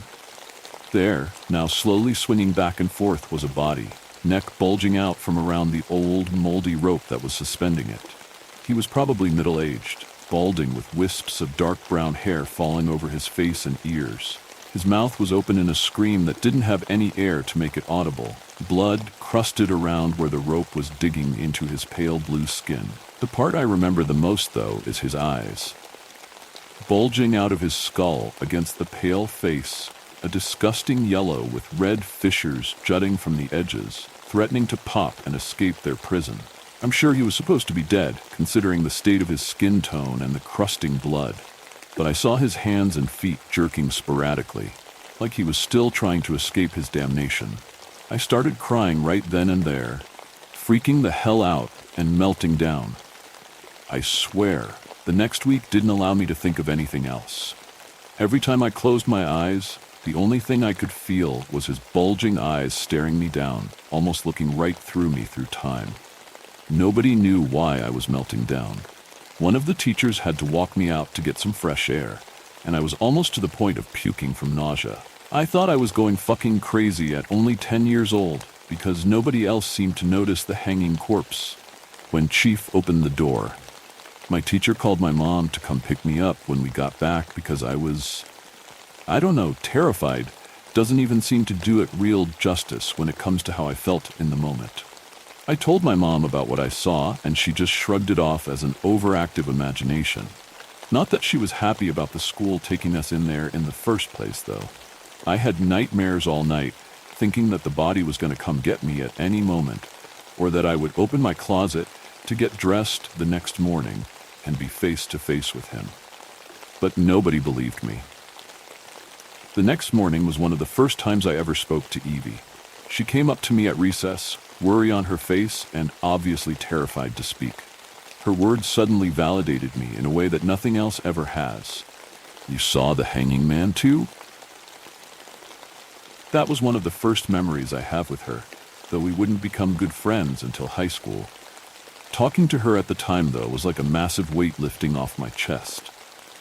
A: There, now slowly swinging back and forth, was a body, neck bulging out from around the old, moldy rope that was suspending it. He was probably middle-aged, balding with wisps of dark brown hair falling over his face and ears. His mouth was open in a scream that didn't have any air to make it audible. Blood crusted around where the rope was digging into his pale blue skin. The part I remember the most, though, is his eyes. Bulging out of his skull against the pale face, a disgusting yellow with red fissures jutting from the edges, threatening to pop and escape their prison. I'm sure he was supposed to be dead, considering the state of his skin tone and the crusting blood. But I saw his hands and feet jerking sporadically, like he was still trying to escape his damnation. I started crying right then and there, freaking the hell out and melting down. I swear, the next week didn't allow me to think of anything else. Every time I closed my eyes, the only thing I could feel was his bulging eyes staring me down, almost looking right through me through time. Nobody knew why I was melting down. One of the teachers had to walk me out to get some fresh air, and I was almost to the point of puking from nausea. I thought I was going fucking crazy at only 10 years old, because nobody else seemed to notice the hanging corpse. When Chief opened the door, my teacher called my mom to come pick me up when we got back because I was, terrified. Doesn't even seem to do it real justice when it comes to how I felt in the moment. I told my mom about what I saw, and she just shrugged it off as an overactive imagination. Not that she was happy about the school taking us in there in the first place, though. I had nightmares all night, thinking that the body was going to come get me at any moment, or that I would open my closet to get dressed the next morning and be face to face with him. But nobody believed me. The next morning was one of the first times I ever spoke to Evie. She came up to me at recess, worry on her face and obviously terrified to speak. Her words suddenly validated me in a way that nothing else ever has. You saw the hanging man too? That was one of the first memories I have with her, though we wouldn't become good friends until high school. Talking to her at the time, though, was like a massive weight lifting off my chest.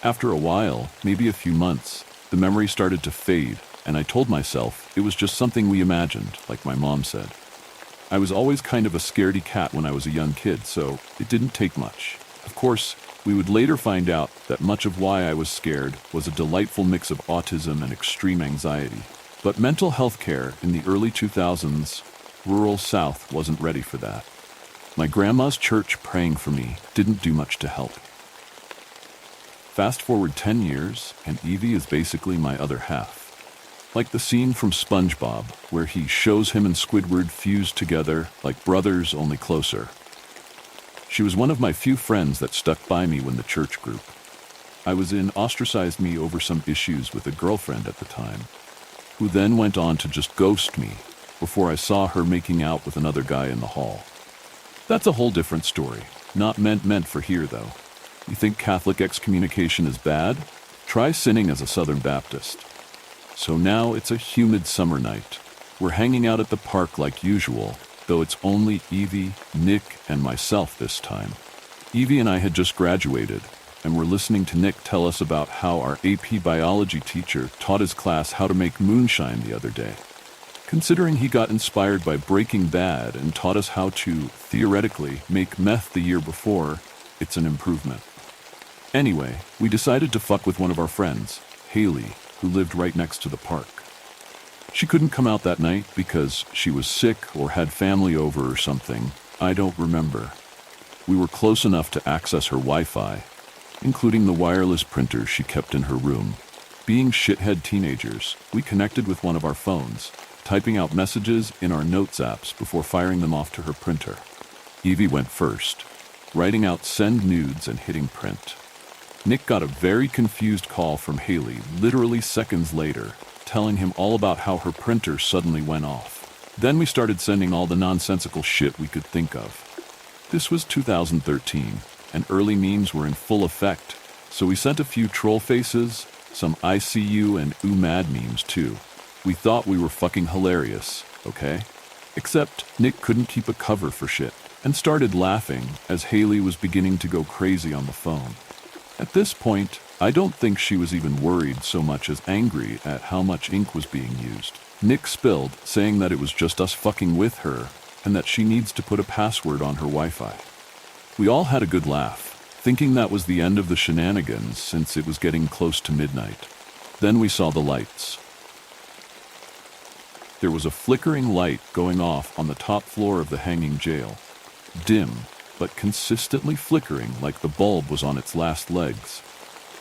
A: After a while, maybe a few months, the memory started to fade, and I told myself it was just something we imagined, like my mom said. I was always kind of a scaredy cat when I was a young kid, so it didn't take much. Of course, we would later find out that much of why I was scared was a delightful mix of autism and extreme anxiety. But mental health care in the early 2000s, rural South, wasn't ready for that. My grandma's church praying for me didn't do much to help. Fast forward 10 years, and Evie is basically my other half. Like the scene from SpongeBob, where he shows him and Squidward fused together like brothers, only closer. She was one of my few friends that stuck by me when the church group I was in ostracized me over some issues with a girlfriend at the time, who then went on to just ghost me before I saw her making out with another guy in the hall. That's a whole different story, not meant for here though. You think Catholic excommunication is bad? Try sinning as a Southern Baptist. So now it's a humid summer night. We're hanging out at the park like usual, though it's only Evie, Nick, and myself this time. Evie and I had just graduated, and we're listening to Nick tell us about how our AP biology teacher taught his class how to make moonshine the other day. Considering he got inspired by Breaking Bad and taught us how to, theoretically, make meth the year before, it's an improvement. Anyway, we decided to fuck with one of our friends, Haley, who lived right next to the park. She couldn't come out that night because she was sick or had family over or something. I don't remember. We were close enough to access her Wi-Fi, including the wireless printer she kept in her room. Being shithead teenagers, we connected with one of our phones, typing out messages in our notes apps before firing them off to her printer. Evie went first, writing out send nudes and hitting print. Nick got a very confused call from Haley literally seconds later, telling him all about how her printer suddenly went off. Then we started sending all the nonsensical shit we could think of. This was 2013, and early memes were in full effect, so we sent a few troll faces, some ICU and ooh mad memes too. We thought we were fucking hilarious, okay? Except Nick couldn't keep a cover for shit, and started laughing as Haley was beginning to go crazy on the phone. At this point, I don't think she was even worried so much as angry at how much ink was being used. Nick spilled, saying that it was just us fucking with her, and that she needs to put a password on her Wi-Fi. We all had a good laugh, thinking that was the end of the shenanigans since it was getting close to midnight. Then we saw the lights. There was a flickering light going off on the top floor of the hanging jail. Dim, but consistently flickering like the bulb was on its last legs.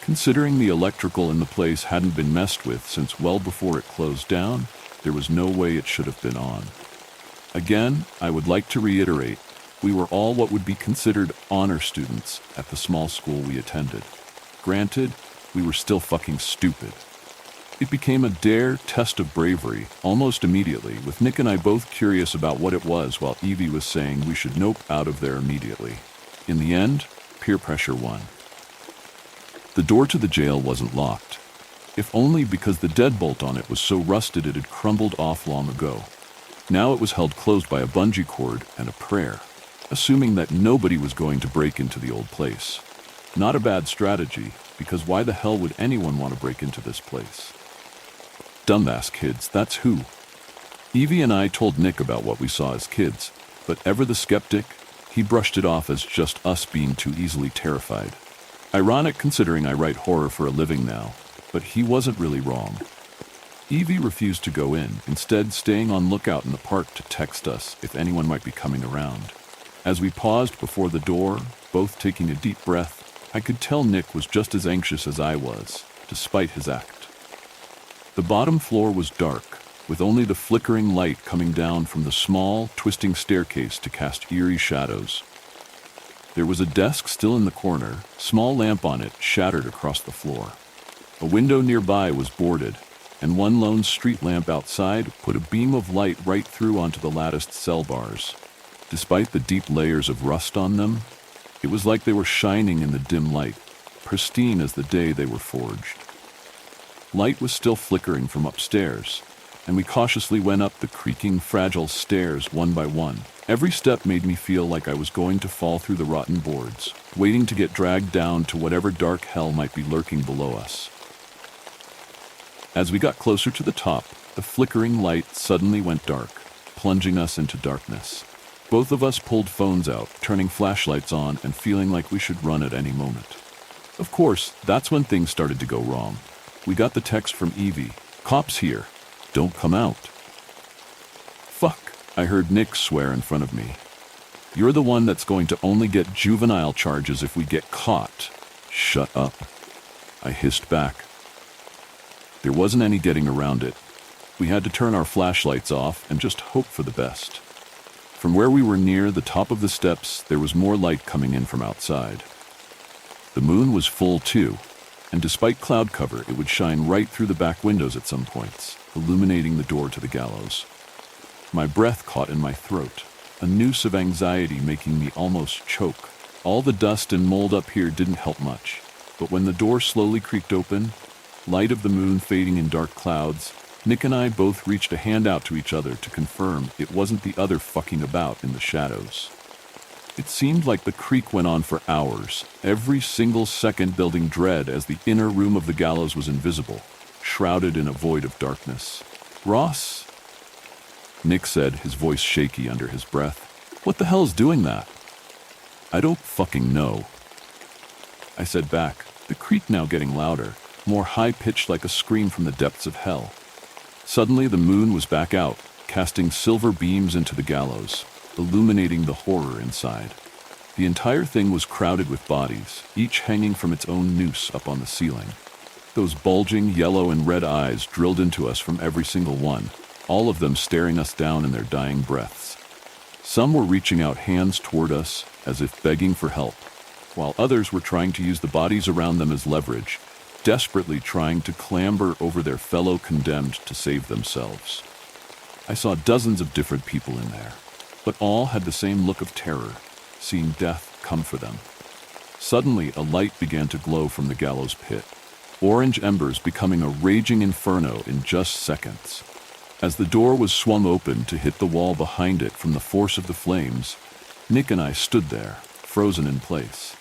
A: Considering the electrical in the place hadn't been messed with since well before it closed down, there was no way it should have been on. Again, I would like to reiterate, we were all what would be considered honor students at the small school we attended. Granted, we were still fucking stupid. It became a dare test of bravery almost immediately, with Nick and I both curious about what it was while Evie was saying we should nope out of there immediately. In the end, peer pressure won. The door to the jail wasn't locked, if only because the deadbolt on it was so rusted it had crumbled off long ago. Now it was held closed by a bungee cord and a prayer, assuming that nobody was going to break into the old place. Not a bad strategy, because why the hell would anyone want to break into this place? Dumbass kids, that's who. Evie and I told Nick about what we saw as kids, but ever the skeptic, he brushed it off as just us being too easily terrified. Ironic considering I write horror for a living now, but he wasn't really wrong. Evie refused to go in, instead staying on lookout in the park to text us if anyone might be coming around. As we paused before the door, both taking a deep breath, I could tell Nick was just as anxious as I was, despite his act. The bottom floor was dark, with only the flickering light coming down from the small, twisting staircase to cast eerie shadows. There was a desk still in the corner, small lamp on it shattered across the floor. A window nearby was boarded, and one lone street lamp outside put a beam of light right through onto the latticed cell bars. Despite the deep layers of rust on them, it was like they were shining in the dim light, pristine as the day they were forged. Light was still flickering from upstairs, and we cautiously went up the creaking, fragile stairs one by one. Every step made me feel like I was going to fall through the rotten boards, waiting to get dragged down to whatever dark hell might be lurking below us. As we got closer to the top, the flickering light suddenly went dark, plunging us into darkness. Both of us pulled phones out, turning flashlights on and feeling like we should run at any moment. Of course, that's when things started to go wrong. We got the text from Evie. "Cops here. Don't come out." "Fuck," I heard Nick swear in front of me. "You're the one that's going to only get juvenile charges if we get caught." "Shut up," I hissed back. There wasn't any getting around it. We had to turn our flashlights off and just hope for the best. From where we were near the top of the steps, there was more light coming in from outside. The moon was full too, and despite cloud cover, it would shine right through the back windows at some points, illuminating the door to the gallows. My breath caught in my throat, a noose of anxiety making me almost choke. All the dust and mold up here didn't help much, but when the door slowly creaked open, light of the moon fading in dark clouds, Nick and I both reached a hand out to each other to confirm it wasn't the other fucking about in the shadows. It seemed like the creak went on for hours, every single second building dread as the inner room of the gallows was invisible, shrouded in a void of darkness. "Ross?" Nick said, his voice shaky under his breath. "What the hell is doing that?" "I don't fucking know," I said back, the creak now getting louder, more high-pitched like a scream from the depths of hell. Suddenly the moon was back out, casting silver beams into the gallows, illuminating the horror inside. The entire thing was crowded with bodies, each hanging from its own noose up on the ceiling. Those bulging yellow and red eyes drilled into us from every single one, all of them staring us down in their dying breaths. Some were reaching out hands toward us, as if begging for help, while others were trying to use the bodies around them as leverage, desperately trying to clamber over their fellow condemned to save themselves. I saw dozens of different people in there, but all had the same look of terror, seeing death come for them. Suddenly, a light began to glow from the gallows pit, orange embers becoming a raging inferno in just seconds. As the door was swung open to hit the wall behind it from the force of the flames, Nick and I stood there, frozen in place.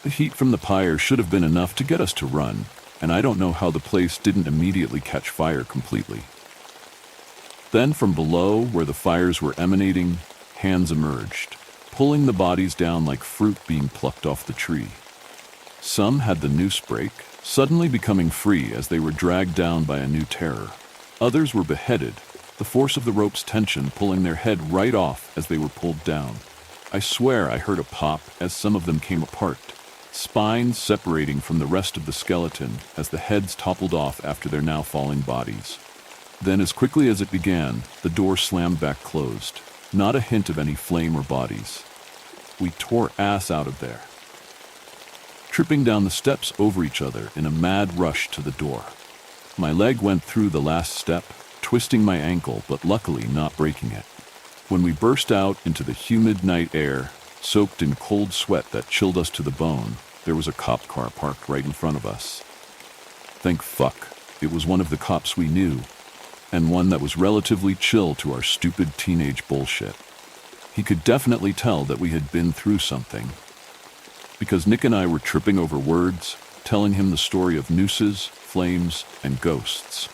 A: The heat from the pyre should have been enough to get us to run, and I don't know how the place didn't immediately catch fire completely. Then from below, where the fires were emanating, hands emerged, pulling the bodies down like fruit being plucked off the tree. Some had the noose break, suddenly becoming free as they were dragged down by a new terror. Others were beheaded, the force of the rope's tension pulling their head right off as they were pulled down. I swear I heard a pop as some of them came apart, spines separating from the rest of the skeleton as the heads toppled off after their now falling bodies. Then, as quickly as it began, the door slammed back closed, not a hint of any flame or bodies. We tore ass out of there, tripping down the steps over each other in a mad rush to the door. My leg went through the last step, twisting my ankle, but luckily not breaking it. When we burst out into the humid night air, soaked in cold sweat that chilled us to the bone, there was a cop car parked right in front of us. Thank fuck, it was one of the cops we knew, and one that was relatively chill to our stupid teenage bullshit. He could definitely tell that we had been through something, because Nick and I were tripping over words, telling him the story of nooses, flames, and ghosts.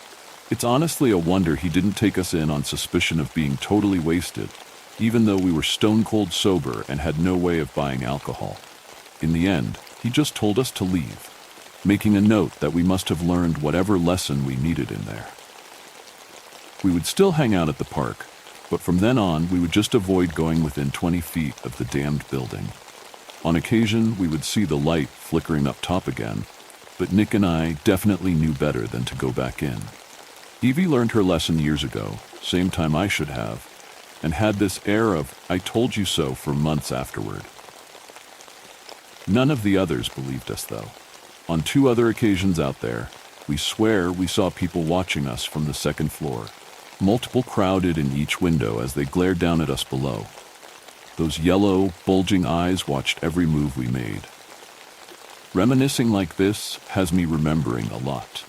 A: It's honestly a wonder he didn't take us in on suspicion of being totally wasted, even though we were stone-cold sober and had no way of buying alcohol. In the end, he just told us to leave, making a note that we must have learned whatever lesson we needed in there. We would still hang out at the park, but from then on we would just avoid going within 20 feet of the damned building. On occasion, we would see the light flickering up top again, but Nick and I definitely knew better than to go back in. Evie learned her lesson years ago, same time I should have, and had this air of "I told you so" for months afterward. None of the others believed us, though. On 2 other occasions out there, we swear we saw people watching us from the second floor, multiple crowded in each window as they glared down at us below. Those yellow, bulging eyes watched every move we made. Reminiscing like this has me remembering a lot.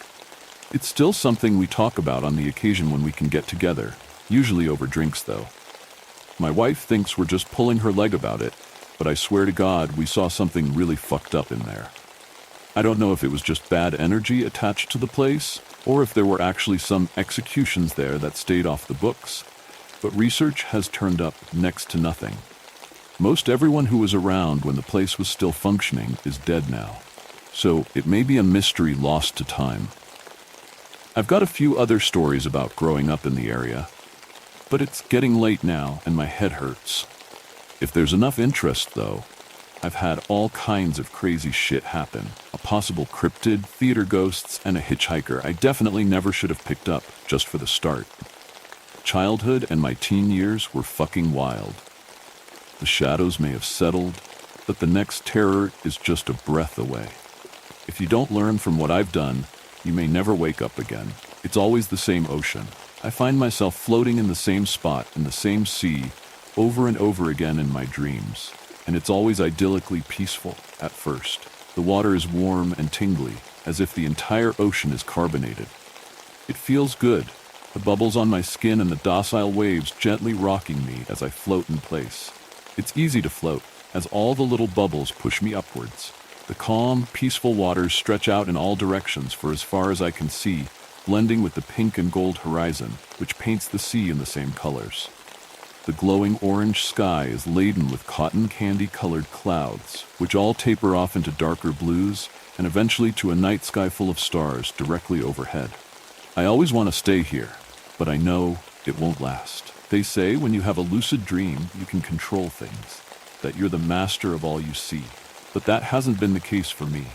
A: It's still something we talk about on the occasion when we can get together, usually over drinks though. My wife thinks we're just pulling her leg about it, but I swear to God we saw something really fucked up in there. I don't know if it was just bad energy attached to the place, or if there were actually some executions there that stayed off the books, but research has turned up next to nothing. Most everyone who was around when the place was still functioning is dead now, so it may be a mystery lost to time. I've got a few other stories about growing up in the area, but it's getting late now and my head hurts. If there's enough interest, though, I've had all kinds of crazy shit happen. A possible cryptid, theater ghosts, and a hitchhiker I definitely never should have picked up just for the start. Childhood and my teen years were fucking wild. The shadows may have settled, but the next terror is just a breath away. If you don't learn from what I've done, you may never wake up again. It's always the same ocean. I find myself floating in the same spot, in the same sea, over and over again in my dreams. And it's always idyllically peaceful at first. The water is warm and tingly, as if the entire ocean is carbonated. It feels good, the bubbles on my skin and the docile waves gently rocking me as I float in place. It's easy to float, as all the little bubbles push me upwards. The calm, peaceful waters stretch out in all directions for as far as I can see, blending with the pink and gold horizon, which paints the sea in the same colors. The glowing orange sky is laden with cotton candy-colored clouds, which all taper off into darker blues and eventually to a night sky full of stars directly overhead. I always want to stay here, but I know it won't last. They say when you have a lucid dream, you can control things, that you're the master of all you see. But that hasn't been the case for me.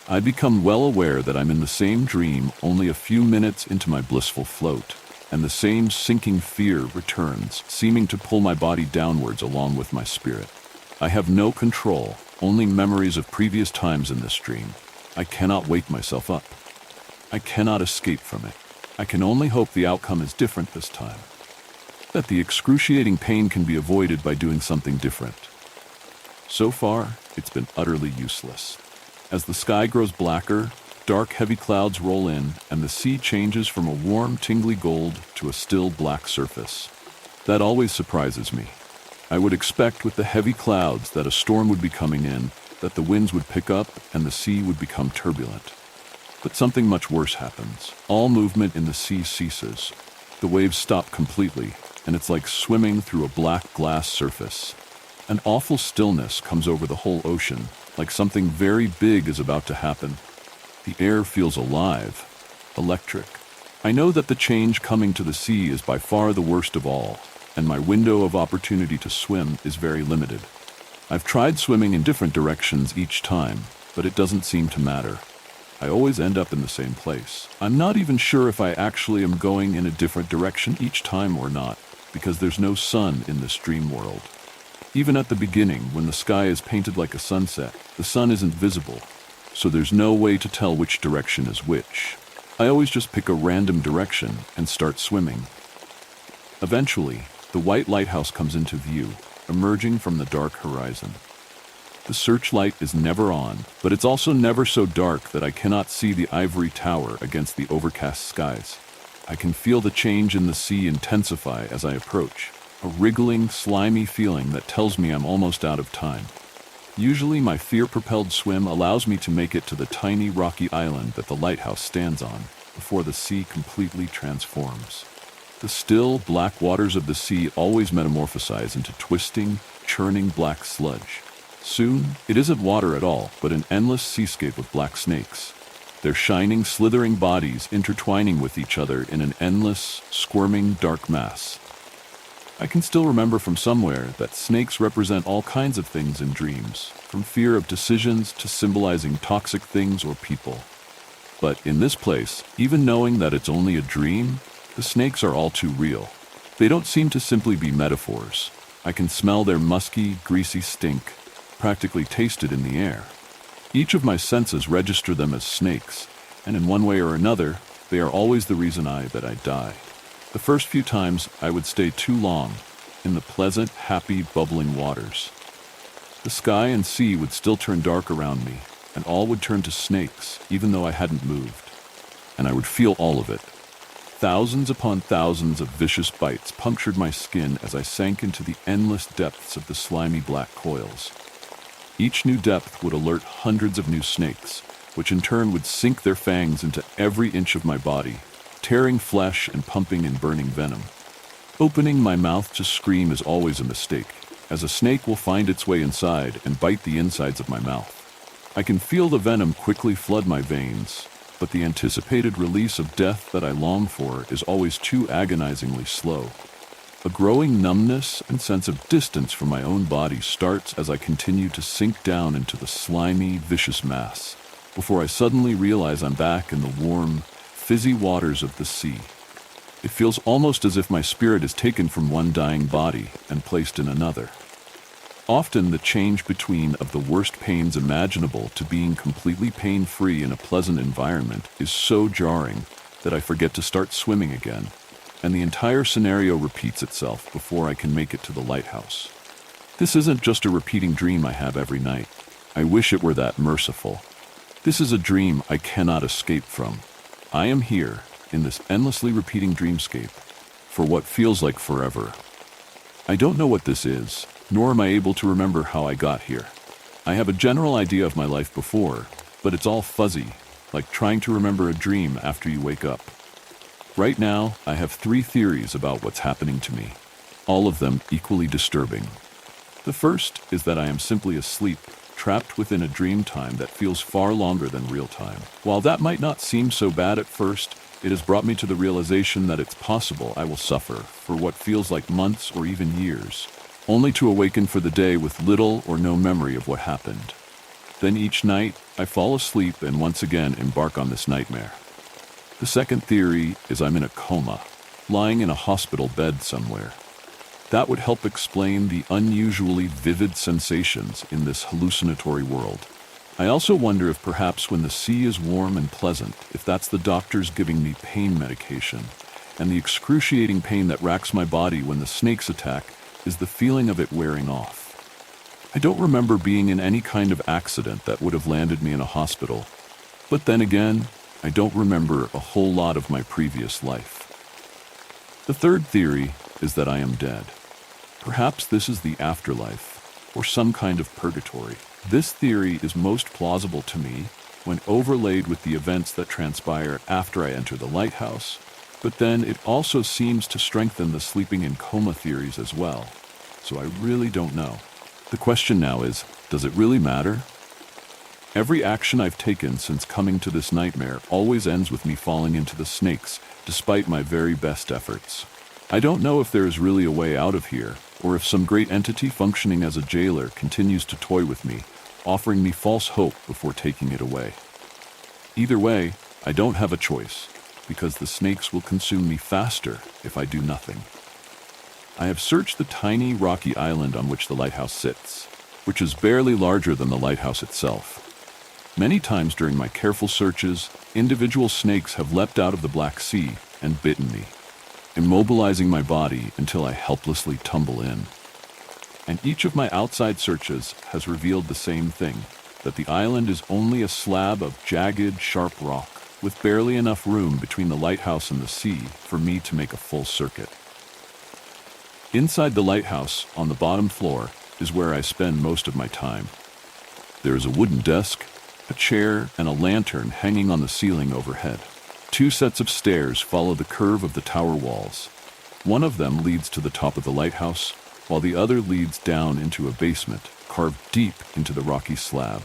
A: I become well aware that I'm in the same dream only a few minutes into my blissful float, and the same sinking fear returns, seeming to pull my body downwards along with my spirit. I have no control, only memories of previous times in this dream. I cannot wake myself up. I cannot escape from it. I can only hope the outcome is different this time, that the excruciating pain can be avoided by doing something different. So far, it's been utterly useless. As the sky grows blacker, dark, heavy clouds roll in, and the sea changes from a warm, tingly gold to a still black surface. That always surprises me. I would expect with the heavy clouds that a storm would be coming in, that the winds would pick up and the sea would become turbulent. But something much worse happens. All movement in the sea ceases. The waves stop completely, and it's like swimming through a black glass surface. An awful stillness comes over the whole ocean, like something very big is about to happen. The air feels alive, electric. I know that the change coming to the sea is by far the worst of all, and my window of opportunity to swim is very limited. I've tried swimming in different directions each time, but it doesn't seem to matter. I always end up in the same place. I'm not even sure if I actually am going in a different direction each time or not, because there's no sun in this dream world. Even at the beginning, when the sky is painted like a sunset, the sun isn't visible, so there's no way to tell which direction is which. I always just pick a random direction and start swimming. Eventually, the white lighthouse comes into view, emerging from the dark horizon. The searchlight is never on, but it's also never so dark that I cannot see the ivory tower against the overcast skies. I can feel the change in the sea intensify as I approach, a wriggling, slimy feeling that tells me I'm almost out of time. Usually my fear-propelled swim allows me to make it to the tiny rocky island that the lighthouse stands on, before the sea completely transforms. The still, black waters of the sea always metamorphosize into twisting, churning black sludge. Soon, it isn't water at all, but an endless seascape of black snakes, their shining, slithering bodies intertwining with each other in an endless, squirming, dark mass. I can still remember from somewhere that snakes represent all kinds of things in dreams, from fear of decisions to symbolizing toxic things or people. But in this place, even knowing that it's only a dream, the snakes are all too real. They don't seem to simply be metaphors. I can smell their musky, greasy stink, practically taste it in the air. Each of my senses register them as snakes, and in one way or another, they are always the reason that I die. The first few times, I would stay too long, in the pleasant, happy, bubbling waters. The sky and sea would still turn dark around me, and all would turn to snakes, even though I hadn't moved. and I would feel all of it. Thousands upon thousands of vicious bites punctured my skin as I sank into the endless depths of the slimy black coils. Each new depth would alert hundreds of new snakes, which in turn would sink their fangs into every inch of my body, tearing flesh and pumping and burning venom. Opening my mouth to scream is always a mistake, as a snake will find its way inside and bite the insides of my mouth. I can feel the venom quickly flood my veins, but the anticipated release of death that I long for is always too agonizingly slow. A growing numbness and sense of distance from my own body starts as I continue to sink down into the slimy, vicious mass, before I suddenly realize I'm back in the warm, fizzy waters of the sea. It feels almost as if my spirit is taken from one dying body and placed in another. Often the change between of the worst pains imaginable to being completely pain-free in a pleasant environment is so jarring that I forget to start swimming again, and the entire scenario repeats itself before I can make it to the lighthouse. This isn't just a repeating dream I have every night. I wish it were that merciful. This is a dream I cannot escape from. I am here, in this endlessly repeating dreamscape, for what feels like forever. I don't know what this is, nor am I able to remember how I got here. I have a general idea of my life before, but it's all fuzzy, like trying to remember a dream after you wake up. Right now, I have 3 theories about what's happening to me, all of them equally disturbing. The first is that I am simply asleep, trapped within a dream time that feels far longer than real time. While that might not seem so bad at first, it has brought me to the realization that it's possible I will suffer for what feels like months or even years, only to awaken for the day with little or no memory of what happened. Then each night, I fall asleep and once again embark on this nightmare. The second theory is I'm in a coma, lying in a hospital bed somewhere. That would help explain the unusually vivid sensations in this hallucinatory world. I also wonder if perhaps when the sea is warm and pleasant, if that's the doctors giving me pain medication, and the excruciating pain that racks my body when the snakes attack is the feeling of it wearing off. I don't remember being in any kind of accident that would have landed me in a hospital, but then again, I don't remember a whole lot of my previous life. The third theory is that I am dead. Perhaps this is the afterlife, or some kind of purgatory. This theory is most plausible to me when overlaid with the events that transpire after I enter the lighthouse, but then it also seems to strengthen the sleeping in coma theories as well, so I really don't know. The question now is, does it really matter? Every action I've taken since coming to this nightmare always ends with me falling into the snakes, despite my very best efforts. I don't know if there is really a way out of here, or if some great entity functioning as a jailer continues to toy with me, offering me false hope before taking it away. Either way, I don't have a choice, because the snakes will consume me faster if I do nothing. I have searched the tiny rocky island on which the lighthouse sits, which is barely larger than the lighthouse itself. Many times during my careful searches, individual snakes have leapt out of the Black Sea and bitten me, immobilizing my body until I helplessly tumble in. And each of my outside searches has revealed the same thing, that the island is only a slab of jagged, sharp rock, with barely enough room between the lighthouse and the sea for me to make a full circuit. Inside the lighthouse, on the bottom floor, is where I spend most of my time. There is a wooden desk, a chair, and a lantern hanging on the ceiling overhead. 2 sets of stairs follow the curve of the tower walls. One of them leads to the top of the lighthouse, while the other leads down into a basement, carved deep into the rocky slab.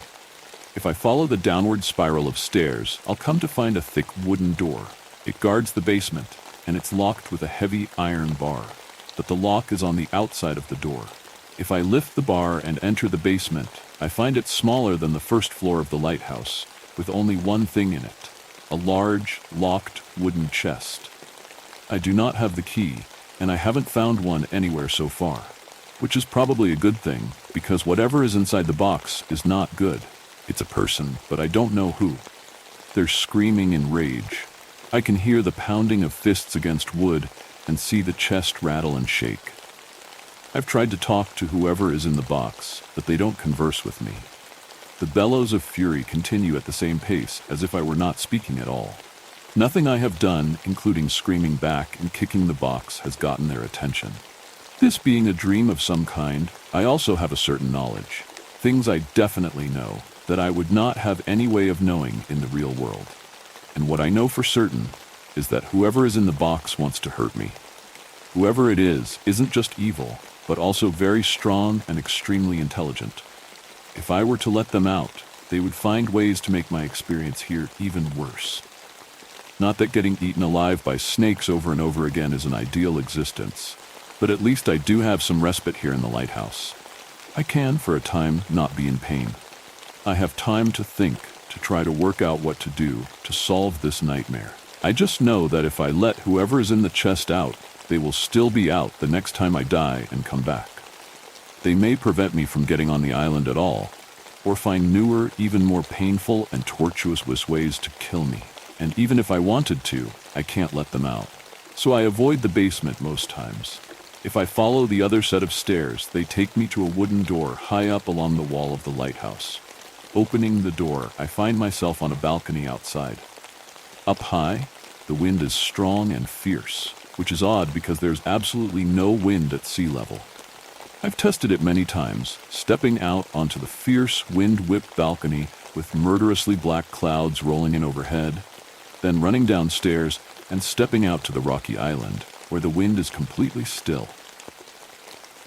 A: If I follow the downward spiral of stairs, I'll come to find a thick wooden door. It guards the basement, and it's locked with a heavy iron bar, but the lock is on the outside of the door. If I lift the bar and enter the basement, I find it smaller than the first floor of the lighthouse, with only one thing in it, a large, locked wooden chest. I do not have the key, and I haven't found one anywhere so far, which is probably a good thing, because whatever is inside the box is not good. It's a person, but I don't know who. They're screaming in rage. I can hear the pounding of fists against wood and see the chest rattle and shake. I've tried to talk to whoever is in the box, but they don't converse with me. The bellows of fury continue at the same pace as if I were not speaking at all. Nothing I have done, including screaming back and kicking the box, has gotten their attention. This being a dream of some kind, I also have a certain knowledge. Things I definitely know that I would not have any way of knowing in the real world. And what I know for certain is that whoever is in the box wants to hurt me. Whoever it is isn't just evil, but also very strong and extremely intelligent. If I were to let them out, they would find ways to make my experience here even worse. Not that getting eaten alive by snakes over and over again is an ideal existence, but at least I do have some respite here in the lighthouse. I can, for a time, not be in pain. I have time to think, to try to work out what to do to solve this nightmare. I just know that if I let whoever is in the chest out, they will still be out the next time I die and come back. They may prevent me from getting on the island at all, or find newer, even more painful and tortuous ways to kill me. And even if I wanted to, I can't let them out. So I avoid the basement most times. If I follow the other set of stairs, they take me to a wooden door high up along the wall of the lighthouse. Opening the door, I find myself on a balcony outside. Up high, the wind is strong and fierce, which is odd because there's absolutely no wind at sea level. I've tested it many times, stepping out onto the fierce, wind-whipped balcony with murderously black clouds rolling in overhead, then running downstairs and stepping out to the rocky island, where the wind is completely still.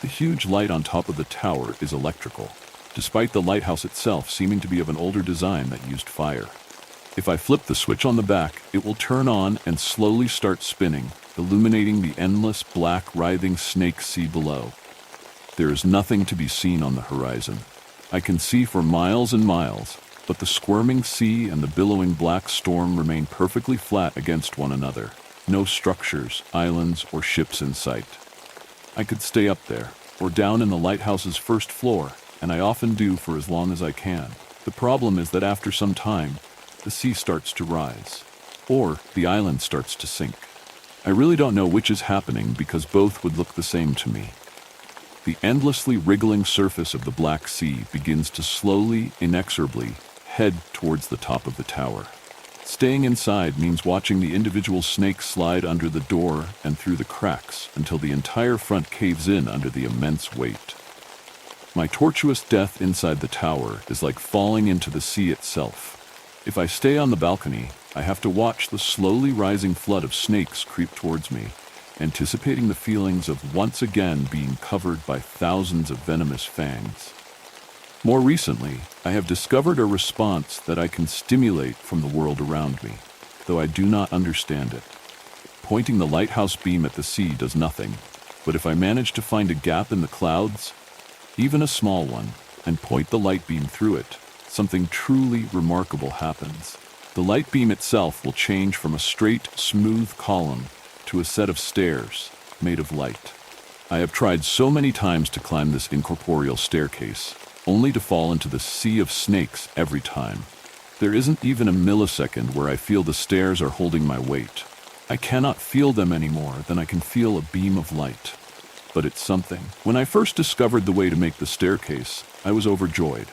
A: The huge light on top of the tower is electrical, despite the lighthouse itself seeming to be of an older design that used fire. If I flip the switch on the back, it will turn on and slowly start spinning, illuminating the endless, black, writhing snake sea below. There is nothing to be seen on the horizon. I can see for miles and miles, but the squirming sea and the billowing black storm remain perfectly flat against one another. No structures, islands, or ships in sight. I could stay up there, or down in the lighthouse's first floor, and I often do for as long as I can. The problem is that after some time, the sea starts to rise, or the island starts to sink. I really don't know which is happening because both would look the same to me. The endlessly wriggling surface of the Black Sea begins to slowly, inexorably, head towards the top of the tower. Staying inside means watching the individual snakes slide under the door and through the cracks until the entire front caves in under the immense weight. My tortuous death inside the tower is like falling into the sea itself. If I stay on the balcony, I have to watch the slowly rising flood of snakes creep towards me, anticipating the feelings of once again being covered by thousands of venomous fangs. More recently, I have discovered a response that I can stimulate from the world around me, though I do not understand it. Pointing the lighthouse beam at the sea does nothing, but if I manage to find a gap in the clouds, even a small one, and point the light beam through it, something truly remarkable happens. The light beam itself will change from a straight, smooth column to a set of stairs made of light. I have tried so many times to climb this incorporeal staircase, only to fall into the sea of snakes every time. There isn't even a millisecond where I feel the stairs are holding my weight. I cannot feel them any more than I can feel a beam of light. But it's something. When I first discovered the way to make the staircase, I was overjoyed.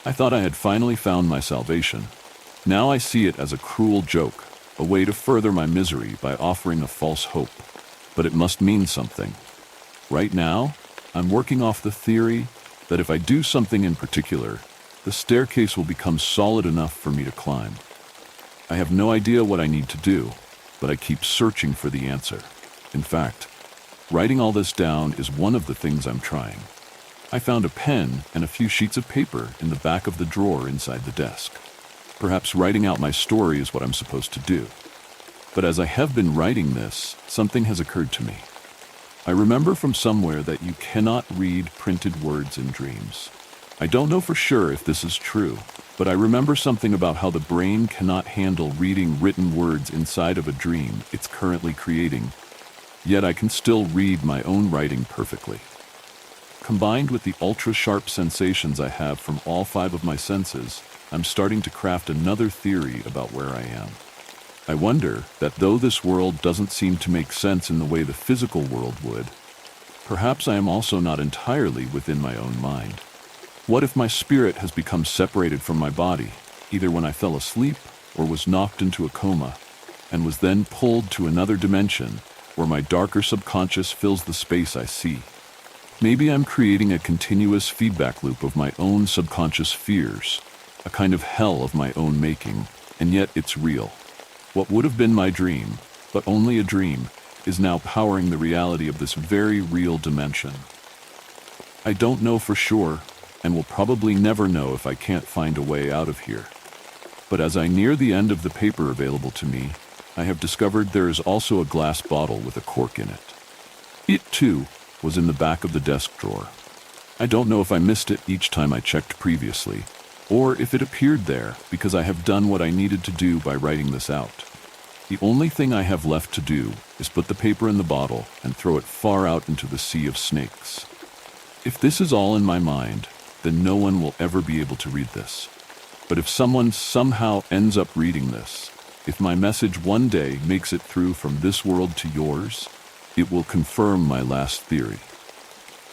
A: I thought I had finally found my salvation. Now I see it as a cruel joke, a way to further my misery by offering a false hope. But it must mean something. Right now, I'm working off the theory that if I do something in particular, the staircase will become solid enough for me to climb. I have no idea what I need to do, but I keep searching for the answer. In fact, writing all this down is one of the things I'm trying. I found a pen and a few sheets of paper in the back of the drawer inside the desk. Perhaps writing out my story is what I'm supposed to do. But as I have been writing this, something has occurred to me. I remember from somewhere that you cannot read printed words in dreams. I don't know for sure if this is true, but I remember something about how the brain cannot handle reading written words inside of a dream it's currently creating, yet I can still read my own writing perfectly. Combined with the ultra-sharp sensations I have from all 5 of my senses, I'm starting to craft another theory about where I am. I wonder that though this world doesn't seem to make sense in the way the physical world would, perhaps I am also not entirely within my own mind. What if my spirit has become separated from my body, either when I fell asleep or was knocked into a coma, and was then pulled to another dimension where my darker subconscious fills the space I see. Maybe I'm creating a continuous feedback loop of my own subconscious fears, a kind of hell of my own making, and yet it's real. What would have been my dream, but only a dream, is now powering the reality of this very real dimension. I don't know for sure, and will probably never know if I can't find a way out of here. But as I near the end of the paper available to me, I have discovered there is also a glass bottle with a cork in it. It, too, was in the back of the desk drawer. I don't know if I missed it each time I checked previously, or if it appeared there because I have done what I needed to do by writing this out. The only thing I have left to do is put the paper in the bottle and throw it far out into the sea of snakes. If this is all in my mind, then no one will ever be able to read this. But if someone somehow ends up reading this, if my message one day makes it through from this world to yours, it will confirm my last theory.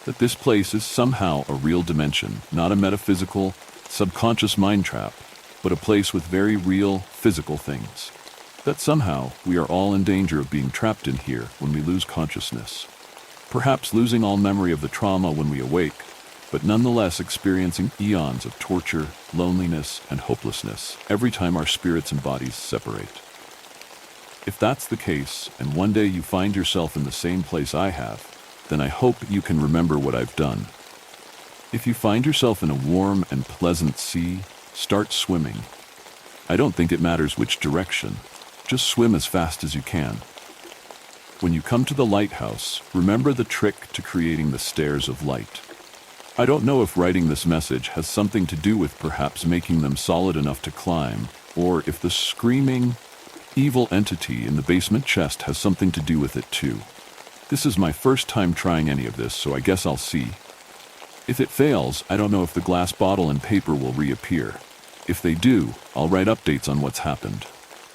A: That this place is somehow a real dimension, not a metaphysical, subconscious mind trap, but a place with very real, physical things. That somehow we are all in danger of being trapped in here when we lose consciousness. Perhaps losing all memory of the trauma when we awake, but nonetheless experiencing eons of torture, loneliness, and hopelessness every time our spirits and bodies separate. If that's the case, and one day you find yourself in the same place I have, then I hope you can remember what I've done. If you find yourself in a warm and pleasant sea, start swimming. I don't think it matters which direction. Just swim as fast as you can. When you come to the lighthouse, remember the trick to creating the stairs of light. I don't know if writing this message has something to do with perhaps making them solid enough to climb, or if the screaming, evil entity in the basement chest has something to do with it too. This is my first time trying any of this, so I guess I'll see. If it fails, I don't know if the glass bottle and paper will reappear. If they do, I'll write updates on what's happened.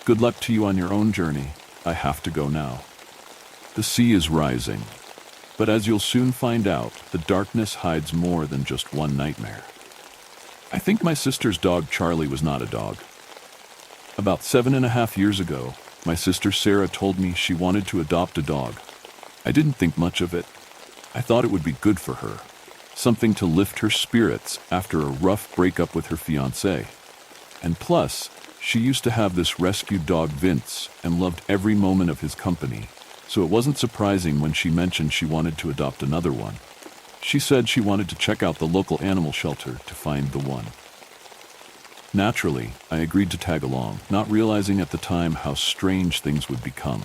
A: Good luck to you on your own journey. I have to go now. The sea is rising, but as you'll soon find out, the darkness hides more than just one nightmare. I think my sister's dog Charlie was not a dog. About 7.5 years ago, my sister Sarah told me she wanted to adopt a dog. I didn't think much of it. I thought it would be good for her, something to lift her spirits after a rough breakup with her fiancé. And plus, she used to have this rescued dog Vince and loved every moment of his company, so it wasn't surprising when she mentioned she wanted to adopt another one. She said she wanted to check out the local animal shelter to find the one. Naturally, I agreed to tag along, not realizing at the time how strange things would become.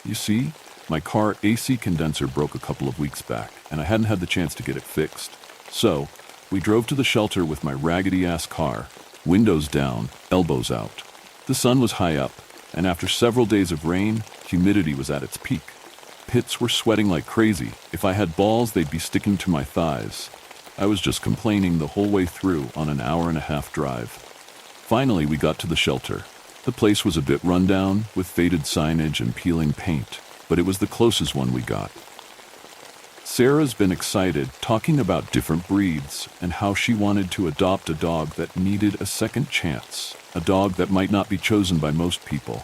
A: You see, my car AC condenser broke a couple of weeks back, and I hadn't had the chance to get it fixed. So, we drove to the shelter with my raggedy-ass car, windows down, elbows out. The sun was high up, and after several days of rain, humidity was at its peak. Pits were sweating like crazy. If I had balls, they'd be sticking to my thighs. I was just complaining the whole way through on an hour-and-a-half drive. Finally, we got to the shelter. The place was a bit rundown, with faded signage and peeling paint, but it was the closest one we got. Sarah's been excited, talking about different breeds and how she wanted to adopt a dog that needed a second chance, a dog that might not be chosen by most people.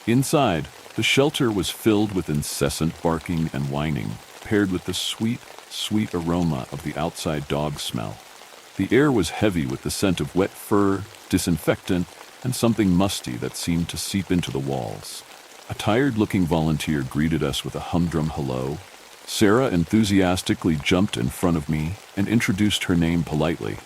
A: Inside, the shelter was filled with incessant barking and whining, paired with the sweet, sweet aroma of the outside dog smell. The air was heavy with the scent of wet fur, disinfectant, and something musty that seemed to seep into the walls. A tired-looking volunteer greeted us with a humdrum hello. Sarah enthusiastically jumped in front of me and introduced her name politely,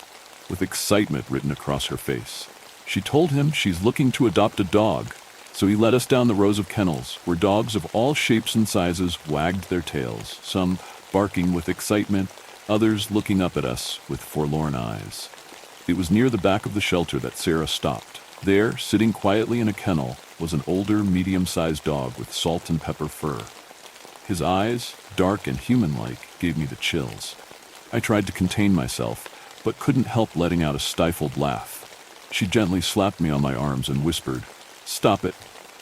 A: with excitement written across her face. She told him she's looking to adopt a dog, so he led us down the rows of kennels, where dogs of all shapes and sizes wagged their tails, some barking with excitement, others looking up at us with forlorn eyes. It was near the back of the shelter that Sarah stopped. There, sitting quietly in a kennel, was an older, medium-sized dog with salt and pepper fur. His eyes, dark and human-like, gave me the chills. I tried to contain myself, but couldn't help letting out a stifled laugh. She gently slapped me on my arms and whispered, "Stop it."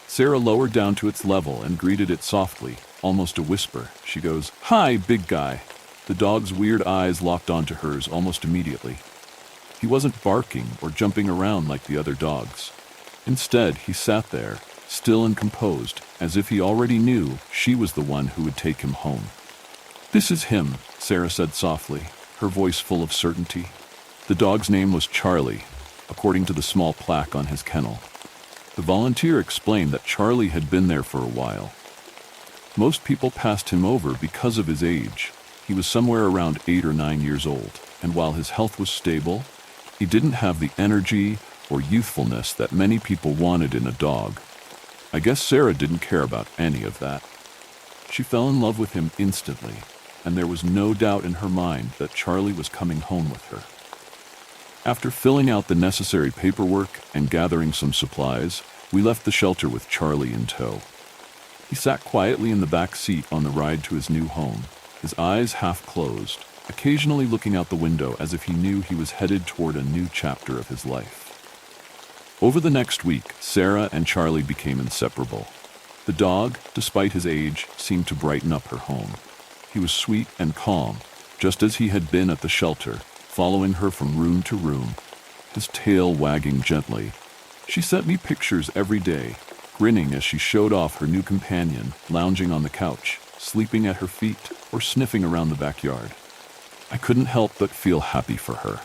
A: Sarah lowered down to its level and greeted it softly, almost a whisper. She goes, "Hi, big guy." The dog's weird eyes locked onto hers almost immediately. He wasn't barking or jumping around like the other dogs. Instead, he sat there, still and composed, as if he already knew she was the one who would take him home. "This is him," Sarah said softly, her voice full of certainty. The dog's name was Charlie, according to the small plaque on his kennel. The volunteer explained that Charlie had been there for a while. Most people passed him over because of his age. He was somewhere around 8 or 9 years old, and while his health was stable, he didn't have the energy or youthfulness that many people wanted in a dog. I guess Sarah didn't care about any of that. She fell in love with him instantly, and there was no doubt in her mind that Charlie was coming home with her. After filling out the necessary paperwork and gathering some supplies, we left the shelter with Charlie in tow. He sat quietly in the back seat on the ride to his new home, his eyes half closed, occasionally looking out the window as if he knew he was headed toward a new chapter of his life. Over the next week, Sarah and Charlie became inseparable. The dog, despite his age, seemed to brighten up her home. He was sweet and calm, just as he had been at the shelter, following her from room to room, his tail wagging gently. She sent me pictures every day, grinning as she showed off her new companion, lounging on the couch, sleeping at her feet, or sniffing around the backyard. I couldn't help but feel happy for her.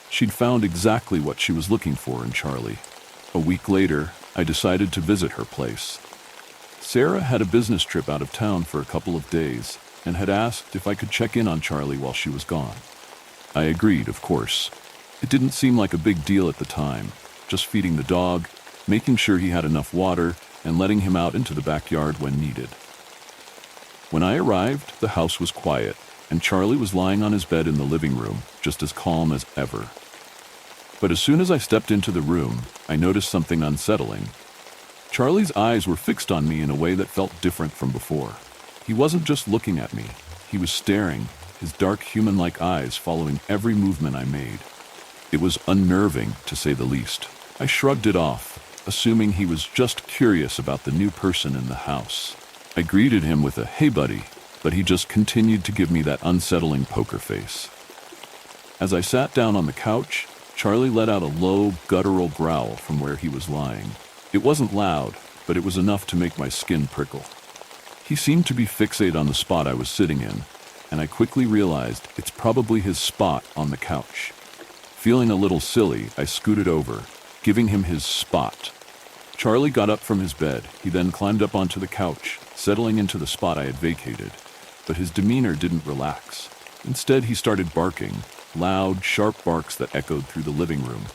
A: She'd found exactly what she was looking for in Charlie. A week later, I decided to visit her place. Sarah had a business trip out of town for a couple of days and had asked if I could check in on Charlie while she was gone. I agreed, of course. It didn't seem like a big deal at the time, just feeding the dog, making sure he had enough water, and letting him out into the backyard when needed. When I arrived, the house was quiet, and Charlie was lying on his bed in the living room, just as calm as ever. But as soon as I stepped into the room, I noticed something unsettling. Charlie's eyes were fixed on me in a way that felt different from before. He wasn't just looking at me, he was staring, his dark human-like eyes following every movement I made. It was unnerving, to say the least. I shrugged it off, assuming he was just curious about the new person in the house. I greeted him with a "Hey buddy," but he just continued to give me that unsettling poker face. As I sat down on the couch, Charlie let out a low, guttural growl from where he was lying. It wasn't loud, but it was enough to make my skin prickle. He seemed to be fixated on the spot I was sitting in, and I quickly realized it's probably his spot on the couch. Feeling a little silly, I scooted over, giving him his spot. Charlie got up from his bed. He then climbed up onto the couch, settling into the spot I had vacated. But his demeanor didn't relax. Instead, he started barking, loud, sharp barks that echoed through the living room.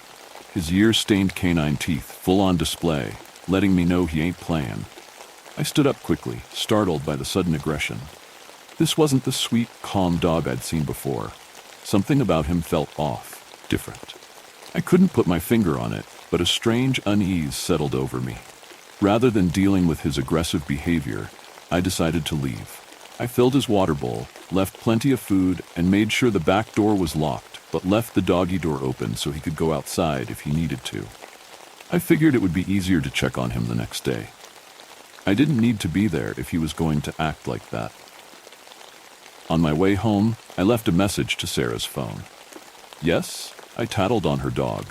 A: His year-stained canine teeth full on display, letting me know he ain't playing. I stood up quickly, startled by the sudden aggression. This wasn't the sweet, calm dog I'd seen before. Something about him felt off, different. I couldn't put my finger on it, but a strange unease settled over me. Rather than dealing with his aggressive behavior, I decided to leave. I filled his water bowl, left plenty of food, and made sure the back door was locked, but left the doggy door open so he could go outside if he needed to. I figured it would be easier to check on him the next day. I didn't need to be there if he was going to act like that. On my way home, I left a message to Sarah's phone. Yes, I tattled on her dog.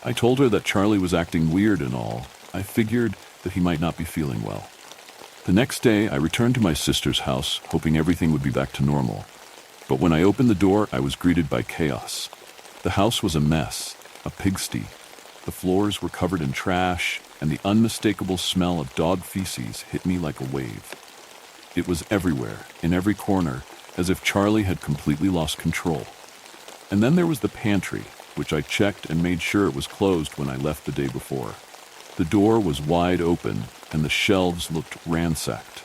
A: I told her that Charlie was acting weird and all. I figured that he might not be feeling well. The next day, I returned to my sister's house, hoping everything would be back to normal. But when I opened the door, I was greeted by chaos. The house was a mess, a pigsty. The floors were covered in trash, and the unmistakable smell of dog feces hit me like a wave. It was everywhere, in every corner, as if Charlie had completely lost control. And then there was the pantry, which I checked and made sure it was closed when I left the day before. The door was wide open, and the shelves looked ransacked.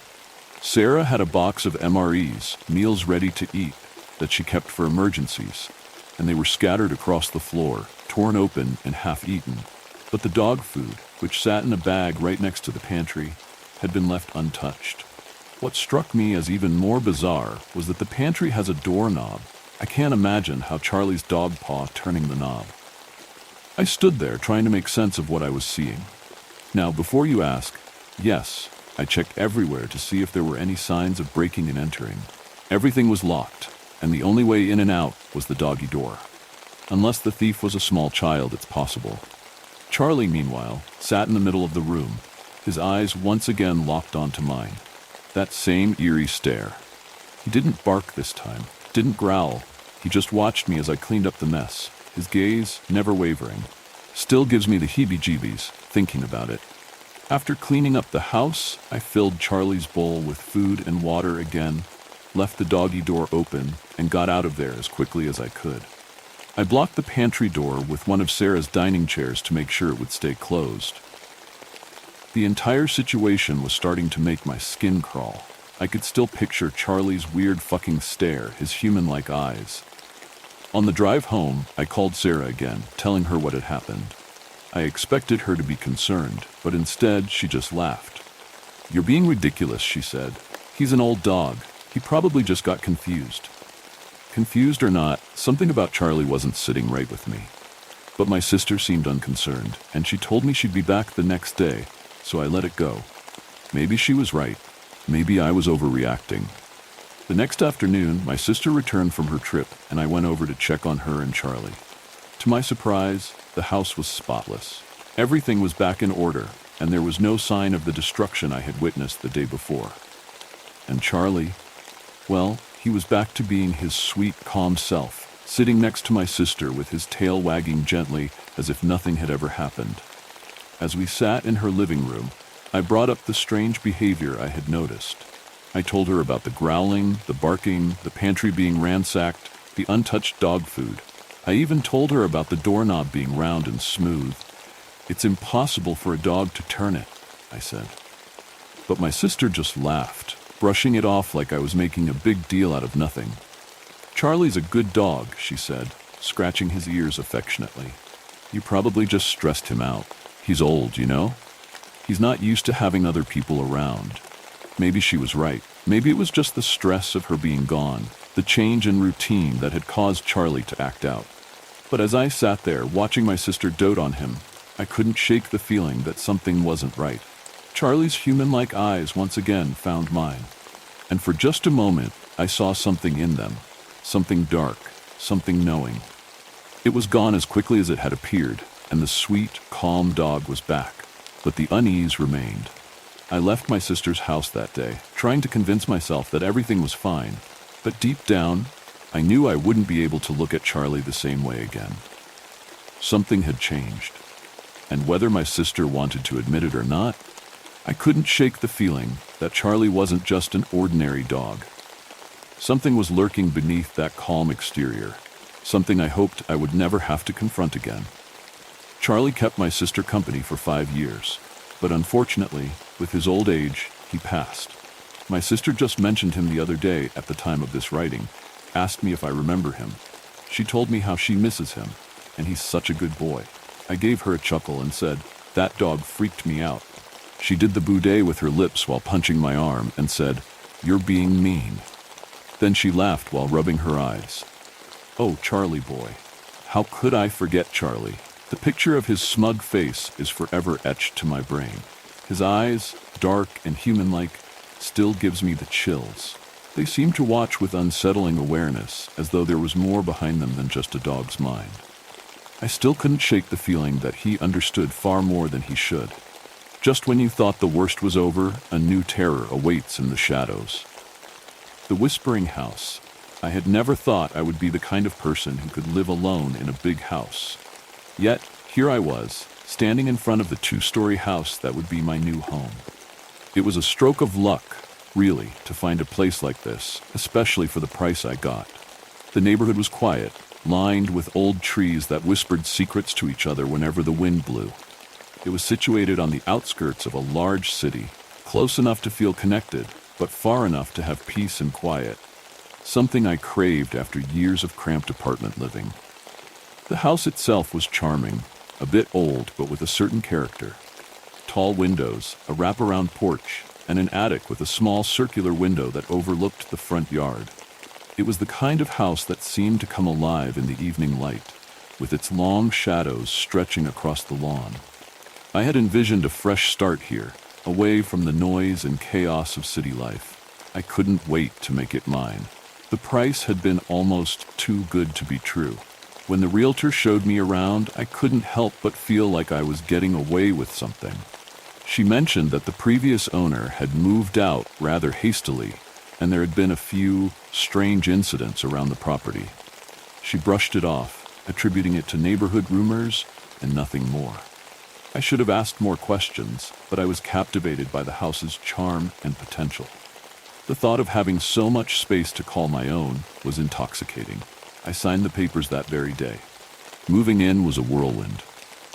A: Sarah had a box of MREs, meals ready to eat, that she kept for emergencies, and they were scattered across the floor, torn open and half-eaten. But the dog food, which sat in a bag right next to the pantry, had been left untouched. What struck me as even more bizarre was that the pantry has a doorknob. I can't imagine how Charlie's dog paw turning the knob. I stood there trying to make sense of what I was seeing. Now, before you ask, yes, I checked everywhere to see if there were any signs of breaking and entering. Everything was locked, and the only way in and out was the doggy door. Unless the thief was a small child, it's possible. Charlie, meanwhile, sat in the middle of the room, His eyes once again locked onto mine. That same eerie stare. He didn't bark this time, didn't growl. He just watched me as I cleaned up the mess, his gaze never wavering. Still gives me the heebie-jeebies thinking about it. After cleaning up the house, I filled Charlie's bowl with food and water again, left the doggy door open, and got out of there as quickly as I could. I blocked the pantry door with one of Sarah's dining chairs to make sure it would stay closed. The entire situation was starting to make my skin crawl. I could still picture Charlie's weird fucking stare, his human-like eyes. On the drive home, I called Sarah again, telling her what had happened. I expected her to be concerned, but instead she just laughed. "You're being ridiculous," she said. "He's an old dog. He probably just got confused." Confused or not, something about Charlie wasn't sitting right with me. But my sister seemed unconcerned, and she told me she'd be back the next day, so I let it go. Maybe she was right. Maybe I was overreacting. The next afternoon, my sister returned from her trip, and I went over to check on her and Charlie. To my surprise, the house was spotless. Everything was back in order, and there was no sign of the destruction I had witnessed the day before. And Charlie, well, he was back to being his sweet, calm self, sitting next to my sister with his tail wagging gently as if nothing had ever happened. As we sat in her living room, I brought up the strange behavior I had noticed. I told her about the growling, the barking, the pantry being ransacked, the untouched dog food. I even told her about the doorknob being round and smooth. "It's impossible for a dog to turn it," I said. But my sister just laughed, brushing it off like I was making a big deal out of nothing. "Charlie's a good dog," she said, scratching his ears affectionately. "You probably just stressed him out. He's old, you know? He's not used to having other people around." Maybe she was right. Maybe it was just the stress of her being gone, the change in routine that had caused Charlie to act out. But as I sat there watching my sister dote on him, I couldn't shake the feeling that something wasn't right. Charlie's human-like eyes once again found mine. And for just a moment, I saw something in them. Something dark, something knowing. It was gone as quickly as it had appeared, and the sweet, calm dog was back. But the unease remained. I left my sister's house that day, trying to convince myself that everything was fine. But deep down, I knew I wouldn't be able to look at Charlie the same way again. Something had changed. And whether my sister wanted to admit it or not, I couldn't shake the feeling that Charlie wasn't just an ordinary dog. Something was lurking beneath that calm exterior, something I hoped I would never have to confront again. Charlie kept my sister company for 5 years, but unfortunately, with his old age, he passed. My sister just mentioned him the other day at the time of this writing, asked me if I remember him. She told me how she misses him, and he's such a good boy. I gave her a chuckle and said, "That dog freaked me out." She did the boudet with her lips while punching my arm and said, "You're being mean." Then she laughed while rubbing her eyes. Oh, Charlie boy. How could I forget Charlie? The picture of his smug face is forever etched to my brain. His eyes, dark and human-like, still gives me the chills. They seem to watch with unsettling awareness, as though there was more behind them than just a dog's mind. I still couldn't shake the feeling that he understood far more than he should. Just when you thought the worst was over, a new terror awaits in the shadows. The Whispering House. I had never thought I would be the kind of person who could live alone in a big house. Yet, here I was, standing in front of the 2-story house that would be my new home. It was a stroke of luck, really, to find a place like this, especially for the price I got. The neighborhood was quiet, lined with old trees that whispered secrets to each other whenever the wind blew. It was situated on the outskirts of a large city, close enough to feel connected, but far enough to have peace and quiet. Something I craved after years of cramped apartment living. The house itself was charming, a bit old but with a certain character. Tall windows, a wraparound porch, and an attic with a small circular window that overlooked the front yard. It was the kind of house that seemed to come alive in the evening light, with its long shadows stretching across the lawn. I had envisioned a fresh start here, away from the noise and chaos of city life. I couldn't wait to make it mine. The price had been almost too good to be true. When the realtor showed me around, I couldn't help but feel like I was getting away with something. She mentioned that the previous owner had moved out rather hastily, and there had been a few strange incidents around the property. She brushed it off, attributing it to neighborhood rumors and nothing more. I should have asked more questions, but I was captivated by the house's charm and potential. The thought of having so much space to call my own was intoxicating. I signed the papers that very day. Moving in was a whirlwind.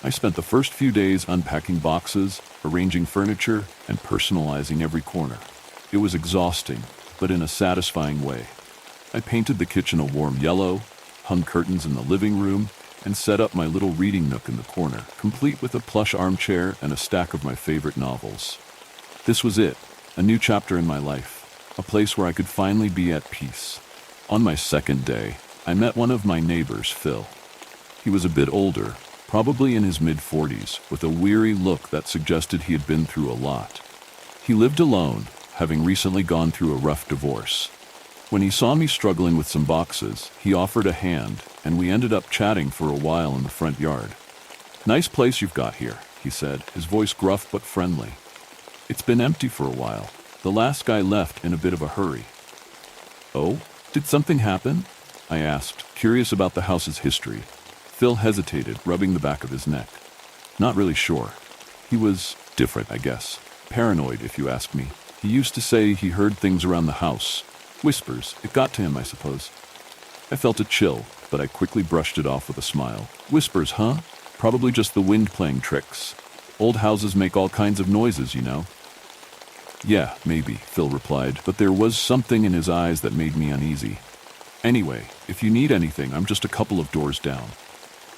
A: I spent the first few days unpacking boxes, arranging furniture, and personalizing every corner. It was exhausting, but in a satisfying way. I painted the kitchen a warm yellow, hung curtains in the living room, and set up my little reading nook in the corner, complete with a plush armchair and a stack of my favorite novels. This was it, a new chapter in my life, a place where I could finally be at peace. On my second day, I met one of my neighbors, Phil. He was a bit older, probably in his mid-40s, with a weary look that suggested he had been through a lot. He lived alone, having recently gone through a rough divorce. When he saw me struggling with some boxes, he offered a hand, and we ended up chatting for a while in the front yard. "Nice place you've got here," he said, his voice gruff but friendly. "It's been empty for a while. The last guy left in a bit of a hurry." "Oh, did something happen?" I asked, curious about the house's history. Phil hesitated, rubbing the back of his neck. "Not really sure. He was different, I guess. Paranoid, if you ask me. He used to say he heard things around the house. Whispers. It got to him, I suppose." I felt a chill, but I quickly brushed it off with a smile. "Whispers, huh? Probably just the wind playing tricks. Old houses make all kinds of noises, you know." "Yeah, maybe," Phil replied, but there was something in his eyes that made me uneasy. "Anyway, if you need anything, I'm just a couple of doors down."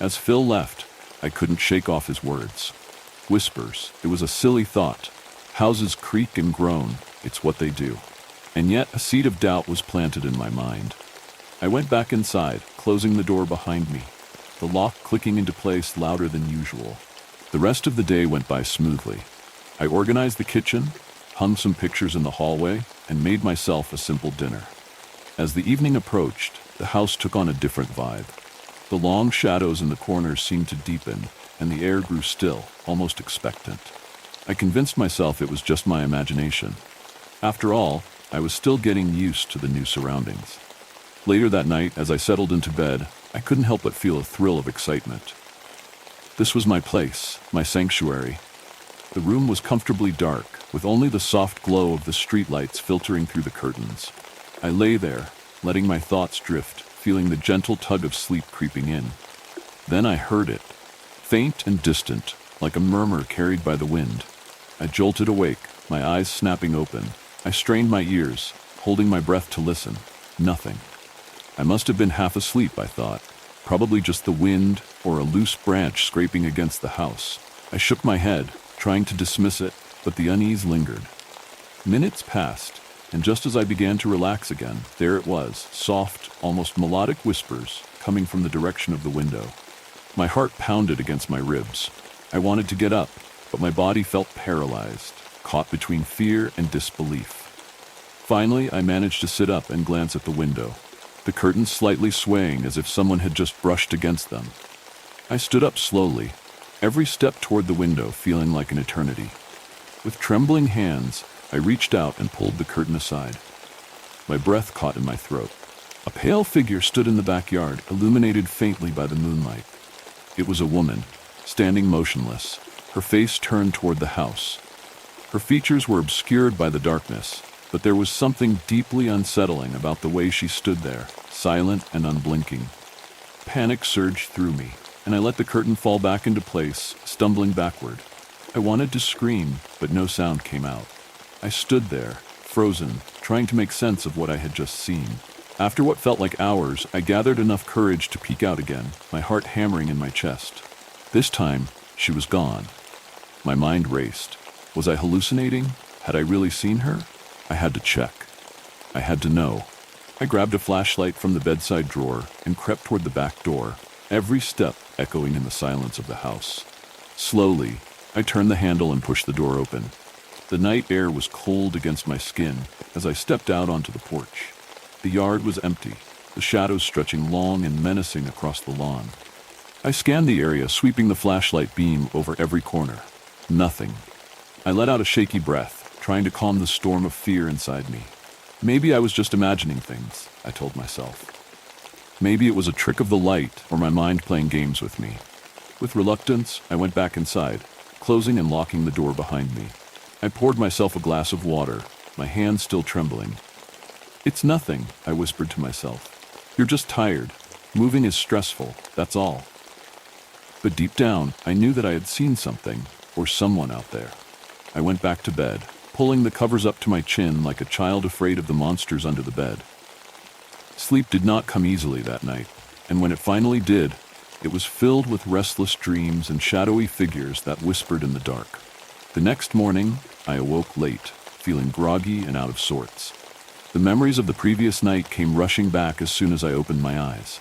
A: As Phil left, I couldn't shake off his words. Whispers. It was a silly thought. Houses creak and groan. It's what they do. And yet a seed of doubt was planted in my mind. I went back inside, closing the door behind me, the lock clicking into place louder than usual. The rest of the day went by smoothly. I organized the kitchen, hung some pictures in the hallway, and made myself a simple dinner. As the evening approached, the house took on a different vibe. The long shadows in the corners seemed to deepen, and the air grew still, almost expectant. I convinced myself it was just my imagination. After all, I was still getting used to the new surroundings. Later that night, as I settled into bed, I couldn't help but feel a thrill of excitement. This was my place, my sanctuary. The room was comfortably dark, with only the soft glow of the streetlights filtering through the curtains. I lay there, letting my thoughts drift, feeling the gentle tug of sleep creeping in. Then I heard it, faint and distant, like a murmur carried by the wind. I jolted awake, my eyes snapping open. I strained my ears, holding my breath to listen. Nothing. I must have been half asleep, I thought. Probably just the wind or a loose branch scraping against the house. I shook my head, trying to dismiss it, but the unease lingered. Minutes passed, and just as I began to relax again, there it was, soft, almost melodic whispers coming from the direction of the window. My heart pounded against my ribs. I wanted to get up, but my body felt paralyzed, caught between fear and disbelief. Finally, I managed to sit up and glance at the window, the curtains slightly swaying as if someone had just brushed against them. I stood up slowly, every step toward the window feeling like an eternity. With trembling hands, I reached out and pulled the curtain aside. My breath caught in my throat. A pale figure stood in the backyard, illuminated faintly by the moonlight. It was a woman, standing motionless, her face turned toward the house. Her features were obscured by the darkness, but there was something deeply unsettling about the way she stood there, silent and unblinking. Panic surged through me, and I let the curtain fall back into place, stumbling backward. I wanted to scream, but no sound came out. I stood there, frozen, trying to make sense of what I had just seen. After what felt like hours, I gathered enough courage to peek out again, my heart hammering in my chest. This time, she was gone. My mind raced. Was I hallucinating? Had I really seen her? I had to check. I had to know. I grabbed a flashlight from the bedside drawer and crept toward the back door, every step echoing in the silence of the house. Slowly, I turned the handle and pushed the door open. The night air was cold against my skin as I stepped out onto the porch. The yard was empty, the shadows stretching long and menacing across the lawn. I scanned the area, sweeping the flashlight beam over every corner. Nothing. I let out a shaky breath, trying to calm the storm of fear inside me. Maybe I was just imagining things, I told myself. Maybe it was a trick of the light or my mind playing games with me. With reluctance, I went back inside, closing and locking the door behind me. I poured myself a glass of water, my hands still trembling. "It's nothing," I whispered to myself. "You're just tired. Moving is stressful, that's all." But deep down, I knew that I had seen something, or someone out there. I went back to bed, pulling the covers up to my chin like a child afraid of the monsters under the bed. Sleep did not come easily that night, and when it finally did, it was filled with restless dreams and shadowy figures that whispered in the dark. The next morning, I awoke late, feeling groggy and out of sorts. The memories of the previous night came rushing back as soon as I opened my eyes.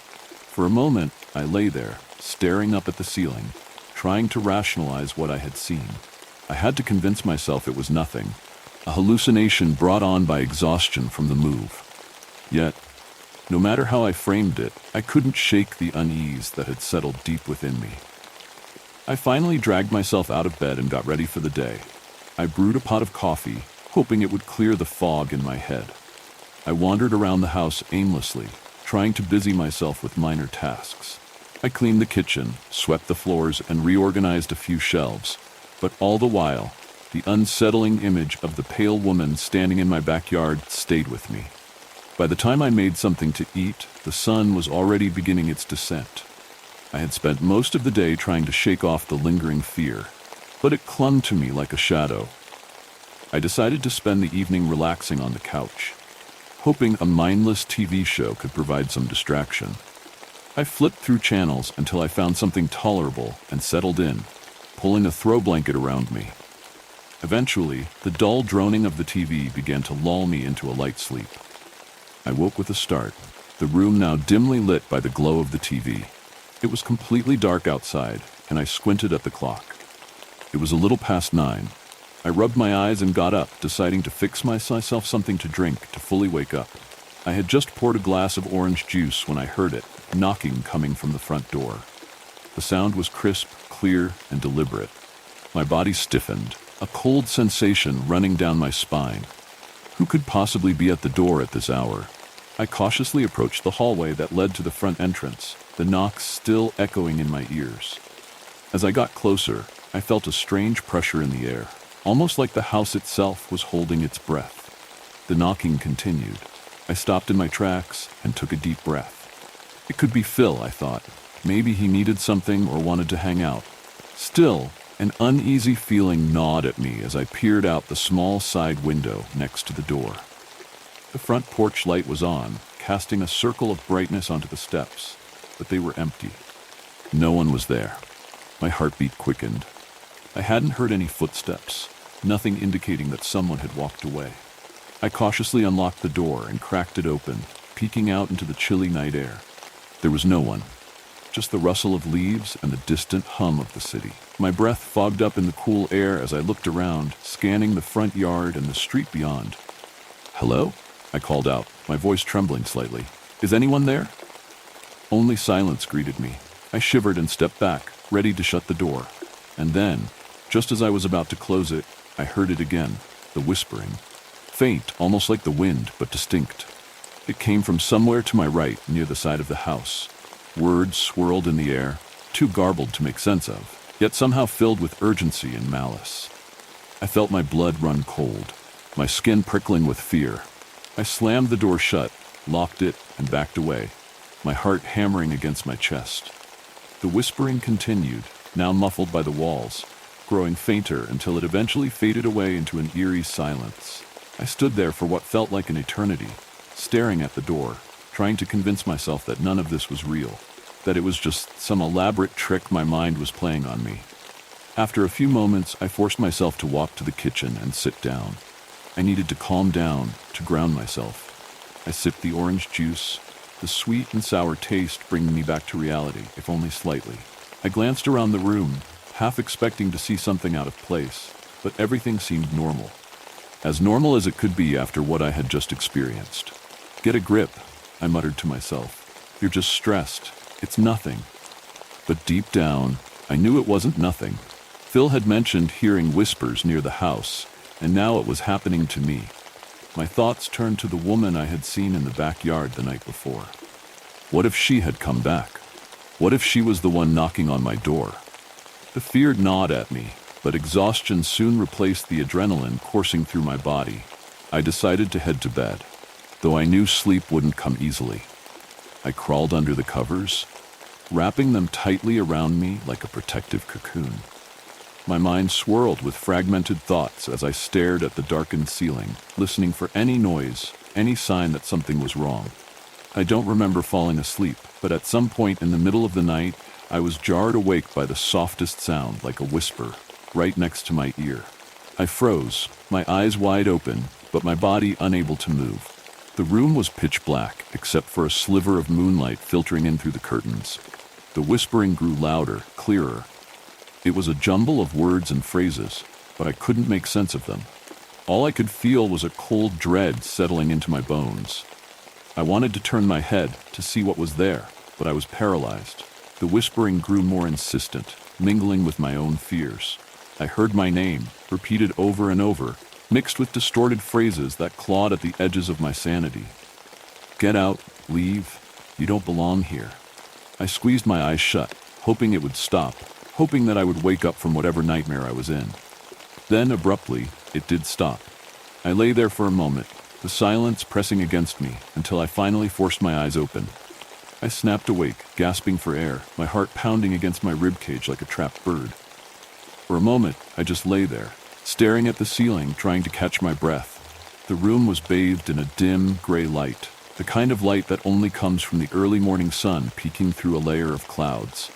A: For a moment, I lay there, staring up at the ceiling, trying to rationalize what I had seen. I had to convince myself it was nothing, a hallucination brought on by exhaustion from the move. Yet, no matter how I framed it, I couldn't shake the unease that had settled deep within me. I finally dragged myself out of bed and got ready for the day. I brewed a pot of coffee, hoping it would clear the fog in my head. I wandered around the house aimlessly, trying to busy myself with minor tasks. I cleaned the kitchen, swept the floors, and reorganized a few shelves. But all the while, the unsettling image of the pale woman standing in my backyard stayed with me. By the time I made something to eat, the sun was already beginning its descent. I had spent most of the day trying to shake off the lingering fear, but it clung to me like a shadow. I decided to spend the evening relaxing on the couch, hoping a mindless TV show could provide some distraction. I flipped through channels until I found something tolerable and settled in, pulling a throw blanket around me. Eventually, the dull droning of the TV began to lull me into a light sleep. I woke with a start, the room now dimly lit by the glow of the TV. It was completely dark outside, and I squinted at the clock. It was a little past 9. I rubbed my eyes and got up, deciding to fix myself something to drink to fully wake up. I had just poured a glass of orange juice when I heard it, knocking coming from the front door. The sound was crisp, clear, and deliberate. My body stiffened, a cold sensation running down my spine. Who could possibly be at the door at this hour? I cautiously approached the hallway that led to the front entrance, the knocks still echoing in my ears. As I got closer, I felt a strange pressure in the air, almost like the house itself was holding its breath. The knocking continued. I stopped in my tracks and took a deep breath. It could be Phil, I thought. Maybe he needed something or wanted to hang out. Still, an uneasy feeling gnawed at me as I peered out the small side window next to the door. The front porch light was on, casting a circle of brightness onto the steps, but they were empty. No one was there. My heartbeat quickened. I hadn't heard any footsteps, nothing indicating that someone had walked away. I cautiously unlocked the door and cracked it open, peeking out into the chilly night air. There was no one, just the rustle of leaves and the distant hum of the city. My breath fogged up in the cool air as I looked around, scanning the front yard and the street beyond. "Hello?" I called out, my voice trembling slightly. "Is anyone there?" Only silence greeted me. I shivered and stepped back, ready to shut the door. And then, just as I was about to close it, I heard it again, the whispering. Faint, almost like the wind, but distinct. It came from somewhere to my right, near the side of the house. Words swirled in the air, too garbled to make sense of, yet somehow filled with urgency and malice. I felt my blood run cold, my skin prickling with fear. I slammed the door shut, locked it, and backed away, my heart hammering against my chest. The whispering continued, now muffled by the walls, growing fainter until it eventually faded away into an eerie silence. I stood there for what felt like an eternity, staring at the door, trying to convince myself that none of this was real, that it was just some elaborate trick my mind was playing on me. After a few moments, I forced myself to walk to the kitchen and sit down. I needed to calm down, to ground myself. I sipped the orange juice, the sweet and sour taste bringing me back to reality, if only slightly. I glanced around the room, half expecting to see something out of place, but everything seemed normal. As normal as it could be after what I had just experienced. "Get a grip," I muttered to myself. "You're just stressed. It's nothing." But deep down, I knew it wasn't nothing. Phil had mentioned hearing whispers near the house, and now it was happening to me. My thoughts turned to the woman I had seen in the backyard the night before. What if she had come back? What if she was the one knocking on my door? The fear gnawed at me, but exhaustion soon replaced the adrenaline coursing through my body. I decided to head to bed, though I knew sleep wouldn't come easily. I crawled under the covers, wrapping them tightly around me like a protective cocoon. My mind swirled with fragmented thoughts as I stared at the darkened ceiling, listening for any noise, any sign that something was wrong. I don't remember falling asleep, but at some point in the middle of the night, I was jarred awake by the softest sound, like a whisper, right next to my ear. I froze, my eyes wide open, but my body unable to move. The room was pitch black, except for a sliver of moonlight filtering in through the curtains. The whispering grew louder, clearer. It was a jumble of words and phrases, but I couldn't make sense of them. All I could feel was a cold dread settling into my bones. I wanted to turn my head to see what was there, but I was paralyzed. The whispering grew more insistent, mingling with my own fears. I heard my name, repeated over and over, mixed with distorted phrases that clawed at the edges of my sanity. Get out, leave, you don't belong here. I squeezed my eyes shut, hoping it would stop, hoping that I would wake up from whatever nightmare I was in. Then, abruptly, it did stop. I lay there for a moment, the silence pressing against me, until I finally forced my eyes open. I snapped awake, gasping for air, my heart pounding against my ribcage like a trapped bird. For a moment, I just lay there, staring at the ceiling, trying to catch my breath. The room was bathed in a dim, gray light, the kind of light that only comes from the early morning sun peeking through a layer of clouds.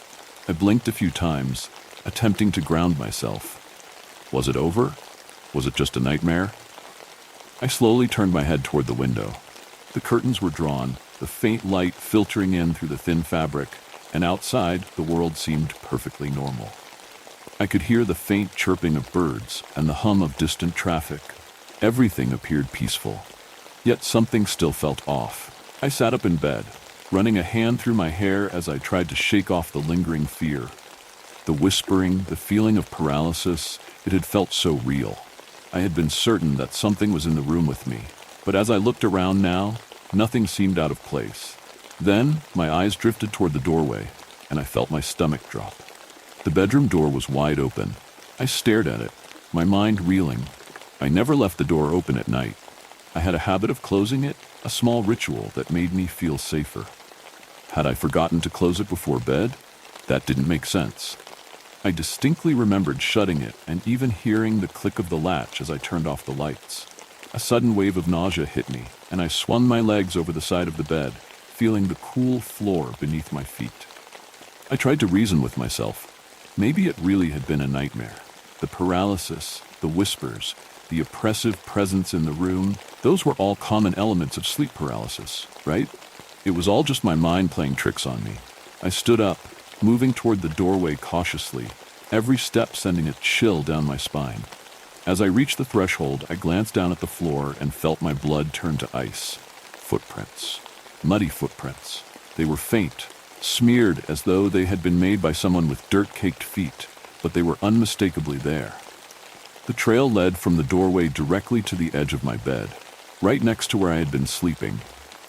A: I blinked a few times, attempting to ground myself. Was it over? Was it just a nightmare? I slowly turned my head toward the window. The curtains were drawn, the faint light filtering in through the thin fabric, and outside, the world seemed perfectly normal. I could hear the faint chirping of birds and the hum of distant traffic. Everything appeared peaceful. Yet something still felt off. I sat up in bed, running a hand through my hair as I tried to shake off the lingering fear. The whispering, the feeling of paralysis, it had felt so real. I had been certain that something was in the room with me, but as I looked around now, nothing seemed out of place. Then, my eyes drifted toward the doorway, and I felt my stomach drop. The bedroom door was wide open. I stared at it, my mind reeling. I never left the door open at night. I had a habit of closing it, a small ritual that made me feel safer. Had I forgotten to close it before bed? That didn't make sense. I distinctly remembered shutting it and even hearing the click of the latch as I turned off the lights. A sudden wave of nausea hit me, and I swung my legs over the side of the bed, feeling the cool floor beneath my feet. I tried to reason with myself. Maybe it really had been a nightmare. The paralysis, the whispers, the oppressive presence in the room, those were all common elements of sleep paralysis, right? It was all just my mind playing tricks on me. I stood up, moving toward the doorway cautiously, every step sending a chill down my spine. As I reached the threshold, I glanced down at the floor and felt my blood turn to ice. Footprints. Muddy footprints. They were faint, smeared as though they had been made by someone with dirt-caked feet, but they were unmistakably there. The trail led from the doorway directly to the edge of my bed, right next to where I had been sleeping.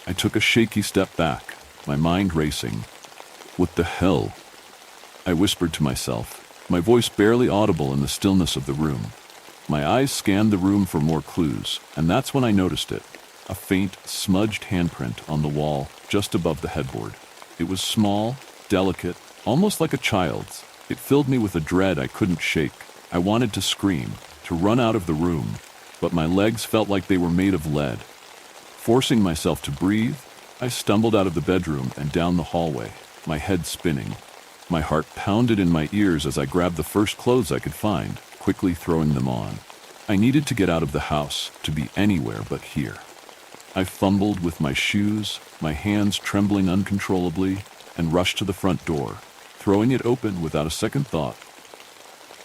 A: I took a shaky step back, my mind racing. What the hell? I whispered to myself, my voice barely audible in the stillness of the room. My eyes scanned the room for more clues, and that's when I noticed it. A faint, smudged handprint on the wall just above the headboard. It was small, delicate, almost like a child's. It filled me with a dread I couldn't shake. I wanted to scream, to run out of the room, but my legs felt like they were made of lead. Forcing myself to breathe, I stumbled out of the bedroom and down the hallway, my head spinning. My heart pounded in my ears as I grabbed the first clothes I could find, quickly throwing them on. I needed to get out of the house, to be anywhere but here. I fumbled with my shoes, my hands trembling uncontrollably, and rushed to the front door, throwing it open without a second thought.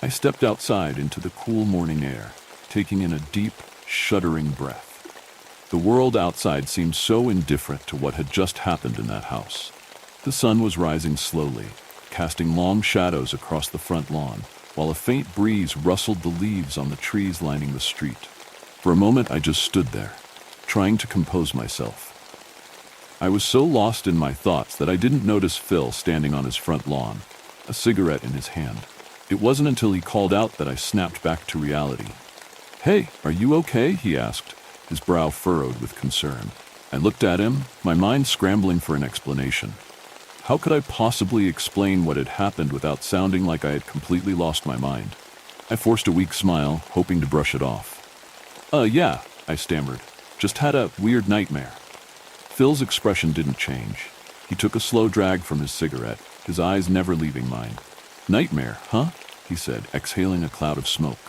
A: I stepped outside into the cool morning air, taking in a deep, shuddering breath. The world outside seemed so indifferent to what had just happened in that house. The sun was rising slowly, casting long shadows across the front lawn, while a faint breeze rustled the leaves on the trees lining the street. For a moment, I just stood there, trying to compose myself. I was so lost in my thoughts that I didn't notice Phil standing on his front lawn, a cigarette in his hand. It wasn't until he called out that I snapped back to reality. "Hey, are you okay?" he asked, his brow furrowed with concern. I looked at him, my mind scrambling for an explanation. How could I possibly explain what had happened without sounding like I had completely lost my mind? I forced a weak smile, hoping to brush it off. Yeah, I stammered. Just had a weird nightmare." Phil's expression didn't change. He took a slow drag from his cigarette, his eyes never leaving mine. "Nightmare, huh?" he said, exhaling a cloud of smoke.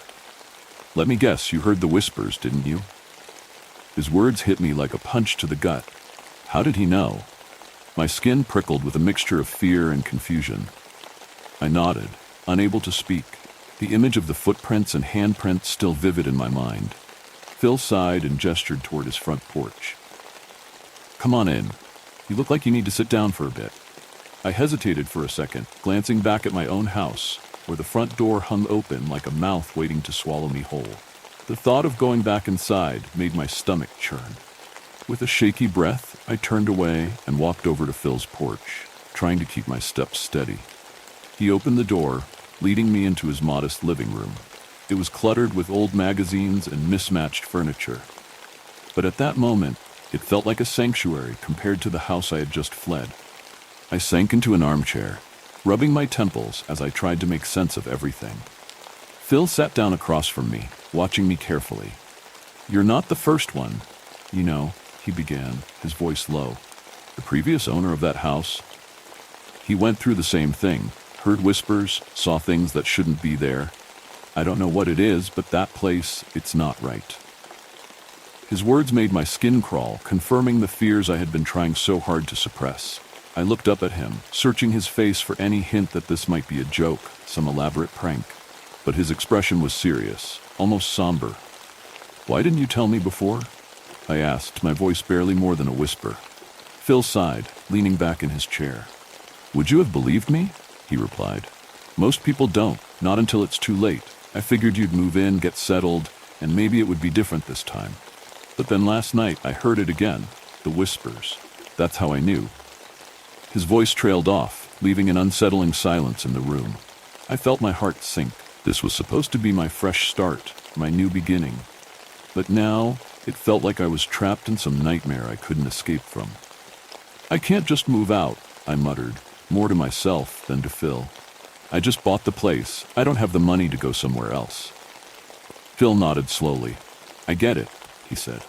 A: "Let me guess, you heard the whispers, didn't you?" His words hit me like a punch to the gut. How did he know? My skin prickled with a mixture of fear and confusion. I nodded, unable to speak, the image of the footprints and handprints still vivid in my mind. Phil sighed and gestured toward his front porch. "Come on in. You look like you need to sit down for a bit." I hesitated for a second, glancing back at my own house, where the front door hung open like a mouth waiting to swallow me whole. The thought of going back inside made my stomach churn. With a shaky breath, I turned away and walked over to Phil's porch, trying to keep my steps steady. He opened the door, leading me into his modest living room. It was cluttered with old magazines and mismatched furniture. But at that moment, it felt like a sanctuary compared to the house I had just fled. I sank into an armchair, rubbing my temples as I tried to make sense of everything. Phil sat down across from me, watching me carefully. "You're not the first one. You know," he began, his voice low. "The previous owner of that house, he went through the same thing, heard whispers, saw things that shouldn't be there. I don't know what it is, but that place, it's not right." His words made my skin crawl, confirming the fears I had been trying so hard to suppress. I looked up at him, searching his face for any hint that this might be a joke, some elaborate prank. But his expression was serious, almost somber. "Why didn't you tell me before?" I asked, my voice barely more than a whisper. Phil sighed, leaning back in his chair. "Would you have believed me?" he replied. "Most people don't, not until it's too late. I figured you'd move in, get settled, and maybe it would be different this time. But then last night I heard it again, the whispers. That's how I knew." His voice trailed off, leaving an unsettling silence in the room. I felt my heart sink. This was supposed to be my fresh start, my new beginning. But now, it felt like I was trapped in some nightmare I couldn't escape from. "I can't just move out," I muttered, more to myself than to Phil. "I just bought the place. I don't have the money to go somewhere else." Phil nodded slowly. "I get it," he said.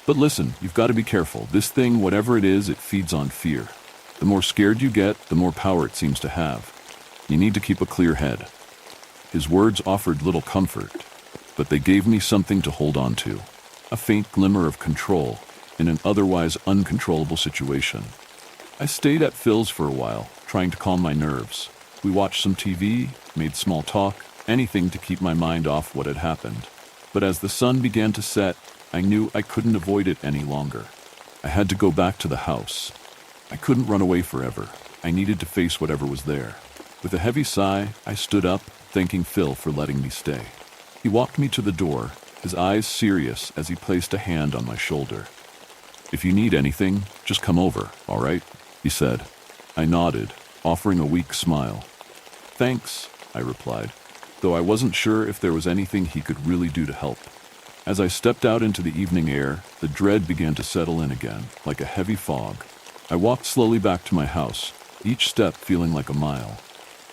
A: "But listen, you've got to be careful. This thing, whatever it is, it feeds on fear. The more scared you get, the more power it seems to have. You need to keep a clear head." His words offered little comfort, but they gave me something to hold on to, a faint glimmer of control in an otherwise uncontrollable situation. I stayed at Phil's for a while, trying to calm my nerves. We watched some TV, made small talk, anything to keep my mind off what had happened. But as the sun began to set, I knew I couldn't avoid it any longer. I had to go back to the house. I couldn't run away forever. I needed to face whatever was there. With a heavy sigh, I stood up, thanking Phil for letting me stay. He walked me to the door, his eyes serious as he placed a hand on my shoulder. "If you need anything, just come over, all right?" he said. I nodded, offering a weak smile. "Thanks," I replied, though I wasn't sure if there was anything he could really do to help. As I stepped out into the evening air, the dread began to settle in again, like a heavy fog. I walked slowly back to my house, each step feeling like a mile.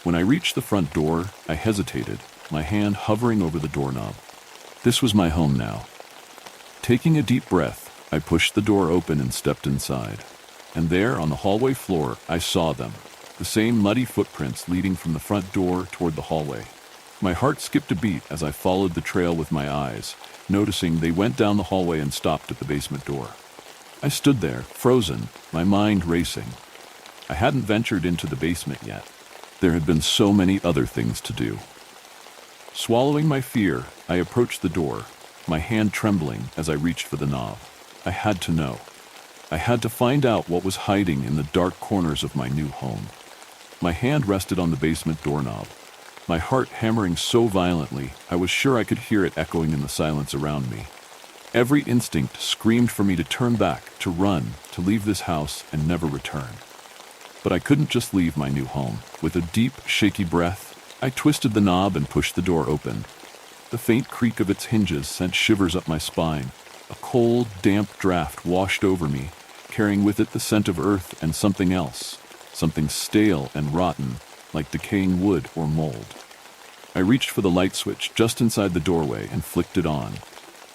A: When I reached the front door, I hesitated, my hand hovering over the doorknob. This was my home now. Taking a deep breath, I pushed the door open and stepped inside. And there, on the hallway floor, I saw them, the same muddy footprints leading from the front door toward the hallway. My heart skipped a beat as I followed the trail with my eyes, noticing they went down the hallway and stopped at the basement door. I stood there, frozen, my mind racing. I hadn't ventured into the basement yet. There had been so many other things to do. Swallowing my fear, I approached the door, my hand trembling as I reached for the knob. I had to know. I had to find out what was hiding in the dark corners of my new home. My hand rested on the basement doorknob. my heart hammering so violently I was sure I could hear it echoing in the silence around me. Every instinct screamed for me to turn back, to run, to leave this house and never return. But I couldn't just leave my new home. With a deep, shaky breath, I twisted the knob and pushed the door open. The faint creak of its hinges sent shivers up my spine. A cold, damp draft washed over me, carrying with it the scent of earth and something else, something stale and rotten, like decaying wood or mold. I reached for the light switch just inside the doorway and flicked it on.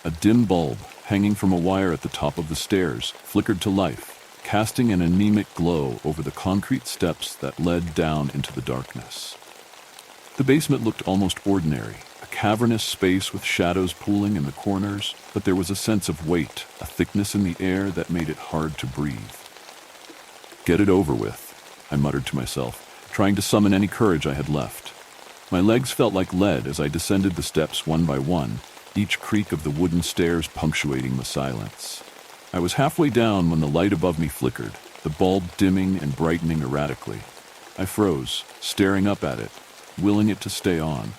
A: A dim bulb, hanging from a wire at the top of the stairs, flickered to life, casting an anemic glow over the concrete steps that led down into the darkness. The basement looked almost ordinary, a cavernous space with shadows pooling in the corners, but there was a sense of weight, a thickness in the air that made it hard to breathe. "Get it over with," I muttered to myself, trying to summon any courage I had left. My legs felt like lead as I descended the steps one by one, each creak of the wooden stairs punctuating the silence. I was halfway down when the light above me flickered, the bulb dimming and brightening erratically. I froze, staring up at it, willing it to stay on.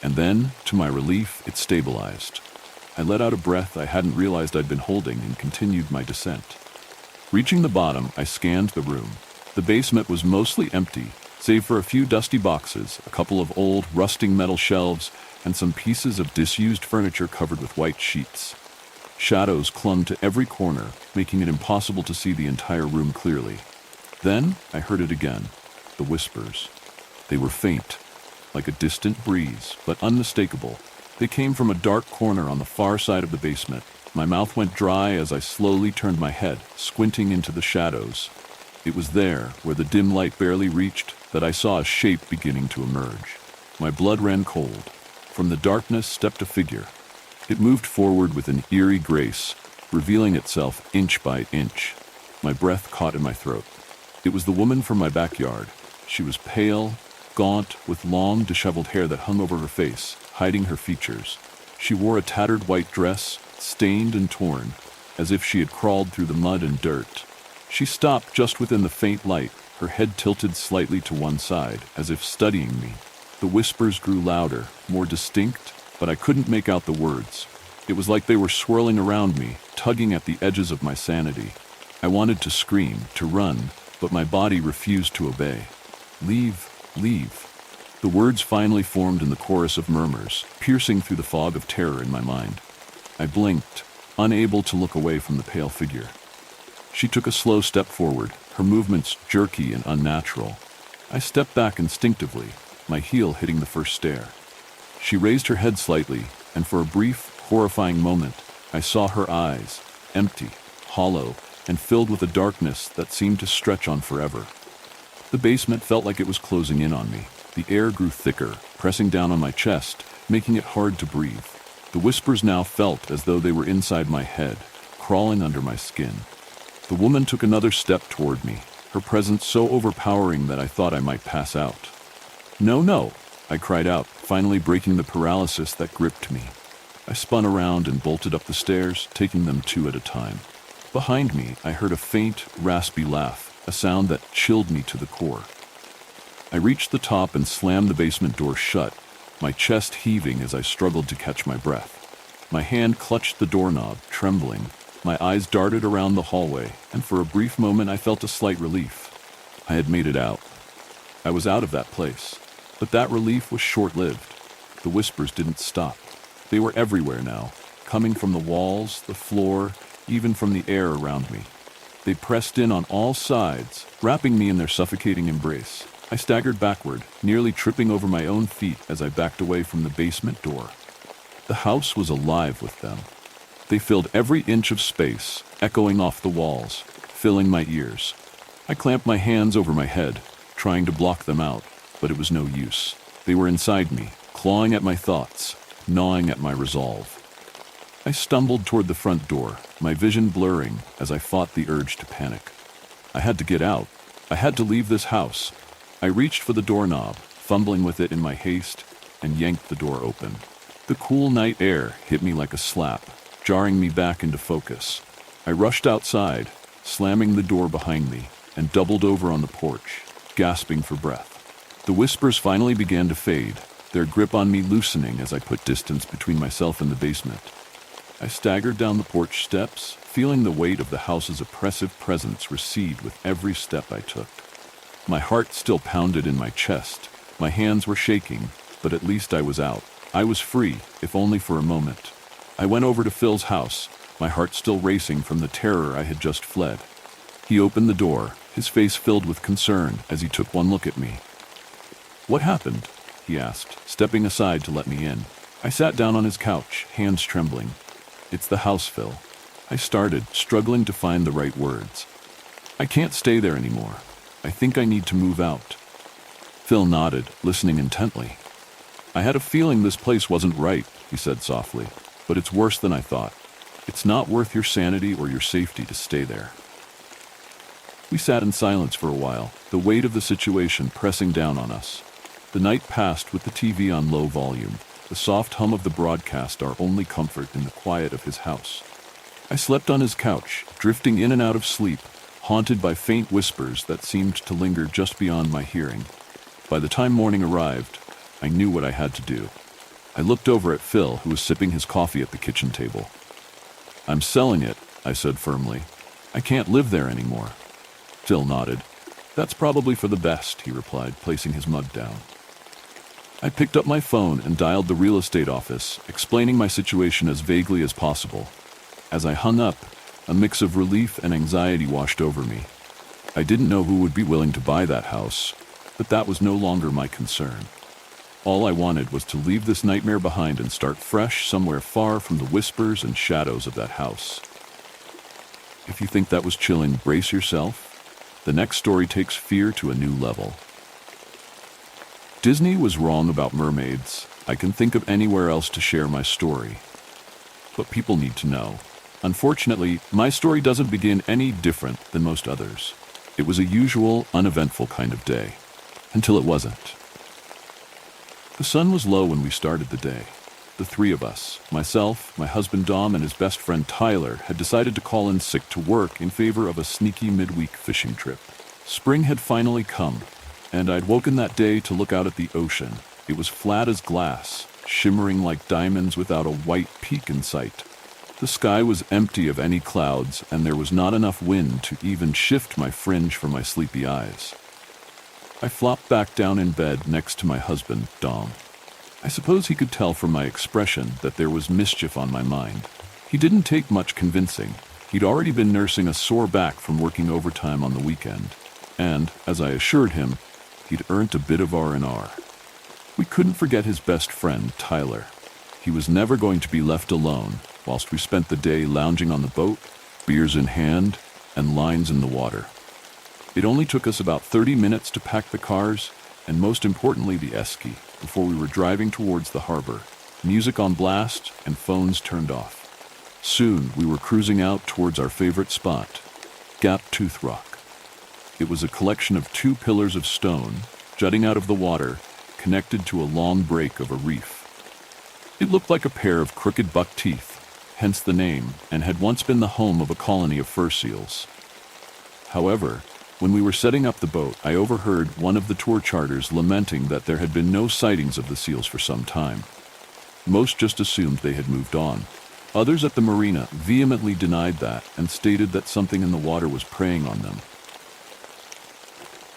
A: And then, to my relief, it stabilized. I let out a breath I hadn't realized I'd been holding and continued my descent. Reaching the bottom, I scanned the room. The basement was mostly empty, save for a few dusty boxes, a couple of old, rusting metal shelves, and some pieces of disused furniture covered with white sheets. Shadows clung to every corner, making it impossible to see the entire room clearly. Then I heard it again, the whispers. They were faint, like a distant breeze, but unmistakable. They came from a dark corner on the far side of the basement. My mouth went dry as I slowly turned my head, squinting into the shadows. It was there, where the dim light barely reached, that I saw a shape beginning to emerge. My blood ran cold. From the darkness stepped a figure. It moved forward with an eerie grace, revealing itself inch by inch. My breath caught in my throat. It was the woman from my backyard. She was pale, gaunt, with long, disheveled hair that hung over her face, hiding her features. She wore a tattered white dress, stained and torn, as if she had crawled through the mud and dirt. She stopped just within the faint light, her head tilted slightly to one side, as if studying me. The whispers grew louder, more distinct, but I couldn't make out the words. It was like they were swirling around me, tugging at the edges of my sanity. I wanted to scream, to run, but my body refused to obey. "Leave, leave." The words finally formed in the chorus of murmurs, piercing through the fog of terror in my mind. I blinked, unable to look away from the pale figure. She took a slow step forward, her movements jerky and unnatural. I stepped back instinctively, my heel hitting the first stair. She raised her head slightly, and for a brief, horrifying moment, I saw her eyes, empty, hollow, and filled with a darkness that seemed to stretch on forever. The basement felt like it was closing in on me. The air grew thicker, pressing down on my chest, making it hard to breathe. The whispers now felt as though they were inside my head, crawling under my skin. The woman took another step toward me, her presence so overpowering that I thought I might pass out. "No, no," I cried out, finally breaking the paralysis that gripped me. I spun around and bolted up the stairs, taking them two at a time. Behind me, I heard a faint, raspy laugh, a sound that chilled me to the core. I reached the top and slammed the basement door shut, my chest heaving as I struggled to catch my breath. My hand clutched the doorknob, trembling. My eyes darted around the hallway, and for a brief moment I felt a slight relief. I had made it out. I was out of that place. But that relief was short-lived. The whispers didn't stop. They were everywhere now, coming from the walls, the floor, even from the air around me. They pressed in on all sides, wrapping me in their suffocating embrace. I staggered backward, nearly tripping over my own feet as I backed away from the basement door. The house was alive with them. They filled every inch of space, echoing off the walls, filling my ears. I clamped my hands over my head, trying to block them out, but it was no use. They were inside me, clawing at my thoughts, gnawing at my resolve. I stumbled toward the front door, my vision blurring as I fought the urge to panic. I had to get out. I had to leave this house. I reached for the doorknob, fumbling with it in my haste, and yanked the door open. The cool night air hit me like a slap, jarring me back into focus. I rushed outside, slamming the door behind me, and doubled over on the porch, gasping for breath. The whispers finally began to fade, their grip on me loosening as I put distance between myself and the basement. I staggered down the porch steps, feeling the weight of the house's oppressive presence recede with every step I took. My heart still pounded in my chest. My hands were shaking, but at least I was out. I was free, if only for a moment. I went over to Phil's house, my heart still racing from the terror I had just fled. He opened the door, his face filled with concern as he took one look at me. "What happened?" he asked, stepping aside to let me in. I sat down on his couch, hands trembling. "It's the house, Phil." I started, struggling to find the right words. "I can't stay there anymore. I think I need to move out." Phil nodded, listening intently. "I had a feeling this place wasn't right," he said softly, "but it's worse than I thought. It's not worth your sanity or your safety to stay there." We sat in silence for a while, the weight of the situation pressing down on us. The night passed with the TV on low volume, the soft hum of the broadcast our only comfort in the quiet of his house. I slept on his couch, drifting in and out of sleep, haunted by faint whispers that seemed to linger just beyond my hearing. By the time morning arrived, I knew what I had to do. I looked over at Phil, who was sipping his coffee at the kitchen table. "I'm selling it," I said firmly. "I can't live there anymore." Phil nodded. "That's probably for the best," he replied, placing his mug down. I picked up my phone and dialed the real estate office, explaining my situation as vaguely as possible. As I hung up, a mix of relief and anxiety washed over me. I didn't know who would be willing to buy that house, but that was no longer my concern. All I wanted was to leave this nightmare behind and start fresh somewhere far from the whispers and shadows of that house. If you think that was chilling, brace yourself. The next story takes fear to a new level. Disney was wrong about mermaids. I can think of anywhere else to share my story. But people need to know. Unfortunately, my story doesn't begin any different than most others. It was a usual, uneventful kind of day. Until it wasn't. The sun was low when we started the day. The three of us, myself, my husband Dom, and his best friend Tyler, had decided to call in sick to work in favor of a sneaky midweek fishing trip. Spring had finally come, and I'd woken that day to look out at the ocean. It was flat as glass, shimmering like diamonds without a white peak in sight. The sky was empty of any clouds, and there was not enough wind to even shift my fringe from my sleepy eyes. I flopped back down in bed next to my husband, Dom. I suppose he could tell from my expression that there was mischief on my mind. He didn't take much convincing. He'd already been nursing a sore back from working overtime on the weekend. And, as I assured him, he'd earned a bit of R&R. We couldn't forget his best friend, Tyler. He was never going to be left alone whilst we spent the day lounging on the boat, beers in hand, and lines in the water. It only took us about 30 minutes to pack the cars, and most importantly the esky, before we were driving towards the harbor, music on blast and phones turned off. Soon we were cruising out towards our favorite spot, Gap Tooth Rock. It was a collection of 2 pillars of stone, jutting out of the water, connected to a long break of a reef. It looked like a pair of crooked buck teeth, hence the name, and had once been the home of a colony of fur seals. However, when we were setting up the boat, I overheard one of the tour charters lamenting that there had been no sightings of the seals for some time. Most just assumed they had moved on. Others at the marina vehemently denied that and stated that something in the water was preying on them.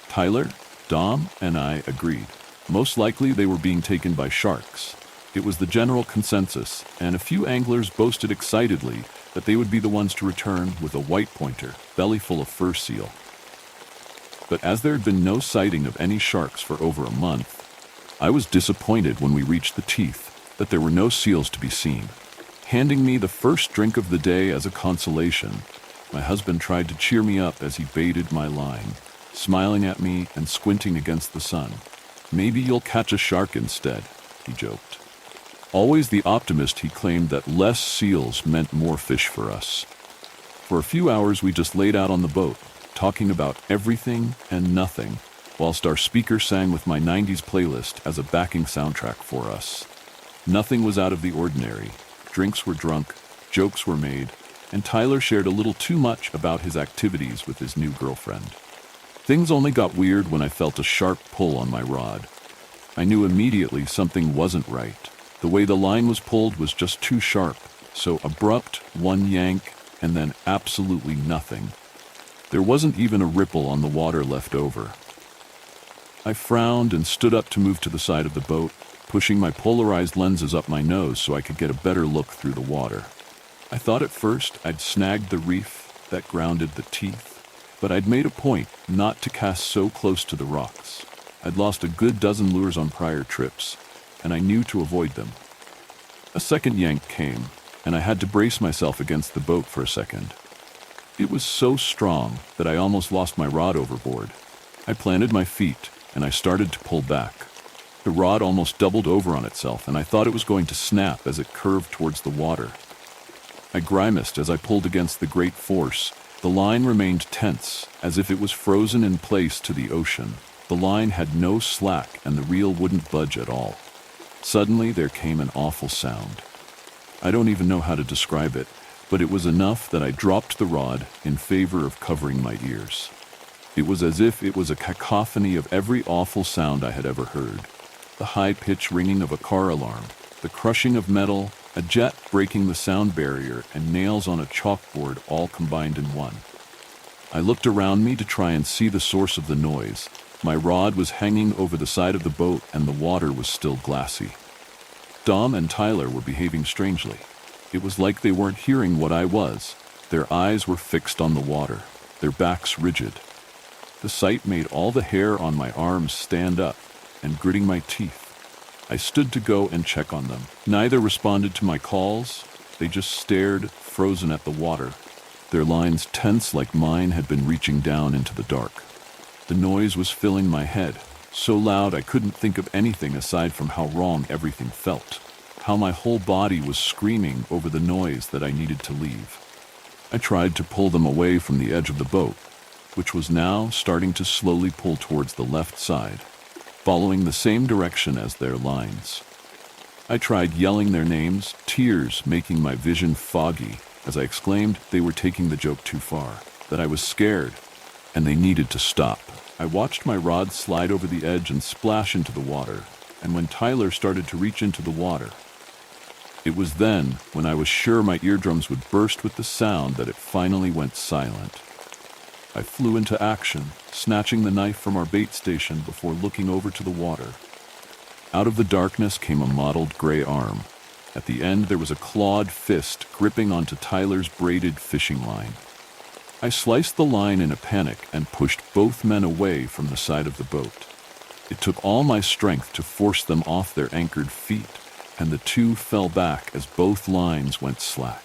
A: Tyler, Dom, and I agreed. Most likely they were being taken by sharks. It was the general consensus, and a few anglers boasted excitedly that they would be the ones to return with a white pointer, belly full of fur seal. But as there had been no sighting of any sharks for over a month, I was disappointed when we reached the teeth that there were no seals to be seen. Handing me the first drink of the day as a consolation, my husband tried to cheer me up as he baited my line, smiling at me and squinting against the sun. "Maybe you'll catch a shark instead," he joked. Always the optimist, he claimed that less seals meant more fish for us. For a few hours we just laid out on the boat, talking about everything and nothing, whilst our speaker sang with my 90s playlist as a backing soundtrack for us. Nothing was out of the ordinary. Drinks were drunk, jokes were made, and Tyler shared a little too much about his activities with his new girlfriend. Things only got weird when I felt a sharp pull on my rod. I knew immediately something wasn't right. The way the line was pulled was just too sharp, so abrupt, one yank, and then absolutely nothing. There wasn't even a ripple on the water left over. I frowned and stood up to move to the side of the boat, pushing my polarized lenses up my nose so I could get a better look through the water. I thought at first I'd snagged the reef that grounded the teeth, but I'd made a point not to cast so close to the rocks. I'd lost a good dozen lures on prior trips, and I knew to avoid them. A second yank came, and I had to brace myself against the boat for a second. It was so strong that I almost lost my rod overboard. I planted my feet, and I started to pull back. The rod almost doubled over on itself, and I thought it was going to snap as it curved towards the water. I grimaced as I pulled against the great force. The line remained tense, as if it was frozen in place to the ocean. The line had no slack, and the reel wouldn't budge at all. Suddenly, there came an awful sound. I don't even know how to describe it, but it was enough that I dropped the rod in favor of covering my ears. It was as if it was a cacophony of every awful sound I had ever heard. The high-pitched ringing of a car alarm, the crushing of metal, a jet breaking the sound barrier, and nails on a chalkboard all combined in one. I looked around me to try and see the source of the noise. My rod was hanging over the side of the boat, and the water was still glassy. Dom and Tyler were behaving strangely. It was like they weren't hearing what I was. Their eyes were fixed on the water, their backs rigid. The sight made all the hair on my arms stand up, and gritting my teeth, I stood to go and check on them. Neither responded to my calls. They just stared, frozen at the water. Their lines tense like mine had been reaching down into the dark. The noise was filling my head, so loud I couldn't think of anything aside from how wrong everything felt, how my whole body was screaming over the noise that I needed to leave. I tried to pull them away from the edge of the boat, which was now starting to slowly pull towards the left side, following the same direction as their lines. I tried yelling their names, tears making my vision foggy as I exclaimed they were taking the joke too far, that I was scared, and they needed to stop. I watched my rod slide over the edge and splash into the water, and when Tyler started to reach into the water, it was then, when I was sure my eardrums would burst with the sound, that it finally went silent. I flew into action, snatching the knife from our bait station before looking over to the water. Out of the darkness came a mottled gray arm. At the end there was a clawed fist gripping onto Tyler's braided fishing line. I sliced the line in a panic and pushed both men away from the side of the boat. It took all my strength to force them off their anchored feet, and the two fell back as both lines went slack.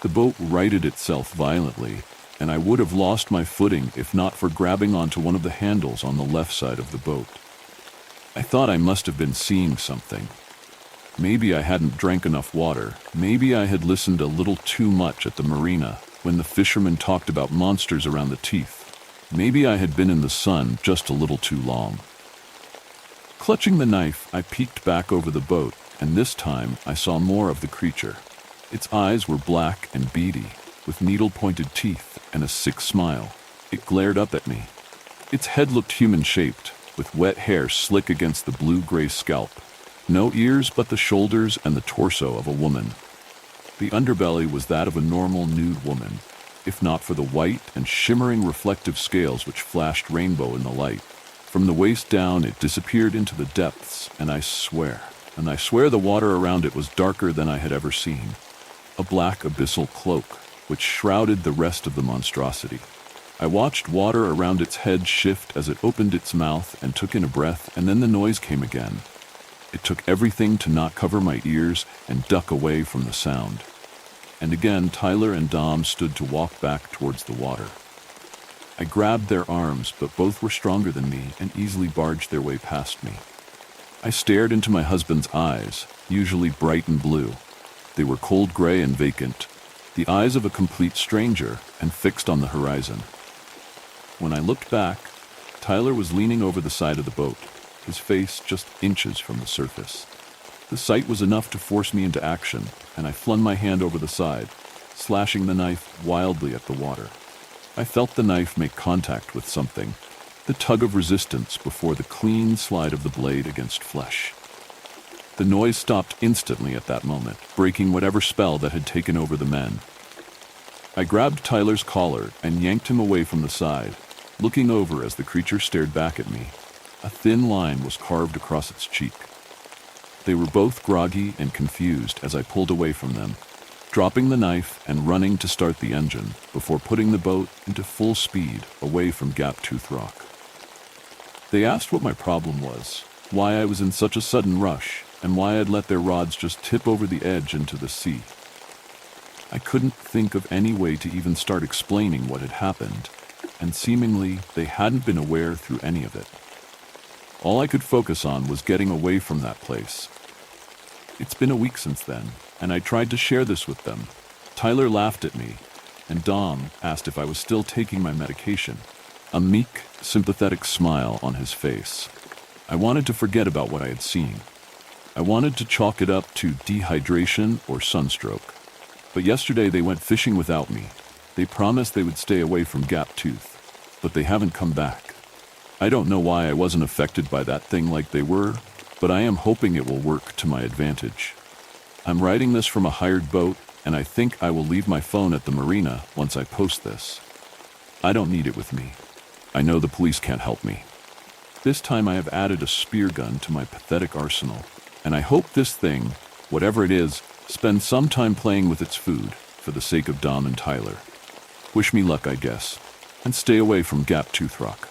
A: The boat righted itself violently, and I would have lost my footing if not for grabbing onto one of the handles on the left side of the boat. I thought I must have been seeing something. Maybe I hadn't drank enough water. Maybe I had listened a little too much at the marina when the fishermen talked about monsters around the teeth. Maybe I had been in the sun just a little too long. Clutching the knife, I peeked back over the boat, and this time I saw more of the creature. Its eyes were black and beady, with needle-pointed teeth and a sick smile. It glared up at me. Its head looked human-shaped, with wet hair slick against the blue-gray scalp. No ears but the shoulders and the torso of a woman. The underbelly was that of a normal nude woman, if not for the white and shimmering reflective scales which flashed rainbow in the light. From the waist down it disappeared into the depths, and I swear the water around it was darker than I had ever seen. A black abyssal cloak, which shrouded the rest of the monstrosity. I watched water around its head shift as it opened its mouth and took in a breath, and then the noise came again. It took everything to not cover my ears and duck away from the sound. And again, Tyler and Dom stood to walk back towards the water. I grabbed their arms, but both were stronger than me and easily barged their way past me. I stared into my husband's eyes, usually bright and blue. They were cold gray and vacant, the eyes of a complete stranger, and fixed on the horizon. When I looked back, Tyler was leaning over the side of the boat, his face just inches from the surface. The sight was enough to force me into action, and I flung my hand over the side, slashing the knife wildly at the water. I felt the knife make contact with something, the tug of resistance before the clean slide of the blade against flesh. The noise stopped instantly at that moment, breaking whatever spell that had taken over the men. I grabbed Tyler's collar and yanked him away from the side, looking over as the creature stared back at me. A thin line was carved across its cheek. They were both groggy and confused as I pulled away from them, dropping the knife and running to start the engine before putting the boat into full speed away from Gap-Tooth Rock. They asked what my problem was, why I was in such a sudden rush, and why I'd let their rods just tip over the edge into the sea. I couldn't think of any way to even start explaining what had happened, and seemingly they hadn't been aware through any of it. All I could focus on was getting away from that place. It's been a week since then, and I tried to share this with them. Tyler laughed at me, and Dom asked if I was still taking my medication, a meek, sympathetic smile on his face. I wanted to forget about what I had seen. I wanted to chalk it up to dehydration or sunstroke. But yesterday they went fishing without me. They promised they would stay away from Gap-Tooth, but they haven't come back. I don't know why I wasn't affected by that thing like they were, but I am hoping it will work to my advantage. I'm writing this from a hired boat, and I think I will leave my phone at the marina once I post this. I don't need it with me. I know the police can't help me. This time I have added a spear gun to my pathetic arsenal, and I hope this thing, whatever it is, spends some time playing with its food for the sake of Dom and Tyler. Wish me luck, I guess, and stay away from Gap-Tooth Rock.